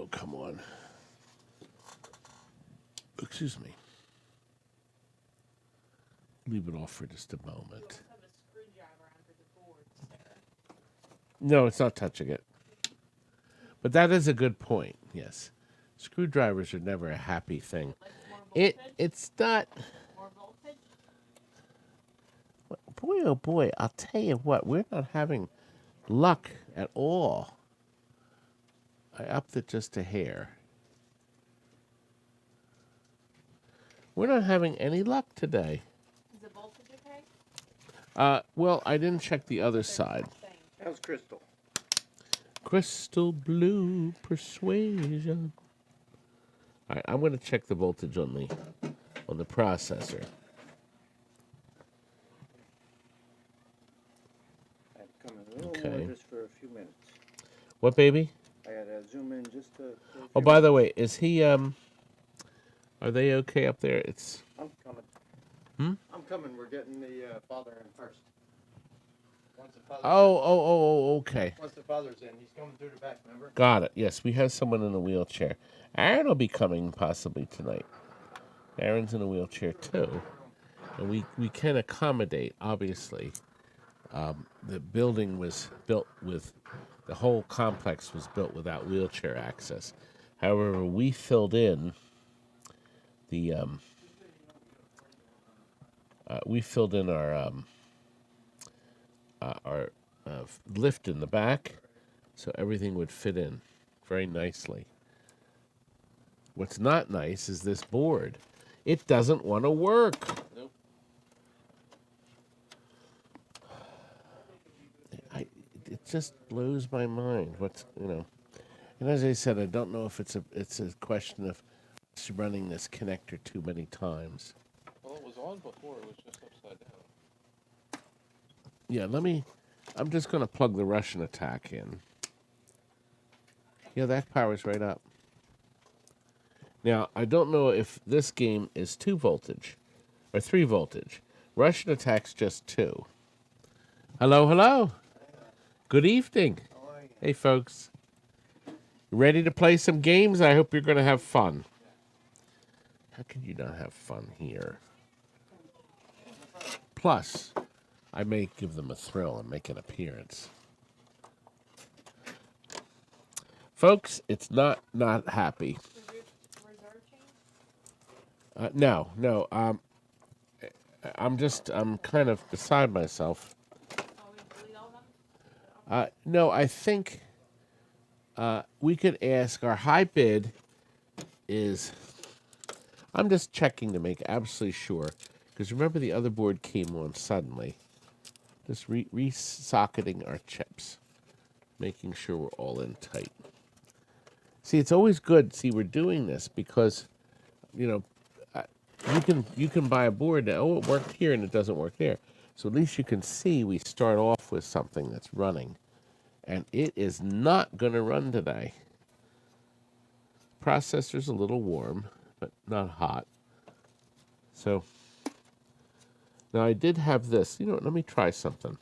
Oh, come on. Excuse me. Leave it off for just a moment. No, it's not touching it. But that is a good point, yes. Screwdrivers are never a happy thing. It's not... Boy, oh boy, I'll tell you what, we're not having luck at all. I upped it just a hair. We're not having any luck today. Is the voltage okay? Well, I didn't check the other side. How's Crystal? Crystal blue persuasion. All right, I'm going to check the voltage on the processor. I had to come in a little Okay. more just for a few minutes. What, baby? I had to zoom in just for a few Oh, by the minutes. way, is he are they okay up there? It's I'm coming. I'm coming. We're getting the father in first. Once the father. Okay. Once the father's in, he's coming through the back. Remember? Got it. Yes, we have someone in a wheelchair. Aaron will be coming possibly tonight. Aaron's in a wheelchair too, and we can accommodate. Obviously, the building was built with the whole complex was built without wheelchair access. However, we filled in the our lift in the back, so everything would fit in very nicely. What's not nice is this board. It doesn't want to work. Nope. It just blows my mind. And as I said, I don't know if it's a question of running this connector too many times. Well, it was on before. It was just upside down. Yeah, I'm just going to plug the Russian attack in. Yeah, that powers right up. Now, I don't know if this game is 2 voltage or 3 voltage. Russian attack's just 2. Hello, hello. Good evening. Hey, folks. Ready to play some games? I hope you're going to have fun. How could you not have fun here? Plus, I may give them a thrill and make an appearance. Folks, it's not happy. No. I'm kind of beside myself. No, I think we could ask. Our high bid is. I'm just checking to make absolutely sure, because remember the other board came on suddenly. Just re-socketing our chips, making sure we're all in tight. See, it's always good. See, we're doing this because, you can buy a board that, it worked here and it doesn't work there. So at least you can see we start off with something that's running. And it is not going to run today. Processor's a little warm, but not hot. So, now I did have this. Let me try something.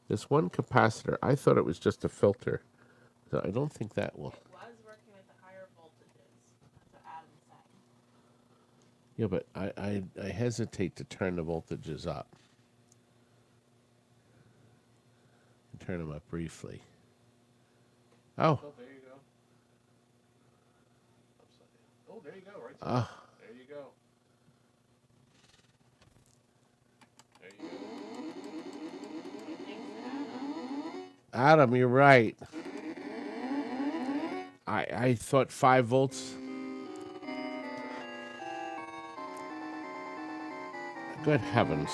This one capacitor, I thought it was just a filter. So I don't think that will. It was working with the higher voltages. That's what Adam's saying. Yeah, but I hesitate to turn the voltages up. Turn them up briefly. Oh. Oh, there you go. Upside down. Oh, there you go. Right side. There you go. There you go. Adam, you're right. I thought 5 volts. Good heavens.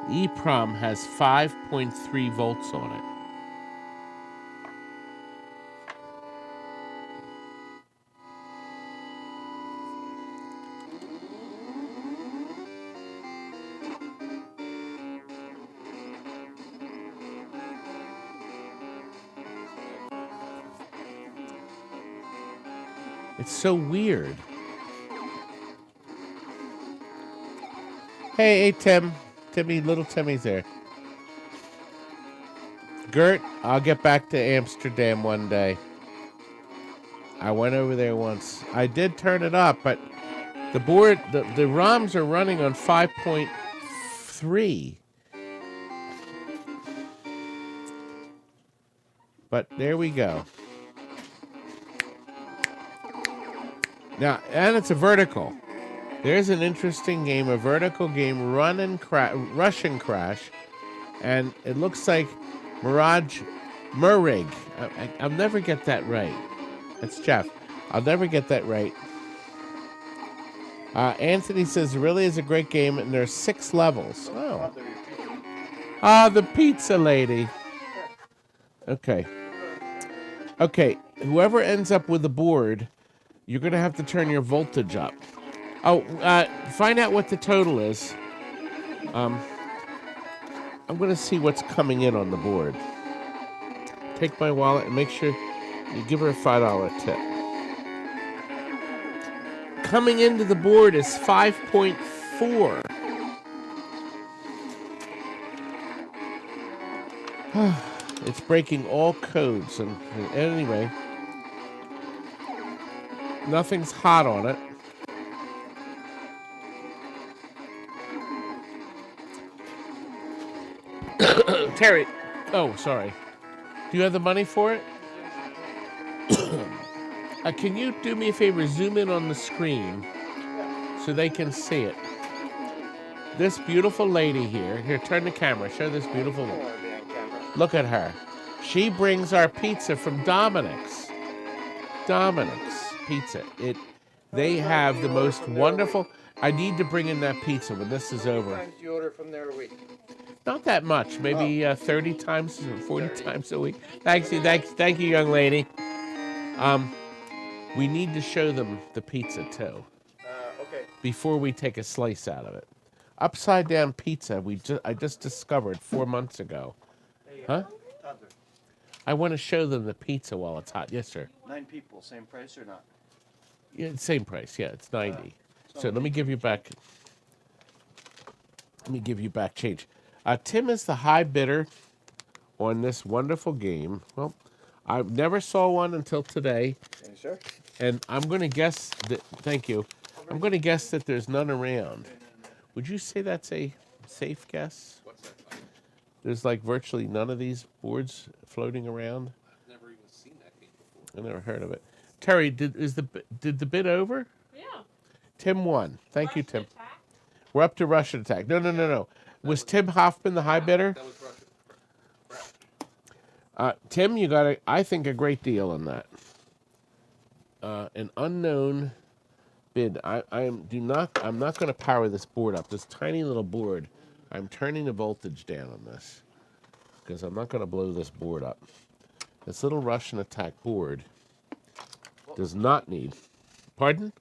EEPROM has 5.3 volts on it. It's so weird. Hey, Tim. Little Timmy's there. Gert, I'll get back to Amsterdam one day. I went over there once. I did turn it up, but the board, the ROMs are running on 5.3. But there we go. Now, and it's a vertical. There's an interesting game, a vertical game, Russian Crash, and it looks like Murig. I'll never get that right. That's Jeff. I'll never get that right. Anthony says, it really is a great game, and there's 6 levels. Oh. The pizza lady. Okay. Okay, whoever ends up with the board, you're going to have to turn your voltage up. Oh, find out what the total is. I'm going to see what's coming in on the board. Take my wallet and make sure you give her a $5 tip. Coming into the board is 5.4. It's breaking all codes, and anyway, nothing's hot on it. Terry, oh, sorry. Do you have the money for it? Can you do me a favor, zoom in on the screen so they can see it? This beautiful lady here, turn the camera, show this beautiful woman. Look at her. She brings our pizza from Dominic's. Dominic's Pizza. They have the most wonderful. I need to bring in that pizza when this is over. How many times do you order from there a week? Not that much. Maybe 30 times or 40 times a week. Thank you, young lady. We need to show them the pizza too. Okay. Before we take a slice out of it. Upside down pizza. I just discovered 4 months ago. Huh? I want to show them the pizza while it's hot. Yes, sir. 9 people, same price or not? Yeah, same price. Yeah, it's 90. So let me give you back. Let me give you back change. Tim is the high bidder on this wonderful game. Well, I never saw one until today. Thank you, sir. And I'm going to guess that. Thank you. I'm going to guess that there's none around. Would you say that's a safe guess? What's that? There's like virtually none of these boards floating around. I've never even seen that game before. I never heard of it. Terry, did the bid over? Yeah. Tim won. Thank you, Tim. Attack? We're up to Russian attack. No. Was Tim Hoffman the high bidder? That was Russian. Tim, you got I think a great deal on that. An unknown bid. I'm not going to power this board up. This tiny little board. I'm turning the voltage down on this because I'm not going to blow this board up. This little Russian attack board does not need. Pardon?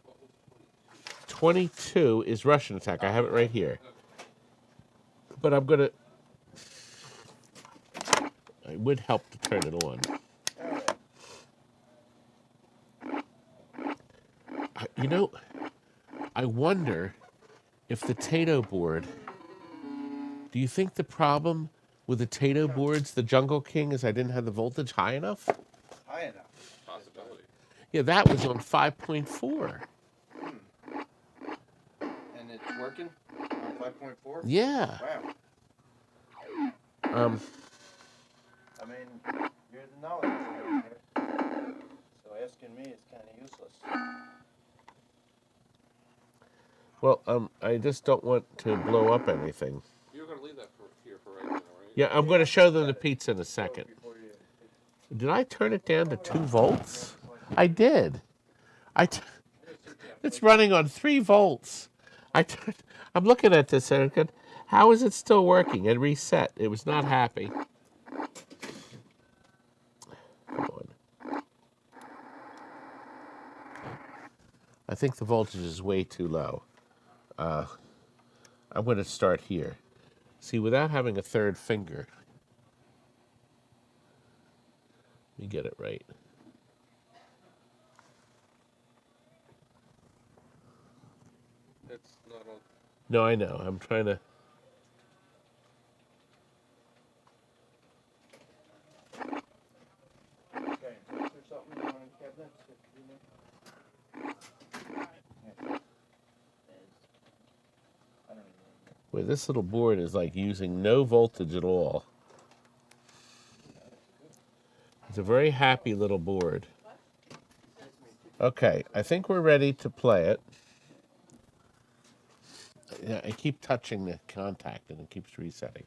22 is Russian attack. I have it right here. But I'm going to. It would help to turn it on. You know, I wonder if the Tato board. Do you think the problem with the Tato boards, the Jungle King, is I didn't have the voltage high enough? High enough. Possibility. Yeah, that was on 5.4. And it's working on 5.4? Yeah. Wow. I mean, you're the knowledge here. So asking me is kind of useless. Well, I just don't want to blow up anything. You're going to leave that here for right now, right? Yeah, I'm going to show them the pizza in a second. Did I turn it down to 2 volts? I did. It's running on 3 volts. I'm looking at this and I'm going, how is it still working? And reset. It was not happy. Come on. I think the voltage is way too low. I'm going to start here. See, without having a third finger. Let me get it right. It's not on. No, I know. I'm trying to. Boy, this little board is like using no voltage at all. It's a very happy little board. Okay, I think we're ready to play it. Yeah, I keep touching the contact and it keeps resetting.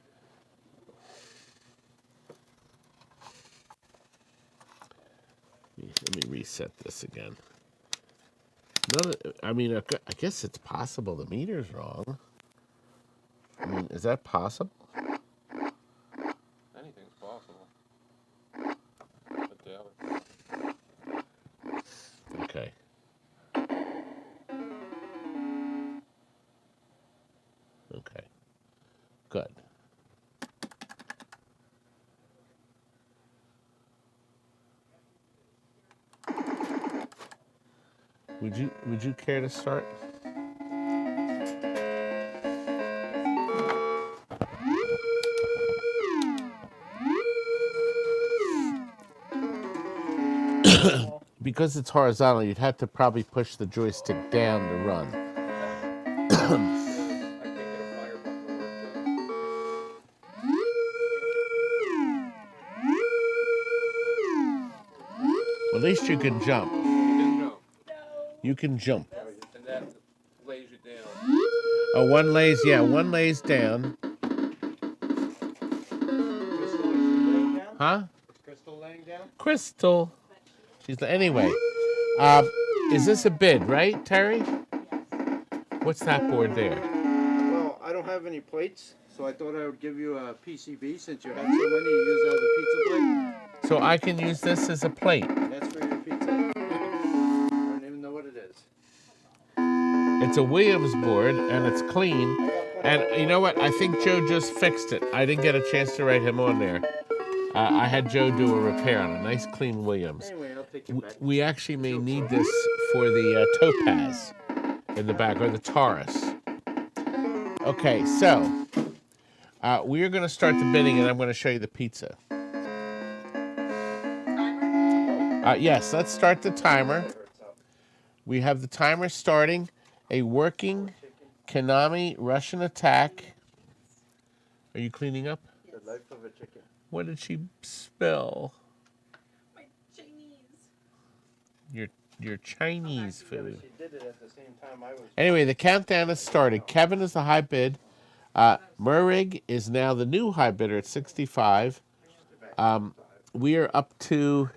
Let me reset this again. I mean, I guess it's possible the meter's wrong. I mean, is that possible? Anything's possible. But doubt it. Okay. Okay. Good. Would you care to start? Because it's horizontal, you'd have to probably push the joystick down to run. I can't get a fire button to work Well, at least you can jump. You can jump. You can jump. And that lays you down. Oh, one lays down. Crystal, is she laying down? Huh? Is Crystal laying down? Crystal. Anyway. Is this a bid, right, Terry? What's that board there? Well, I don't have any plates, so I thought I would give you a PCB since you had so many to use as a pizza plate. So I can use this as a plate. That's for your pizza. I don't even know what it is. It's a Williams board, and it's clean. And you know what? I think Joe just fixed it. I didn't get a chance to write him on there. I had Joe do a repair on a nice, clean Williams. Anyway, I'll take it back. We actually may need this for the Topaz in the back, or the Taurus. Okay, so we're going to start the bidding, and I'm going to show you the pizza. Yes, let's start the timer. We have the timer starting. A working Konami Russian attack. Are you cleaning up? The life of a chicken. What did she spill? My Chinese. Your Chinese Yeah, but food. she did it at the same time I was. Anyway, the countdown has started. Kevin is the high bid. Murig is now the new high bidder at 65. We are up to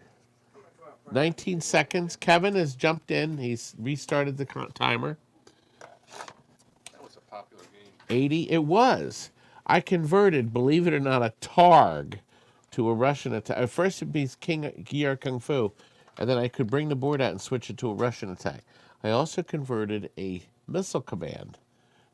19 seconds. Kevin has jumped in. He's restarted the timer. That was a popular game. 80. It was. I converted, believe it or not, a Targ to a Russian attack. At first it was King Gyar Kung Fu, and then I could bring the board out and switch it to a Russian attack. I also converted a missile command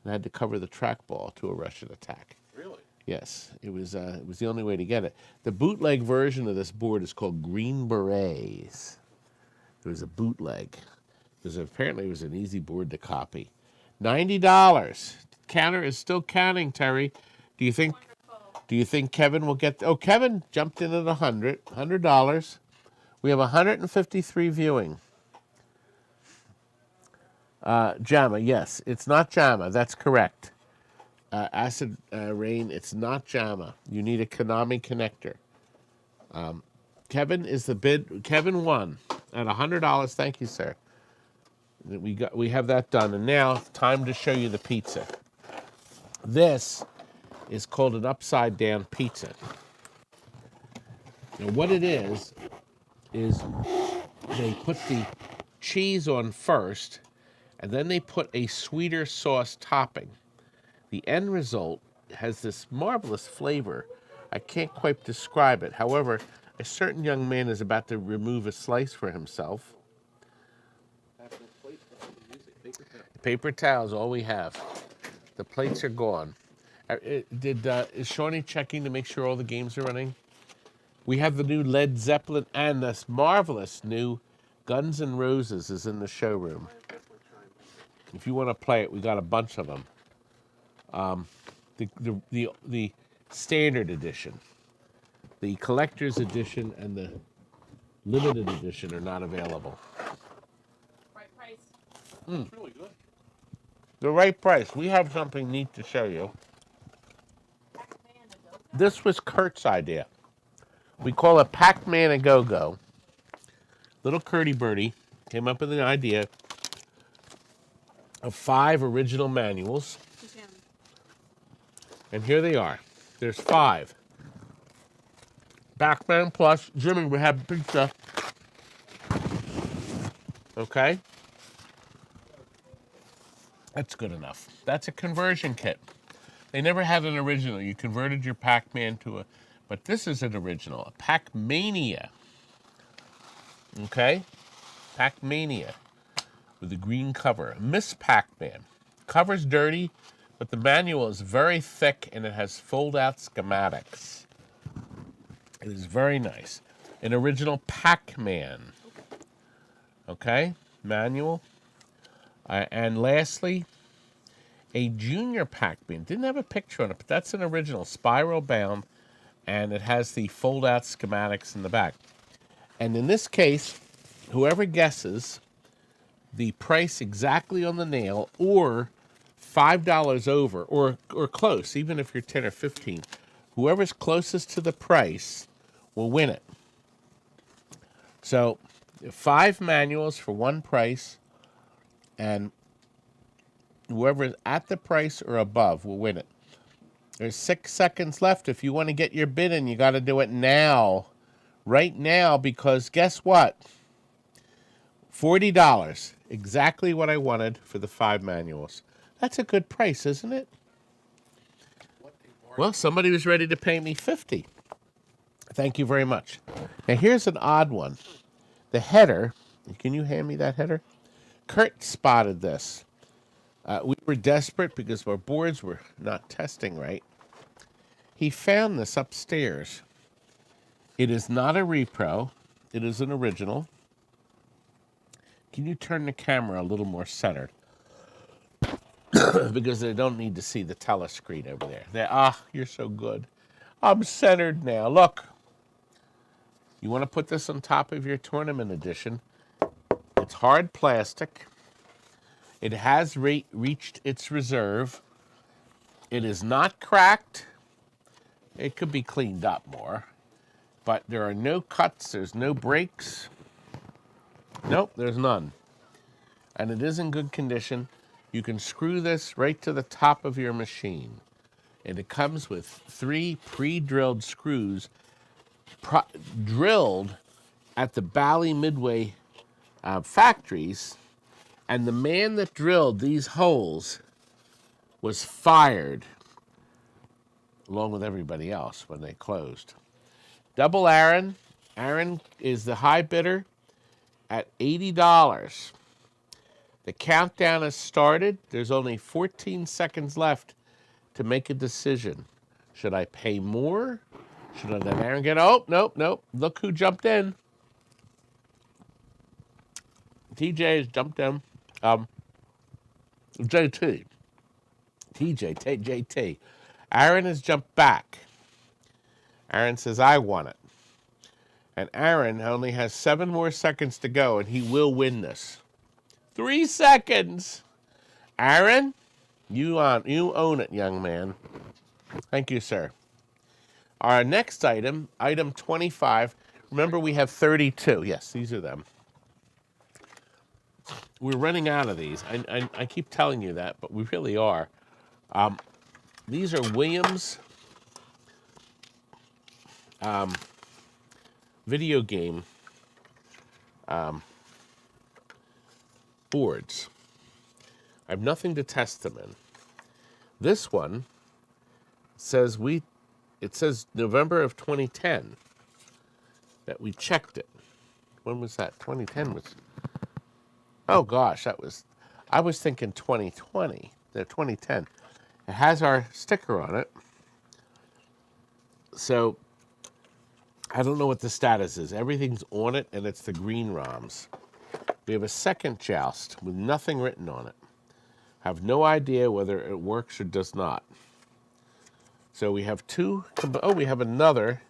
and had to cover the trackball to a Russian attack. Really? Yes, it was the only way to get it. The bootleg version of this board is called Green Berets. It was a bootleg. Because apparently it was an easy board to copy. $90. Counter is still counting, Terry. Do you think Kevin will get... Oh, Kevin jumped in at $100. We have 153 viewing. JAMA, yes. It's not JAMA. That's correct. Acid Rain, it's not JAMA. You need a Konami connector. Kevin is the bid. Kevin won at $100. Thank you, sir. We have that done. And now, time to show you the pizza. This is called an upside down pizza. Now what it is they put the cheese on first, and then they put a sweeter sauce topping. The end result has this marvelous flavor. I can't quite describe it. However, a certain young man is about to remove a slice for himself. Paper towels, all we have. The plates are gone. Is Shawnee checking to make sure all the games are running? We have the new Led Zeppelin and this marvelous new Guns N' Roses is in the showroom. If you want to play it, we got a bunch of them. The standard edition, the collector's edition, and the limited edition are not available. Right price. It's really good. The right price. We have something neat to show you. This was Kurt's idea. We call it Pac-Man a Go-Go. Little Curdy Birdie came up with an idea of 5 original manuals. And here they are. There's 5. Pac-Man plus Jimmy, we have pizza. Okay? That's good enough. That's a conversion kit. They never had an original. You converted your Pac-Man to a... But this is an original, a Pac-Mania. Okay? Pac-Mania with a green cover. Miss Pac-Man. Cover's dirty, but the manual is very thick and it has fold-out schematics. It is very nice. An original Pac-Man. Okay? Manual. And lastly, a junior Pac-Man. Didn't have a picture on it, but that's an original. Spiral bound, and it has the fold-out schematics in the back. And in this case, whoever guesses the price exactly on the nail, or $5 over, or close, even if you're 10 or 15, whoever's closest to the price will win it. So, 5 manuals for one price, and whoever is at the price or above will win it. There's 6 seconds left. If you want to get your bid in, you got to do it now. Right now, because guess what? $40. Exactly what I wanted for the 5 manuals. That's a good price, isn't it? Well, somebody was ready to pay me $50. Thank you very much. Now, here's an odd one. The header. Can you hand me that header? Kurt spotted this. We were desperate because our boards were not testing right. He found this upstairs. It is not a repro. It is an original. Can you turn the camera a little more centered? Because they don't need to see the telescreen over there. You're so good. I'm centered now. Look. You want to put this on top of your tournament edition. It's hard plastic. It has reached its reserve. It is not cracked. It could be cleaned up more. But there are no cuts. There's no breaks. Nope, there's none. And it is in good condition. You can screw this right to the top of your machine. And it comes with 3 pre-drilled screws drilled at the Bally Midway factories. And the man that drilled these holes was fired, along with everybody else, when they closed. Double Aaron. Aaron is the high bidder at $80. The countdown has started. There's only 14 seconds left to make a decision. Should I pay more? Should I let Aaron get... Oh, nope. Look who jumped in. TJ has jumped in. JT. Aaron has jumped back. Aaron says, I want it. And Aaron only has 7 more seconds to go, and he will win this. 3 seconds. Aaron, you own it, young man. Thank you, sir. Our next item, item 25. Remember, we have 32. Yes, these are them. We're running out of these. I keep telling you that, but we really are. These are Williams video game boards. I have nothing to test them in. This one says it says November of 2010 that we checked it. When was that? 2010 was... Oh gosh, I was thinking 2020, 2010. It has our sticker on it. So, I don't know what the status is. Everything's on it, and it's the green ROMs. We have a second joust with nothing written on it. Have no idea whether it works or does not. So we have 2, we have another.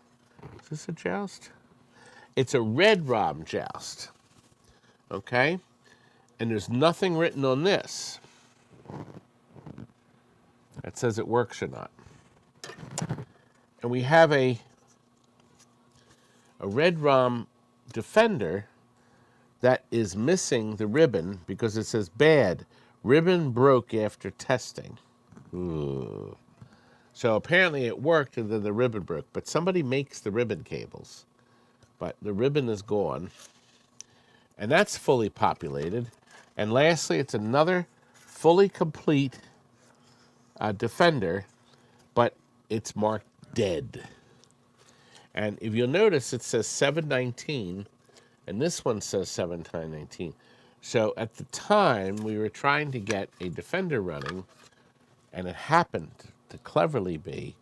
Is this a joust? It's a red ROM joust. Okay? And there's nothing written on this that says it works or not. And we have a red ROM Defender that is missing the ribbon because it says bad. Ribbon broke after testing. Ooh. So apparently it worked and then the ribbon broke. But somebody makes the ribbon cables. But the ribbon is gone. And that's fully populated. And lastly, it's another fully complete Defender, but it's marked dead. And if you'll notice, it says 719, and this one says 719. So at the time, we were trying to get a Defender running, and it happened to cleverly be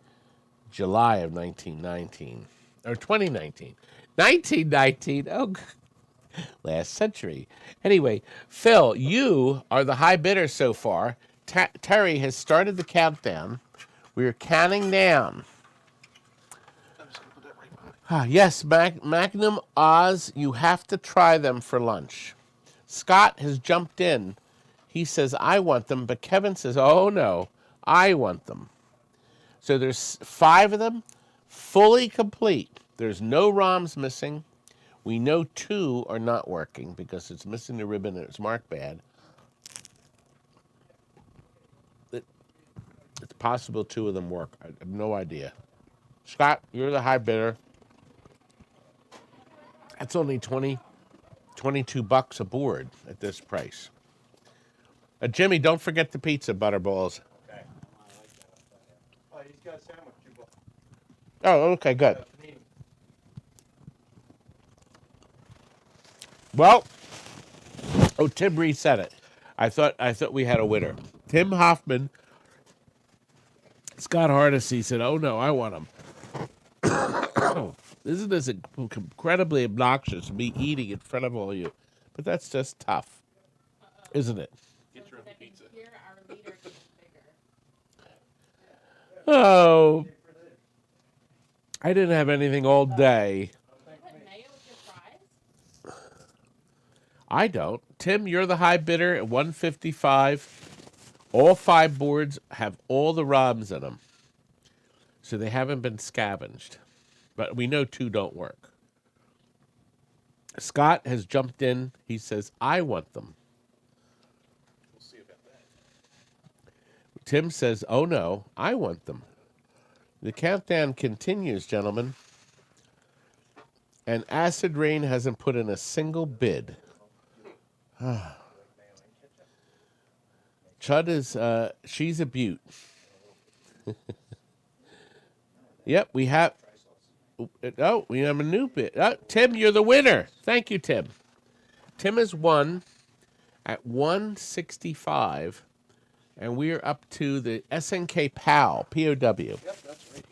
July of 1919, or 2019. 1919, oh, last century. Anyway, Phil, you are the high bidder so far. Terry has started the countdown. We are counting down. Yes, Magnum Oz, you have to try them for lunch. Scott has jumped in. He says, I want them, but Kevin says, oh no, I want them. So there's 5 of them, fully complete. There's no ROMs missing. We know 2 are not working because it's missing the ribbon and it's marked bad. It's possible 2 of them work. I have no idea. Scott, you're the high bidder. That's only $22 a board at this price. Jimmy, don't forget the pizza butterballs. Okay. Oh, he's got a sandwich. Oh, okay, good. Well, oh, Tim reset it. I thought we had a winner. Tim Hoffman, Scott Hardesty said, "Oh no, I want him." Isn't this incredibly obnoxious? Me eating in front of all of you, but that's just tough, isn't it? Get your own pizza. Here, our leader gets bigger. Oh, I didn't have anything all day. Put mayo with your fries? I don't. Tim, you're the high bidder at 155. All 5 boards have all the ROMs in them, so they haven't been scavenged. But we know 2 don't work. Scott has jumped in. He says, I want them. We'll see about that. Tim says, oh no, I want them. The countdown continues, gentlemen. And Acid Rain hasn't put in a single bid. Chud is, she's a beaut. Yep, we have... Oh, we have a new bid. Tim, you're the winner. Thank you, Tim. Tim has won at 165, and we're up to the SNK POW, P-O-W. Yep, that's right here.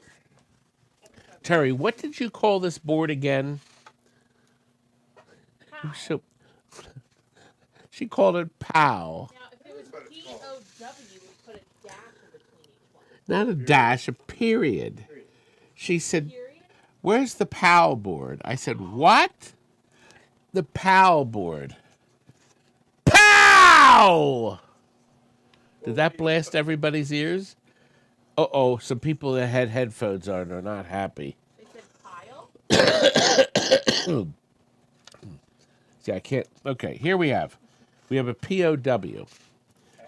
Terry, what did you call this board again? How? She called it POW. Now, if it was P-O-W, we put a dash in between each one. Not a dash, a period. She said, Period? where's the POW board? I said, what? The POW board. POW! Did that blast everybody's ears? Uh-oh, some people that had headphones on are not happy. They said pile? See, I can't. Okay, here we have a POW.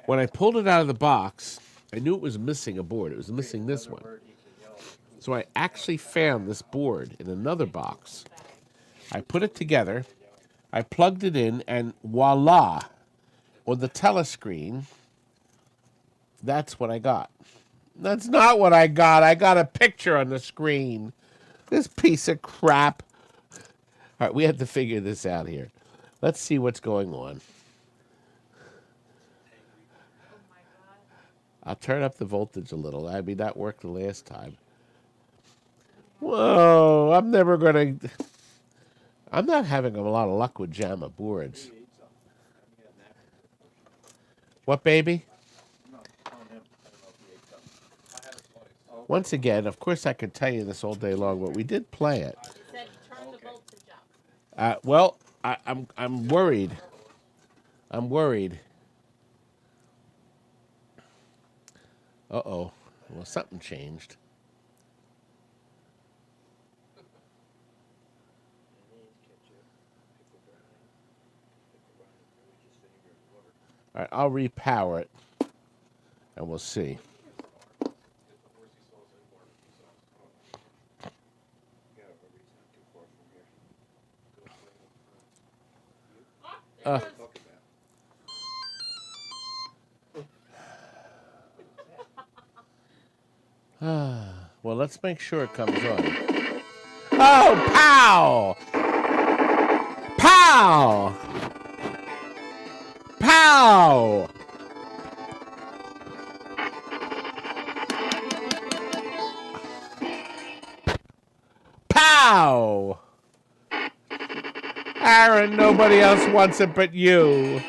When I pulled it out of the box, I knew it was missing a board. It was missing this one. So I actually found this board in another box. I put it together. I plugged it in, and voila, on the telescreen, that's what I got. That's not what I got. I got a picture on the screen. This piece of crap. All right, we have to figure this out here. Let's see what's going on. Oh my god. I'll turn up the voltage a little. I mean, that worked the last time. Whoa, I'm not having a lot of luck with JAMA boards. What, baby? Once again, of course I could tell you this all day long, but we did play it. It said turn the voltage up. Well, I'm worried. I'm worried. Uh-oh. Well, something changed. All right, I'll repower it, and we'll see. Well, let's make sure it comes on. Oh, pow! Pow! Pow! Pow! Aaron, nobody else wants it but you.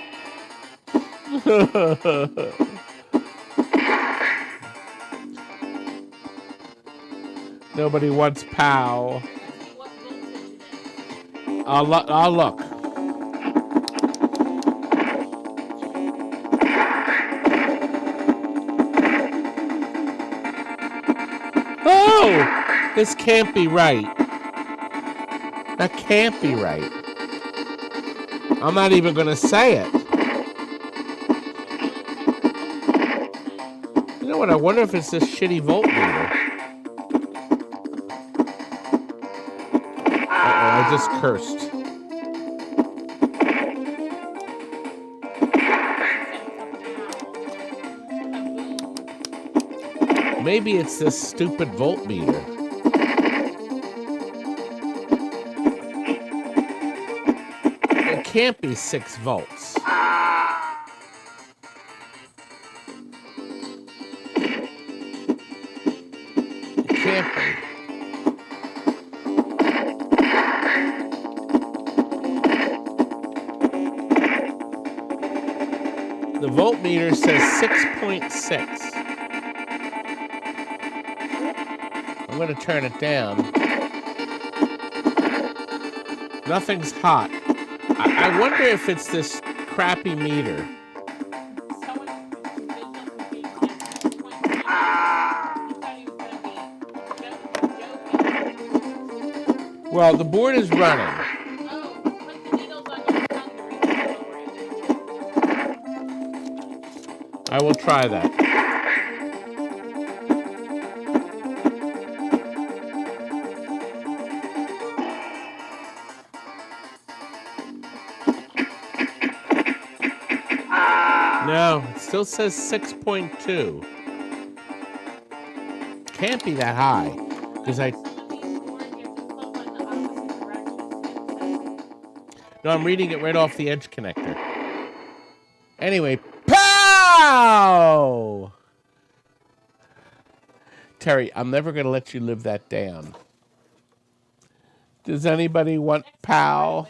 Nobody wants pow. What voltage it is. I'll look. Oh! This can't be right. That can't be right. I'm not even going to say it. You know what? I wonder if it's this shitty voltmeter. I just cursed. Maybe it's this stupid voltmeter. It can't be 6 volts. It can't be. The voltmeter says 6.6. I'm going to turn it down. Nothing's hot. I wonder if it's this crappy meter. Well, the board is running. I will try that. No, it still says 6.2. Can't be that high, because No, I'm reading it right off the edge connector. Anyway, pow! Terry, I'm never going to let you live that down. Does anybody want pow?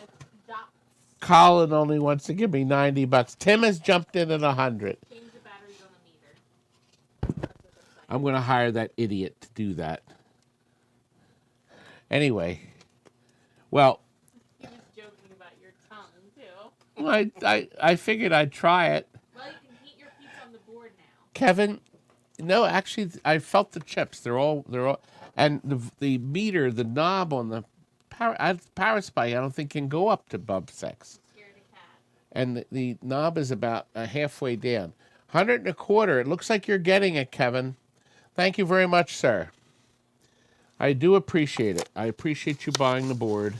Colin only wants to give me $90. Tim has jumped in at 100. Change the batteries on the meter. I'm going to hire that idiot to do that. Anyway, well, He was joking about your tongue, too. I figured I'd try it. Well, you can heat your pizza on the board now. Kevin, no, actually, I felt the chips. They're all, and the meter, the knob on the power spike, I don't think can go up to above 6. Scared a cat. And the knob is about halfway down. 125. It looks like you're getting it, Kevin. Thank you very much, sir. I do appreciate it. I appreciate you buying the board.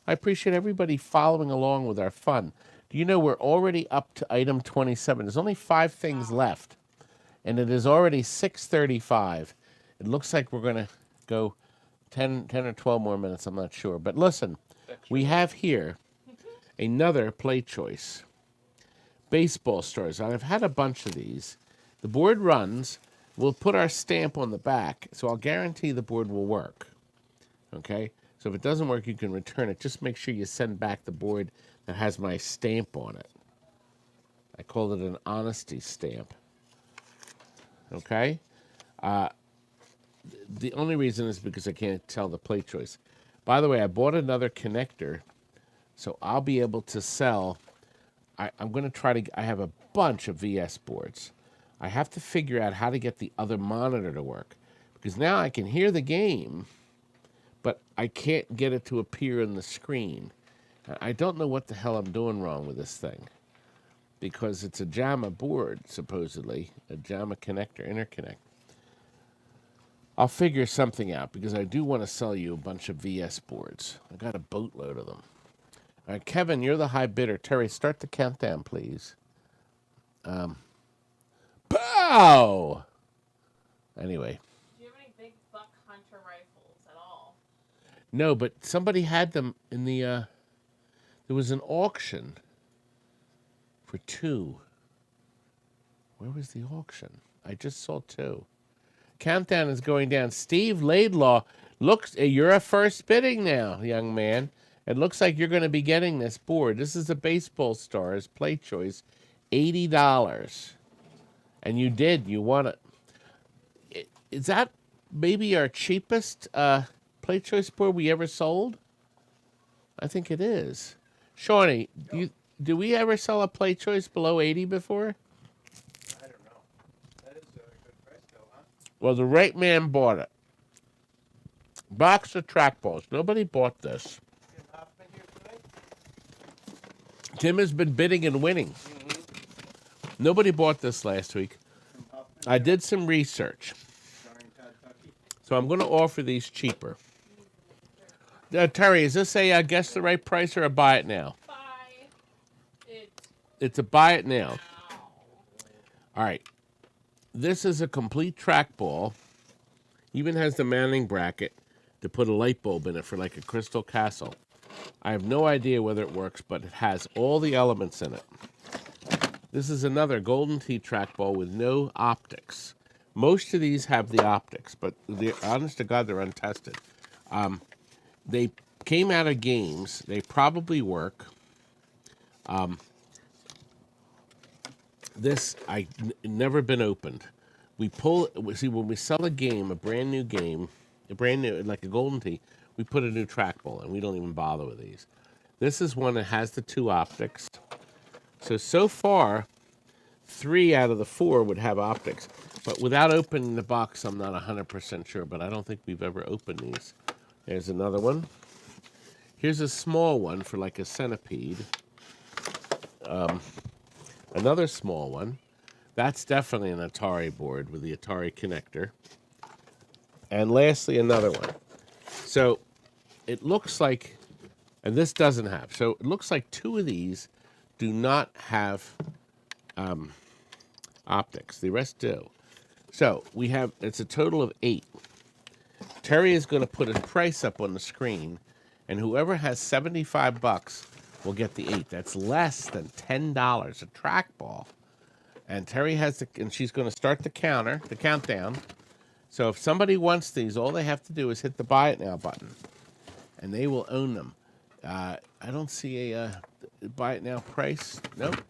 I appreciate everybody following along with our fun. Do you know we're already up to item 27? There's only 5 things left, and it is already 6:35. It looks like we're going to go 10 or 12 more minutes. I'm not sure. But listen, we have here another Playchoice. Baseball stars. I've had a bunch of these. The board runs. We'll put our stamp on the back, so I'll guarantee the board will work. Okay? So if it doesn't work, you can return it. Just make sure you send back the board that has my stamp on it. I call it an honesty stamp. Okay? The only reason is because I can't tell the Playchoice. By the way, I bought another connector, so I'll be able to sell. I'm going to try to. I have a bunch of VS boards. I have to figure out how to get the other monitor to work, because now I can hear the game, but I can't get it to appear on the screen. I don't know what the hell I'm doing wrong with this thing. because it's a JAMA board, supposedly, a JAMA connector, interconnect. I'll figure something out because I do want to sell you a bunch of VS boards. I got a boatload of them. All right, Kevin, you're the high bidder. Terry, start the countdown, please. Pow! Anyway. Do you have any big buck hunter rifles at all? No, but somebody had them in the, there was an auction for 2. Where was the auction? I just saw 2. Countdown is going down. Steve Laidlaw, looks, you're a first bidding now, young man. It looks like you're going to be getting this board. This is a Baseball Stars Playchoice, $80. And you did. You won it. Is that maybe our cheapest Playchoice board we ever sold? I think it is. Shawnee, do we ever sell a Playchoice below 80 before? I don't know. That is a good price though, huh? Well, the right man bought it. Box of trackballs. Nobody bought this. Tim Hoffman here tonight? Tim has been bidding and winning. Nobody bought this last week. Tim Hoffman I did some research, starring Todd Tuckey. so I'm going to offer these cheaper. Terry, is this a guess the right price or a buy it now? Buy it. It's a buy it now. Now. All right. This is a complete trackball. Even has the mounting bracket to put a light bulb in it for like a crystal castle. I have no idea whether it works, but it has all the elements in it. This is another Golden Tee trackball with no optics. Most of these have the optics, but honest to God, they're untested. They came out of games. They probably work. This, never been opened. We see, when we sell a game, a brand new game, like a Golden Tee, we put a new trackball in. We don't even bother with these. This is one that has the 2 optics. So far, 3 out of the 4 would have optics. But without opening the box, I'm not 100% sure, but I don't think we've ever opened these. There's another one. Here's a small one for like a centipede. Another small one. That's definitely an Atari board with the Atari connector. And lastly, another one. So it looks like, and this doesn't have, so it looks like 2 of these do not have optics. The rest do. So we have, it's a total of 8. Terry is going to put his price up on the screen, and whoever has $75 will get the 8. That's less than $10 a trackball. And Terry has the, and she's going to start the countdown. So if somebody wants these, all they have to do is hit the buy it now button, and they will own them. I don't see a buy it now price. Nope.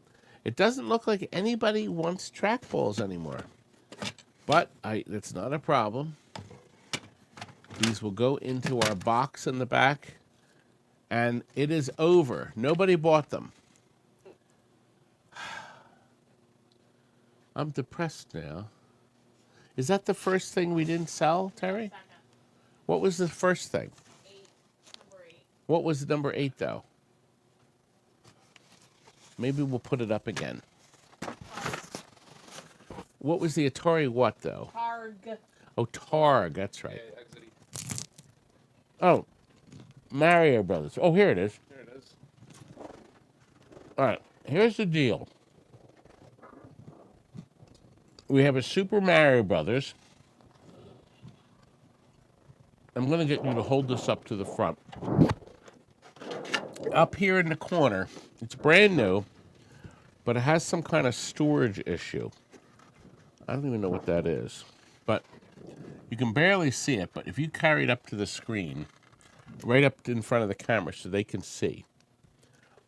It doesn't look like anybody wants trackballs anymore. But it's not a problem. These will go into our box in the back, and it is over. Nobody bought them. I'm depressed now. Is that the first thing we didn't sell, Terry? Second. What was the first thing? 8. Number 8. What was number 8, though? Maybe we'll put it up again. What was the Atari what, though? Targ. Oh, Targ, that's right. Yeah, Exity. Oh, Mario Brothers. Oh, here it is. There it is. All right, here's the deal. We have a Super Mario Brothers. I'm going to get you to hold this up to the front. Up here in the corner, it's brand new, but it has some kind of storage issue. I don't even know what that is, but you can barely see it. But if you carry it up to the screen, right up in front of the camera so they can see.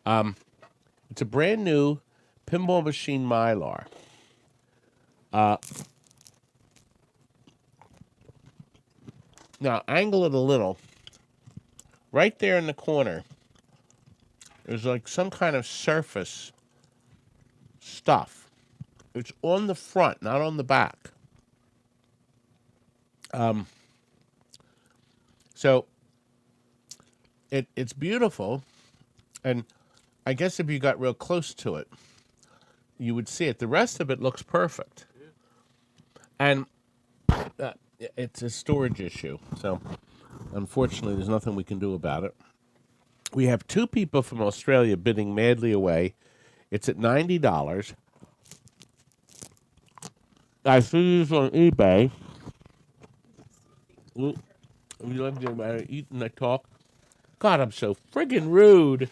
It's a brand new pinball machine Mylar. Now, angle it a little. Right there in the corner, there's like some kind of surface stuff. It's on the front, not on the back. So it's beautiful, and I guess if you got real close to it, you would see it. The rest of it looks perfect. And it's a storage issue. So, unfortunately, there's nothing we can do about it. We have 2 people from Australia bidding madly away. It's at $90. I see these on eBay. You love to eat and I talk. God, I'm so friggin' rude.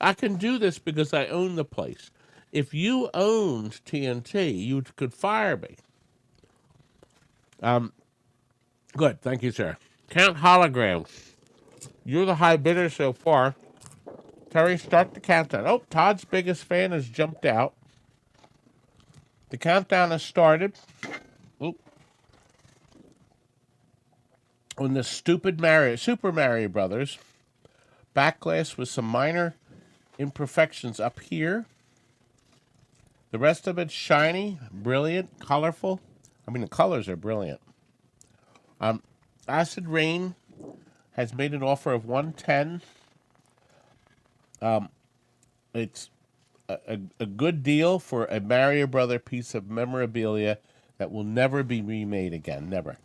I can do this because I own the place. If you owned TNT, you could fire me. Good, thank you, sir. Count hologram. You're the high bidder so far. Terry, start the countdown. Oh, Todd's biggest fan has jumped out. The countdown has started. Oop. On the stupid Super Mario Brothers, backglass with some minor imperfections up here. The rest of it's shiny, brilliant, colorful. I mean, the colors are brilliant. Acid Rain has made an offer of $110. It's a good deal for a Mario Brother piece of memorabilia that will never be remade again, never.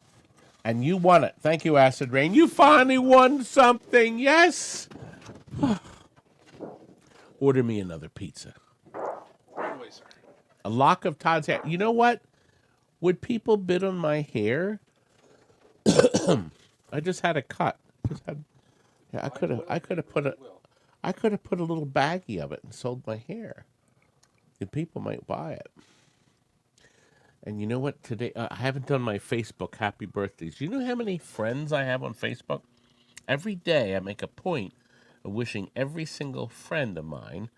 And you won it. Thank you, Acid Rain. You finally won something, yes! Order me another pizza. Right away, sir. A lock of Todd's hair. You know what? Would people bid on my hair? I just had a cut. I could have put a little baggie of it and sold my hair. And people might buy it. And you know what? Today I haven't done my Facebook happy birthdays. You know how many friends I have on Facebook? Every day I make a point of wishing every single friend of mine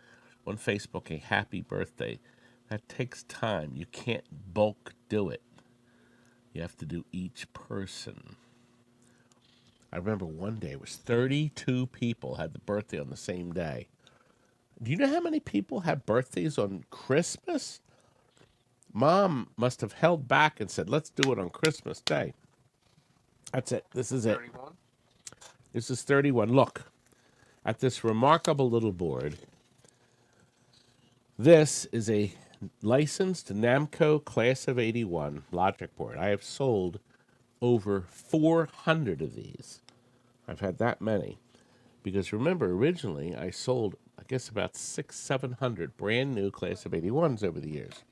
on Facebook a happy birthday. That takes time. You can't bulk do it. You have to do each person. I remember one day it was 32 people had the birthday on the same day. Do you know how many people have birthdays on Christmas? Mom must have held back and said, let's do it on Christmas Day. That's it. This is it. 31? This is 31. Look at this remarkable little board. This is a licensed Namco Class of 81 logic board. I have sold over 400 of these. I've had that many. Because remember, originally I sold, I guess, about 700 brand new Class of 81s over the years.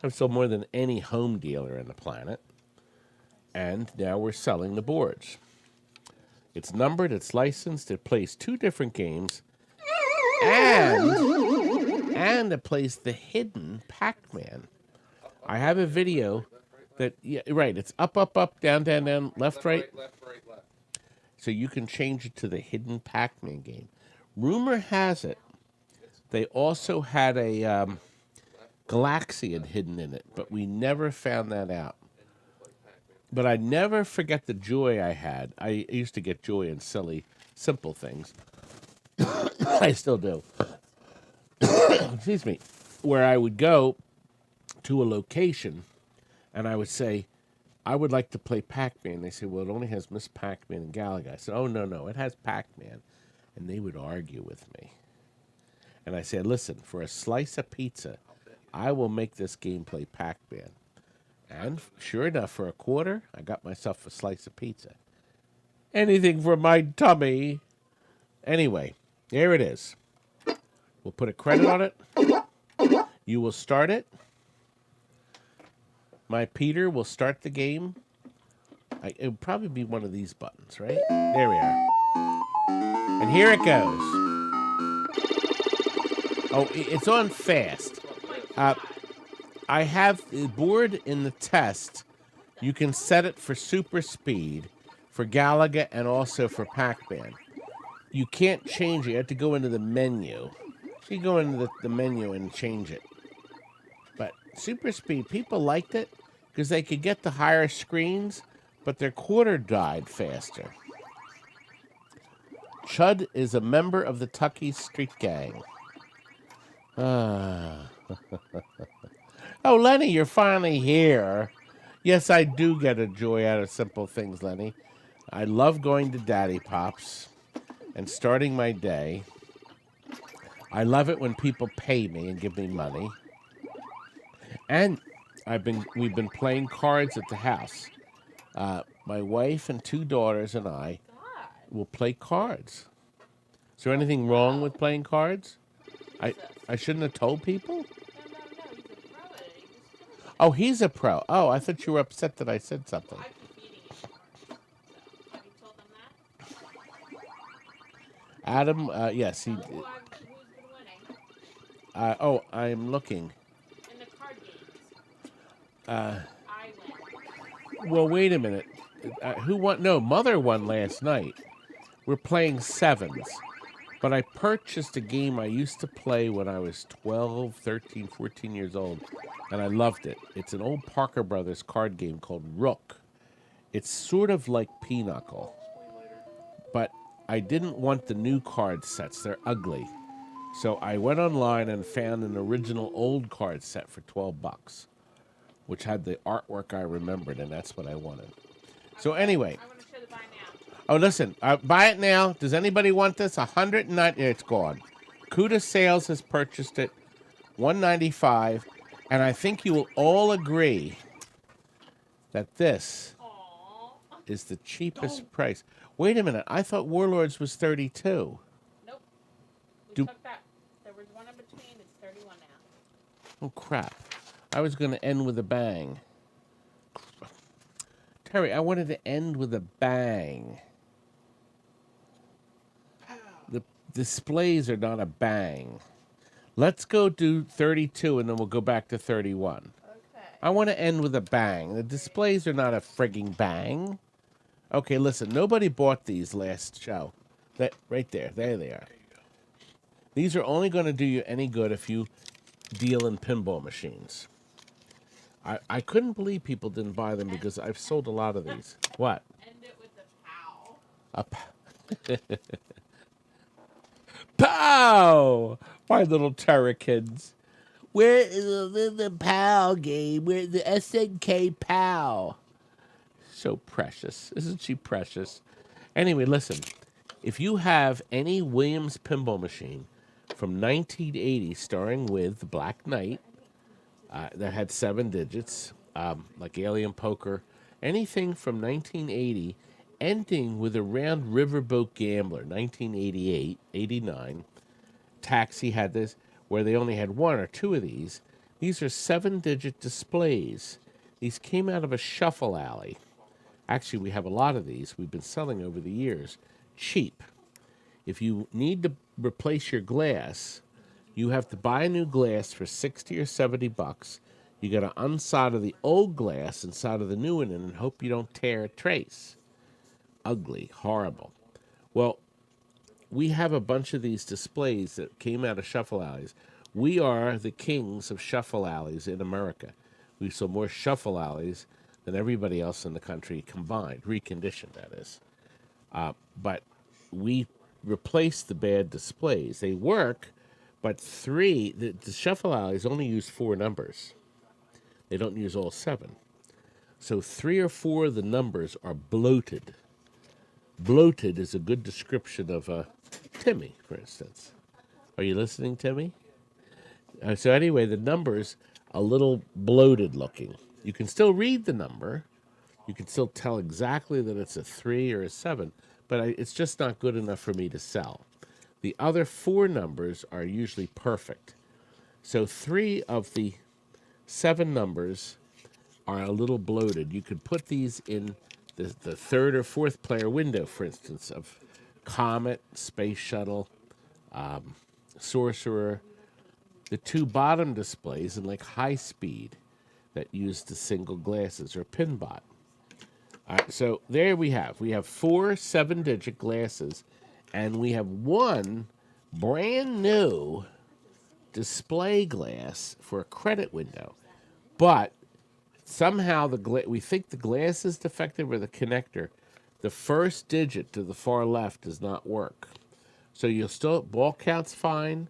I've sold more than any home dealer on the planet. And now we're selling the boards. It's numbered, it's licensed, it plays 2 different games, and it plays the hidden Pac-Man. I have a video that, yeah, right, it's up, up, up, down, down, down, left, right. Left, right, left. So you can change it to the hidden Pac-Man game. Rumor has it, they also had a Galaxian hidden in it, but we never found that out. But I never forget the joy I had. I used to get joy in silly, simple things. I still do. Excuse me. Where I would go to a location, and I would say, I would like to play Pac-Man. They say, well, it only has Miss Pac-Man and Galaga. I said, oh, no, it has Pac-Man. And they would argue with me. And I said, listen, for a slice of pizza, I will make this game play Pac-Man. And sure enough, for a quarter, I got myself a slice of pizza. Anything for my tummy. Anyway, there it is. We'll put a credit on it. You will start it. My Peter will start the game. It would probably be one of these buttons, right? There we are. And here it goes. Oh, it's on fast. I have the board in the test. You can set it for super speed, for Galaga, and also for Pac-Man. You can't change it. You have to go into the menu. So you go into the menu and change it. But super speed, people liked it because they could get the higher screens, but their quarter died faster. Chud is a member of the Tuckey Street Gang. Oh, Lenny, you're finally here. Yes, I do get a joy out of simple things, Lenny. I love going to Daddy Pop's and starting my day. I love it when people pay me and give me money. And we've been playing cards at the house. My wife and 2 daughters and I God. will play cards. Is there anything wrong with playing cards? I shouldn't have told people? No, he's a pro at it. He just kills it. Oh, he's a pro. Oh, I thought you were upset that I said something. I keep feeding him cards. So, have you told them that? Adam, yes, he. Who's been winning? Oh, I'm looking. In the card games. Uh, I win. well, wait a minute. Who won? No, Mother won last night. We're playing sevens. But I purchased a game I used to play when I was 12, 13, 14 years old, and I loved it. It's an old Parker Brothers card game called Rook. It's sort of like Pinochle, but I didn't want the new card sets. They're ugly. So I went online and found an original old card set for $12, which had the artwork I remembered, and that's what I wanted. So anyway. I want to show the buy now. Oh, listen, buy it now. Does anybody want this? $109. It's gone. Cuda Sales has purchased it, $195, and I think you will all agree that this is the cheapest price. Wait a minute. I thought Warlords was $32. Nope. We took that. There was one in between. It's 31 now. Oh, crap. I was going to end with a bang. Terry, I wanted to end with a bang. The displays are not a bang. Let's go do 32 and then we'll go back to 31. Okay. I want to end with a bang. The displays are not a frigging bang. Okay, listen. Nobody bought these last show. That right there. There they are. These are only going to do you any good if you deal in pinball machines. I couldn't believe people didn't buy them because I've sold a lot of these. What? End it with the pow. Pow! My little terrapins. Where is the POW game? Where the SNK POW? So precious. Isn't she precious? Anyway, listen. If you have any Williams pinball machine from 1980 starring with the Black Knight, that had 7 digits, like Alien Poker, anything from 1980, ending with a round Riverboat Gambler, 1988, 89. Taxi had this, where they only had 1 or 2 of these. These are 7-digit displays. These came out of a shuffle alley. Actually, we have a lot of these. We've been selling over the years. Cheap. If you need to replace your glass, you have to buy a new glass for $60 or $70. You got to unsolder the old glass and solder the new one in and hope you don't tear a trace. Ugly, horrible. Well, we have a bunch of these displays that came out of shuffle alleys. We are the kings of shuffle alleys in America. We sell more shuffle alleys than everybody else in the country combined, reconditioned, that is. But we replace the bad displays. They work. But the shuffle alleys only use 4 numbers. They don't use all 7. So 3 or 4 of the numbers are bloated. Bloated is a good description of Timmy, for instance. Are you listening, Timmy? So anyway, the number's a little bloated looking. You can still read the number. You can still tell exactly that it's a 3 or a 7, but it's just not good enough for me to sell. The other 4 numbers are usually perfect. So 3 of the 7 numbers are a little bloated. You could put these in the 3rd or 4th player window, for instance, of Comet, Space Shuttle, Sorcerer. The 2 bottom displays in like High Speed that use the single glasses, or Pinbot. All right, so there we have 4 7-digit glasses. And we have 1 brand new display glass for a credit window. But somehow we think the glass is defective or the connector. The first digit to the far left does not work. So you'll still, ball count's fine,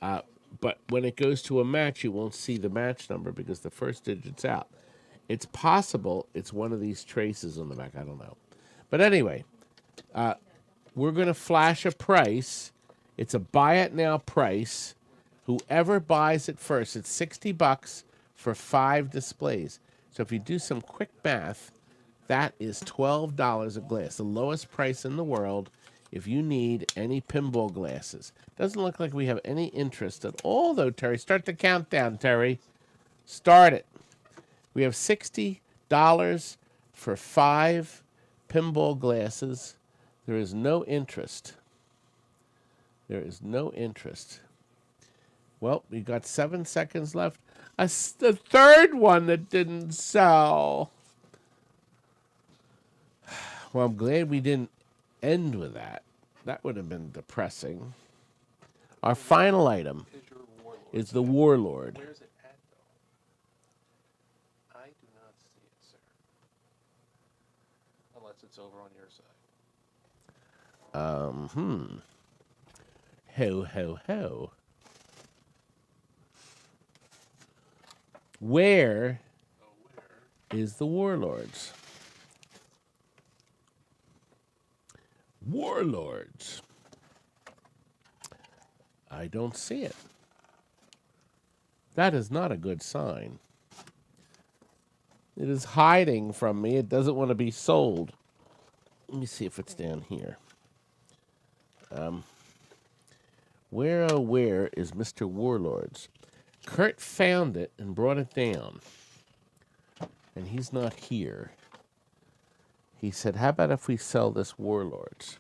but when it goes to a match, you won't see the match number because the first digit's out. It's possible it's one of these traces on the back. I don't know. But anyway, we're going to flash a price It's a buy it now price. Whoever buys it first, it's $60 for 5 displays. So if you do some quick math, that is $12 a glass, the lowest price in the world if you need any pinball glasses. Doesn't look like we have any interest at all, though, Terry. Start the countdown, Terry. Start it. We have $60 for 5 pinball glasses. There is no interest. There is no interest. Well, we got 7 seconds left. The third one that didn't sell. Well, I'm glad we didn't end with that. That would have been depressing. Our final item Is your Warlord. is the Warlord. Where's it at, though? I do not see it, sir. Unless it's over on your side. Ho, ho, ho. Where is the Warlords? Warlords. I don't see it. That is not a good sign. It is hiding from me. It doesn't want to be sold. Let me see if it's down here. Where, oh, where is Mr. Warlords? Kurt found it and brought it down. And he's not here. He said, how about if we sell this Warlords?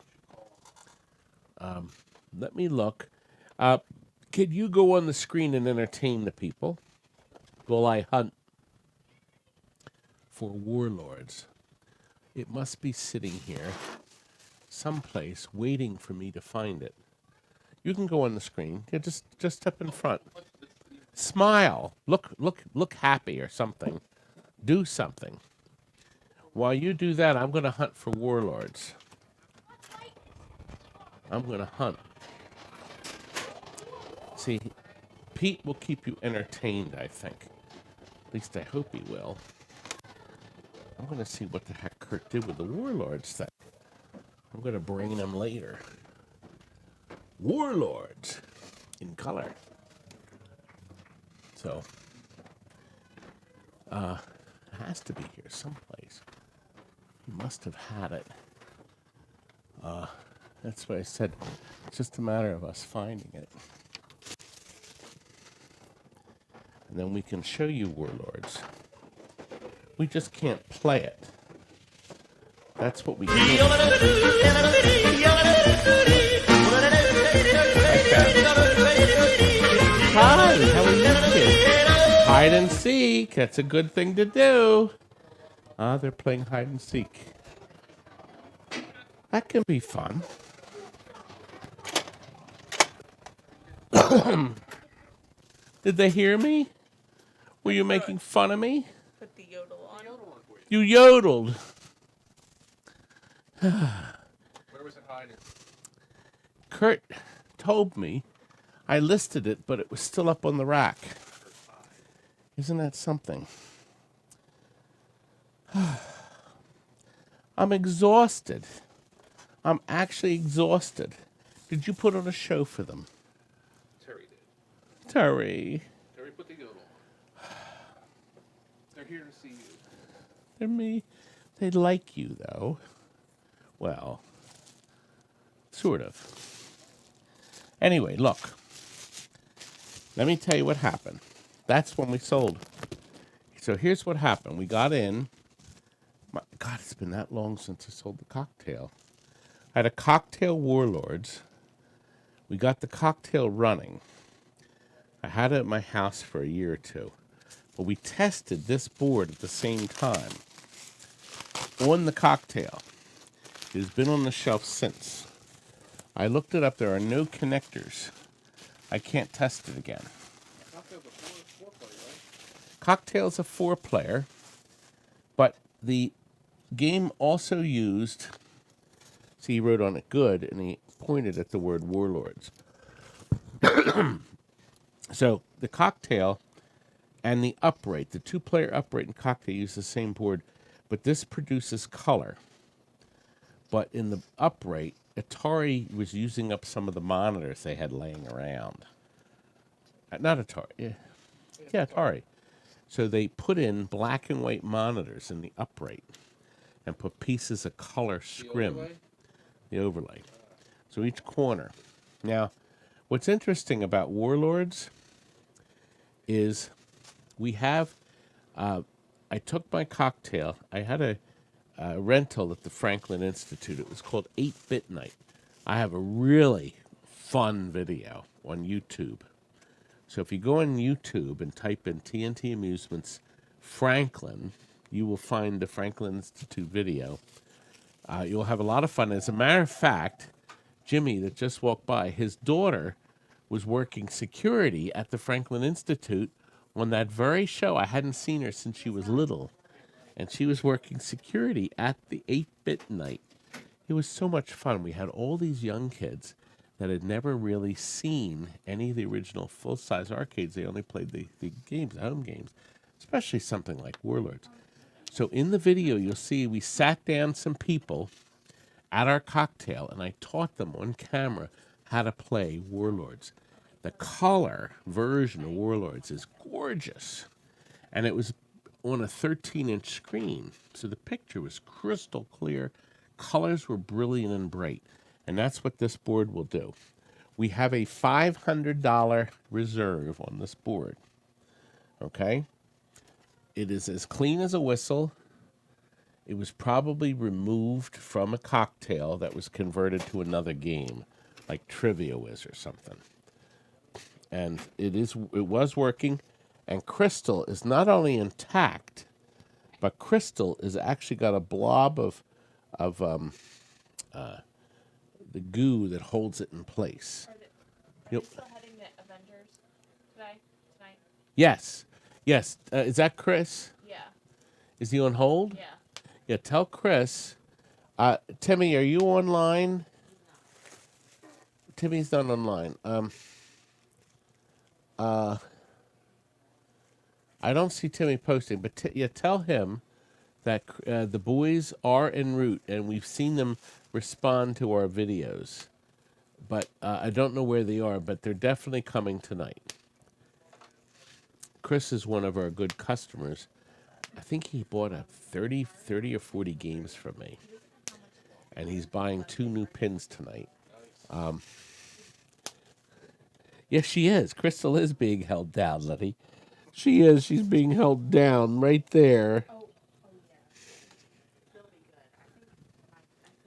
Let me look. Could you go on the screen and entertain the people while I hunt for Warlords? It must be sitting here someplace waiting for me to find it. You can go on the screen. Yeah, just step in front. Smile. Look happy or something. Do something. While you do that, I'm going to hunt for Warlords. I'm going to hunt. See, Pete will keep you entertained, I think. At least I hope he will. I'm going to see what the heck Kurt did with the Warlords thing. I'm going to bring them later. Warlords in color. So, it has to be here someplace. He must have had it. That's what I said. It's just a matter of us finding it. And then we can show you Warlords. We just can't play it. That's what we can't. Hi, how are you kids? Hide and seek. That's a good thing to do. They're playing hide and seek. That can be fun. Did they hear me? Were you making fun of me? Put the yodel on. You yodeled. Where was it hiding? Kurt told me. I listed it, but it was still up on the rack. Isn't that something? I'm exhausted. I'm actually exhausted. Did you put on a show for them? Terry did. Terry. Terry put the yodel on. They're here to see you. They're me. They like you, though. Well, sort of. Anyway, look. Let me tell you what happened. That's when we sold. So here's what happened. We got in. My God, it's been that long since I sold the cocktail. I had a cocktail Warlords. We got the cocktail running. I had it at my house for a year or two. But we tested this board at the same time on the cocktail. It has been on the shelf since. I looked it up. There are no connectors. I can't test it again. Cocktail's a four-player, right? Cocktail's a 4-player, but the game also used, see, he wrote on it good, and he pointed at the word Warlords. So the cocktail and the upright, the 2-player upright and cocktail use the same board, but this produces color. But in the upright, Atari was using up some of the monitors they had laying around. Not Atari. Yeah, Atari. So they put in black and white monitors in the upright and put pieces of color scrim. The overlay. So each corner. Now, what's interesting about Warlords is we have, I took my cocktail, I had a rental at the Franklin Institute. It was called 8-Bit Night. I have a really fun video on YouTube. So if you go on YouTube and type in TNT Amusements Franklin, you will find the Franklin Institute video. You'll have a lot of fun. As a matter of fact, Jimmy that just walked by, his daughter was working security at the Franklin Institute on that very show. I hadn't seen her since she was little. And she was working security at the 8-Bit Night. It was so much fun. We had all these young kids that had never really seen any of the original full-size arcades. They only played the games, the home games, especially something like Warlords. So in the video, you'll see we sat down some people at our cocktail, and I taught them on camera how to play Warlords. The color version of Warlords is gorgeous, and it was on a 13-inch screen, so the picture was crystal clear. Colors were brilliant and bright, and that's what this board will do. We have a $500 reserve on this board, okay? It is as clean as a whistle. It was probably removed from a cocktail that was converted to another game, like Trivia Whiz or something. And it was working, and Crystal is not only intact, but Crystal has actually got a blob of the goo that holds it in place. Are they still heading the Avengers tonight? Yes. Yes. Is that Chris? Yeah. Is he on hold? Yeah. Yeah, tell Chris. Timmy, are you online? Timmy's not online. I don't see Timmy posting, but tell him that the boys are en route, and we've seen them respond to our videos. But I don't know where they are, but they're definitely coming tonight. Chris is one of our good customers. I think he bought 30 or 40 games from me. And he's buying 2 new pins tonight. Yes, she is. Crystal is being held down, Letty. She is. She's being held down right there. Oh yeah. They'll be good. I think my dad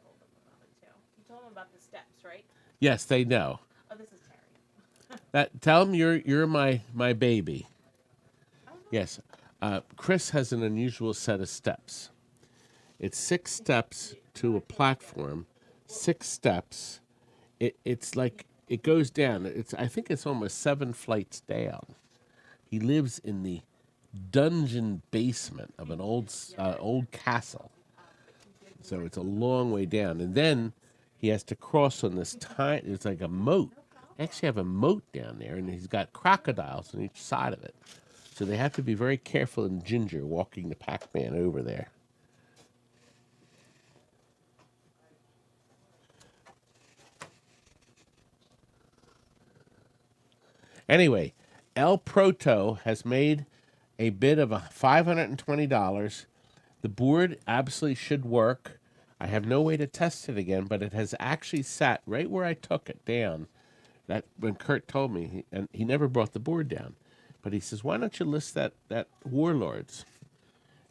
told them about it too. You told them about the steps, right? Yes, they know. Oh, this is Terry. Tell them you're my baby. Yes. Chris has an unusual set of steps. It's 6 steps to a platform, 6 steps. It's like it goes down. I think it's almost 7 flights down. He lives in the dungeon basement of an old castle. So it's a long way down. And then he has to cross on this tiny, it's like a moat. They actually have a moat down there, and he's got crocodiles on each side of it. So they have to be very careful and ginger walking the Pac-Man over there. Anyway, El Proto has made a bid of $520. The board absolutely should work. I have no way to test it again, but it has actually sat right where I took it down. That when Kurt told me, and he never brought the board down, but he says, "Why don't you list that Warlords?"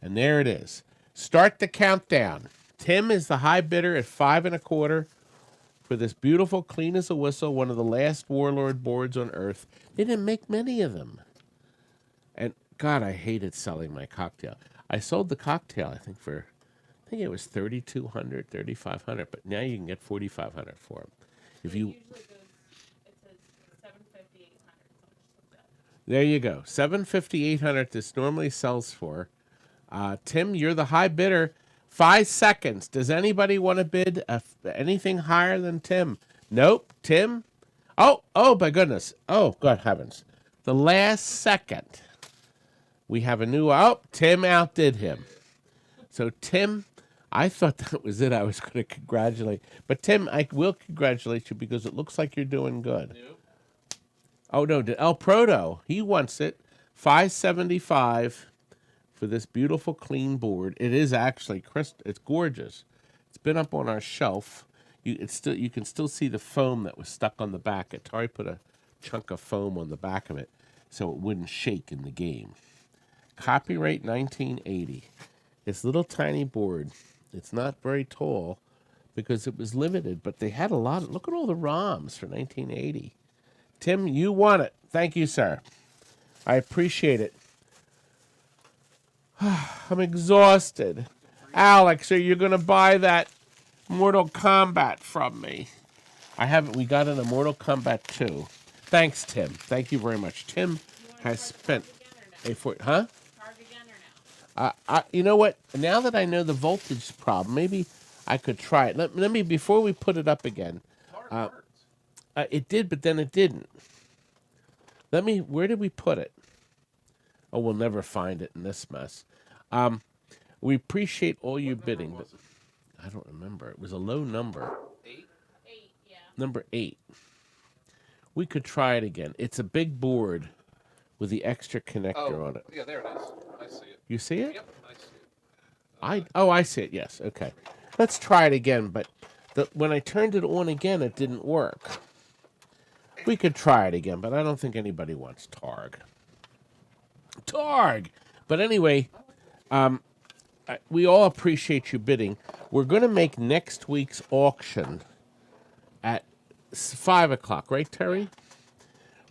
And there it is. Start the countdown. Tim is the high bidder at $5.25 for this beautiful, clean as a whistle, one of the last Warlord boards on Earth. They didn't make many of them. And God, I hated selling my cocktail. I sold the cocktail, I think it was $3,200, $3,500, but now you can get $4,500 for them. If you Usually goes, it says $750, $800. There you go. $750, $800 this normally sells for. Tim, you're the high bidder. 5 seconds. Does anybody want to bid anything higher than Tim? Nope. Tim? Oh, my goodness. Oh, God heavens. The last second. We have a new... Oh, Tim outdid him. So, Tim, I thought that was it. I was going to congratulate. But, Tim, I will congratulate you because it looks like you're doing good. Nope. Oh, no. El Proto, he wants it. $5.75 for this beautiful, clean board. It is actually crystal. It's gorgeous. It's been up on our shelf. You can still see the foam that was stuck on the back. Atari put a chunk of foam on the back of it so it wouldn't shake in the game. Copyright 1980. This little tiny board. It's not very tall because it was limited, but they had a lot. Look at all the ROMs for 1980. Tim, you won it. Thank you, sir. I appreciate it. I'm exhausted. Alex, are you going to buy that Mortal Kombat from me? We got an Mortal Kombat 2. Thanks, Tim. Thank you very much. Tim has spent a Targ again or no? You know what? Now that I know the voltage problem, maybe I could try it. Let me, before we put it up again. It did, but then it didn't. Where did we put it? Oh, we'll never find it in this mess. We appreciate all you bidding, but I don't remember. It was a low number. 8? 8, yeah. Number 8. We could try it again. It's a big board with the extra connector on it. Yeah, there it is. I see it. You see it? Yep, I see it. I see it. Yes. Okay. Let's try it again. But when I turned it on again, it didn't work. We could try it again, but I don't think anybody wants Targ. Targ. But anyway, we all appreciate you bidding. We're going to make next week's auction at 5 o'clock, right, Terry?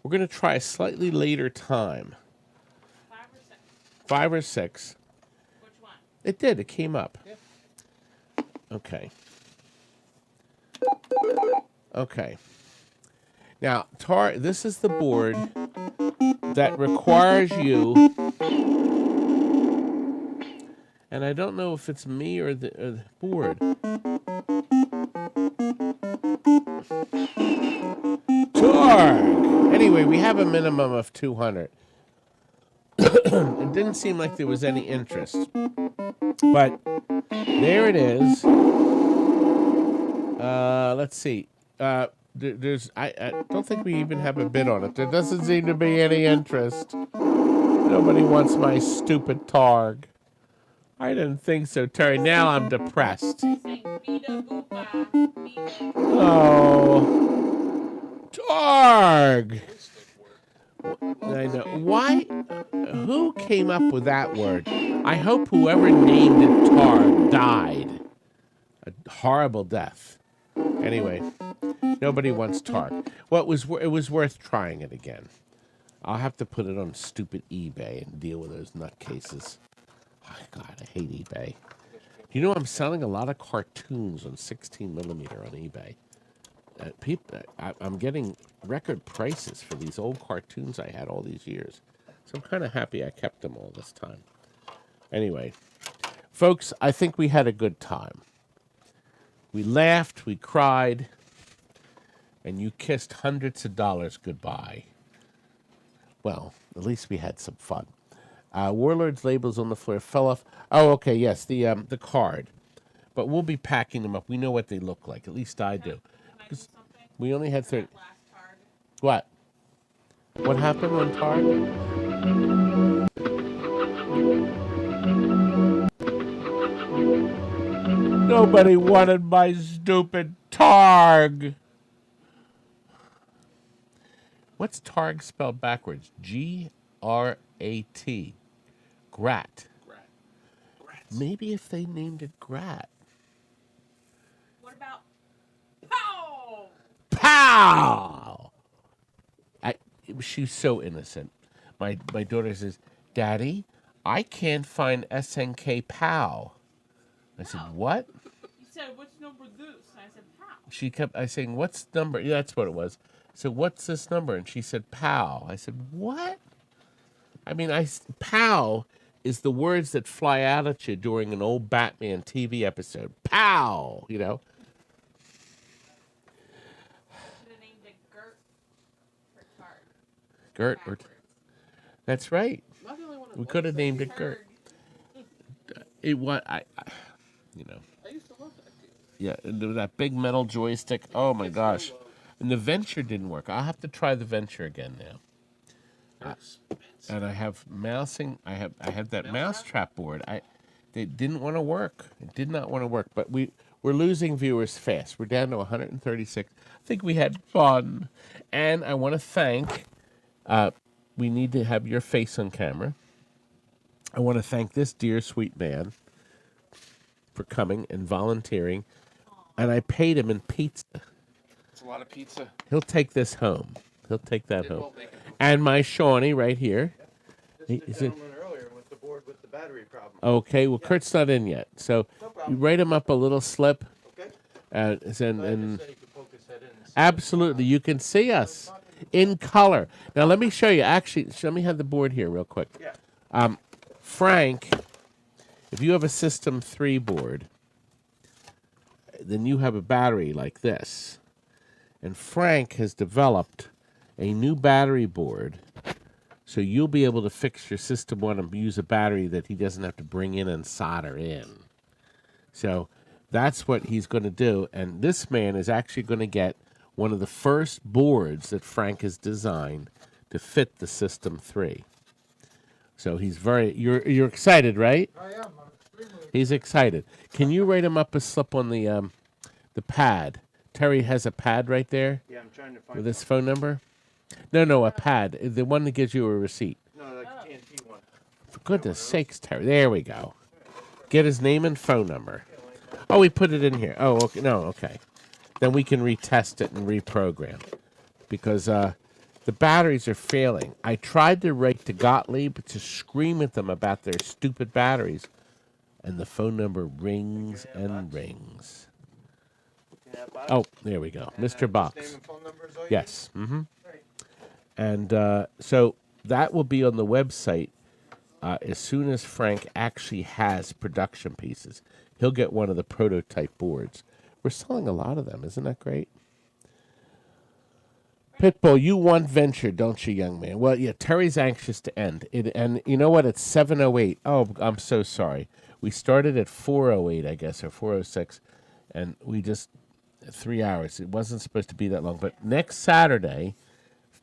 We're going to try a slightly later time. 5 or 6? 5 or 6. Which one? It did. It came up. Yeah. Okay. Okay. Now, this is the board that requires you, and I don't know if it's me or the board. Targ! Anyway, we have a minimum of 200. It didn't seem like there was any interest. But there it is. Let's see. I don't think we even have a bid on it. There doesn't seem to be any interest. Nobody wants my stupid Targ. I didn't think so, Terry. Now I'm depressed. Oh. Targ! I know. Why? Who came up with that word? I hope whoever named it Targ died. A horrible death. Anyway, nobody wants Targ. Well, it was worth trying it again. I'll have to put it on stupid eBay and deal with those nutcases. Oh, God, I hate eBay. You know, I'm selling a lot of cartoons on 16 millimeter on eBay. I'm getting record prices for these old cartoons I had all these years. So I'm kind of happy I kept them all this time. Anyway, folks, I think we had a good time. We laughed, we cried, and you kissed hundreds of dollars goodbye. Well, at least we had some fun. Warlords labels on the floor fell off. Oh, okay, yes, the card. But we'll be packing them up. We know what they look like. At least I do. We only had 30. What? What happened on Targ? Nobody wanted my stupid Targ. What's Targ spelled backwards? Grat. Grat. Maybe if they named it Grat. What about Pow? Pow! She's so innocent. My daughter says, Daddy, I can't find SNK Pow. I said, what? You said, what's number this? I said, Pow. She kept saying, what's number? Yeah, that's what it was. So what's this number? And she said, Pow. I said, what? I mean, Pow is the words that fly out at you during an old Batman TV episode. Pow! You know? Should have named it Gert for Targ. Gert. That's right. Not the only one We could have named it Gert. It was, you know. Yeah, and there was that big metal joystick. Oh my gosh. And the Venture didn't work. I'll have to try the Venture again now. They're expensive. And I have mousing. I have that mousetrap board. They didn't want to work. It did not want to work. But we're losing viewers fast. We're down to 136. I think we had fun, and I want to thank. We need to have your face on camera. I want to thank this dear sweet man for coming and volunteering, and I paid him in pizza. It's a lot of pizza. He'll take this home. He'll take that It home. will make it home. And my Shawnee right here. Just He- the is it- gentleman earlier with the board with the battery problem. Okay, well, Kurt's not in yet, so No you problem. write him up a little slip, Okay. and I just said and he could poke his head in and see absolutely, you can see us in color. Now, let me show you. Actually, let me have the board here real quick. Yeah. Frank, if you have a System 3 board, then you have a battery like this. And Frank has developed a new battery board, so you'll be able to fix your System 1 and use a battery that he doesn't have to bring in and solder in. So that's what he's going to do. And this man is actually going to get one of the first boards that Frank has designed to fit the System 3. So he's you're excited, right? I am. I'm extremely. He's excited. Can you write him up a slip on the pad? Terry has a pad right there Yeah, I'm trying to find. with his phone number. No, a pad. The one that gives you a receipt. No, like the TNT one. For goodness sakes, Terry. There we go. Get his name and phone number. Oh, we put it in here. Oh, okay. No, okay. Then we can retest it and reprogram. Because the batteries are failing. I tried to write to Gottlieb to scream at them about their stupid batteries. And the phone number rings and rings. Yeah, Bob? Oh, there we go. And, Mr. his Box. name and phone number is all you Yes. Mm-hmm. need? Right. And so that will be on the website as soon as Frank actually has production pieces. He'll get one of the prototype boards. We're selling a lot of them. Isn't that great? Pitbull, you want Venture, don't you, young man? Well, yeah, Terry's anxious to end. And you know what? It's 7:08. Oh, I'm so sorry. We started at 4:08, I guess, or 4:06, and we just 3 hours. It wasn't supposed to be that long. But next Saturday,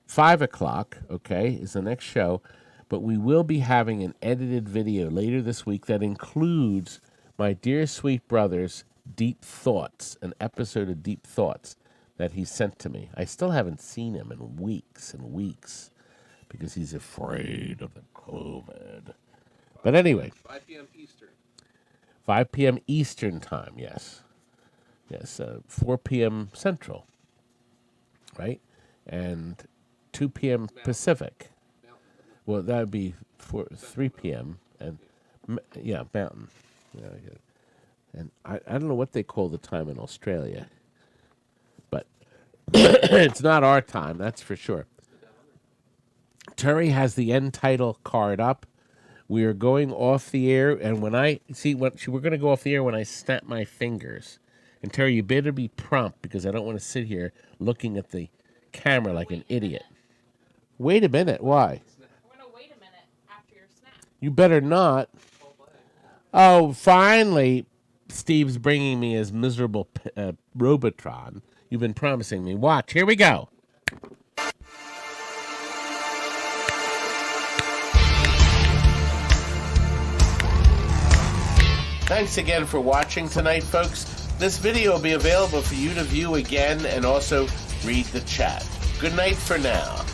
5 o'clock, okay, is the next show. But we will be having an edited video later this week that includes my dear sweet brother's Deep Thoughts, an episode of Deep Thoughts that he sent to me. I still haven't seen him in weeks and weeks because he's afraid of the COVID. But anyway. 5 p.m. Eastern. 5 p.m. Eastern time, yes. Yes, 4 p.m. Central, right? And 2 p.m. Pacific. Well, that would be 3 p.m. and Mountain. Yeah, I get it. And I don't know what they call the time in Australia, but it's not our time, that's for sure. Terry has the end title card up. We are going off the air, and when I see we're going to go off the air when I snap my fingers. And Terry, you better be prompt because I don't want to sit here looking at the camera like an idiot. Wait a minute, why? We're gonna wait a minute after your snap. You better not. Oh, finally, Steve's bringing me his miserable Robotron. You've been promising me. Watch, here we go. Thanks again for watching tonight, folks. This video will be available for you to view again and also read the chat. Good night for now.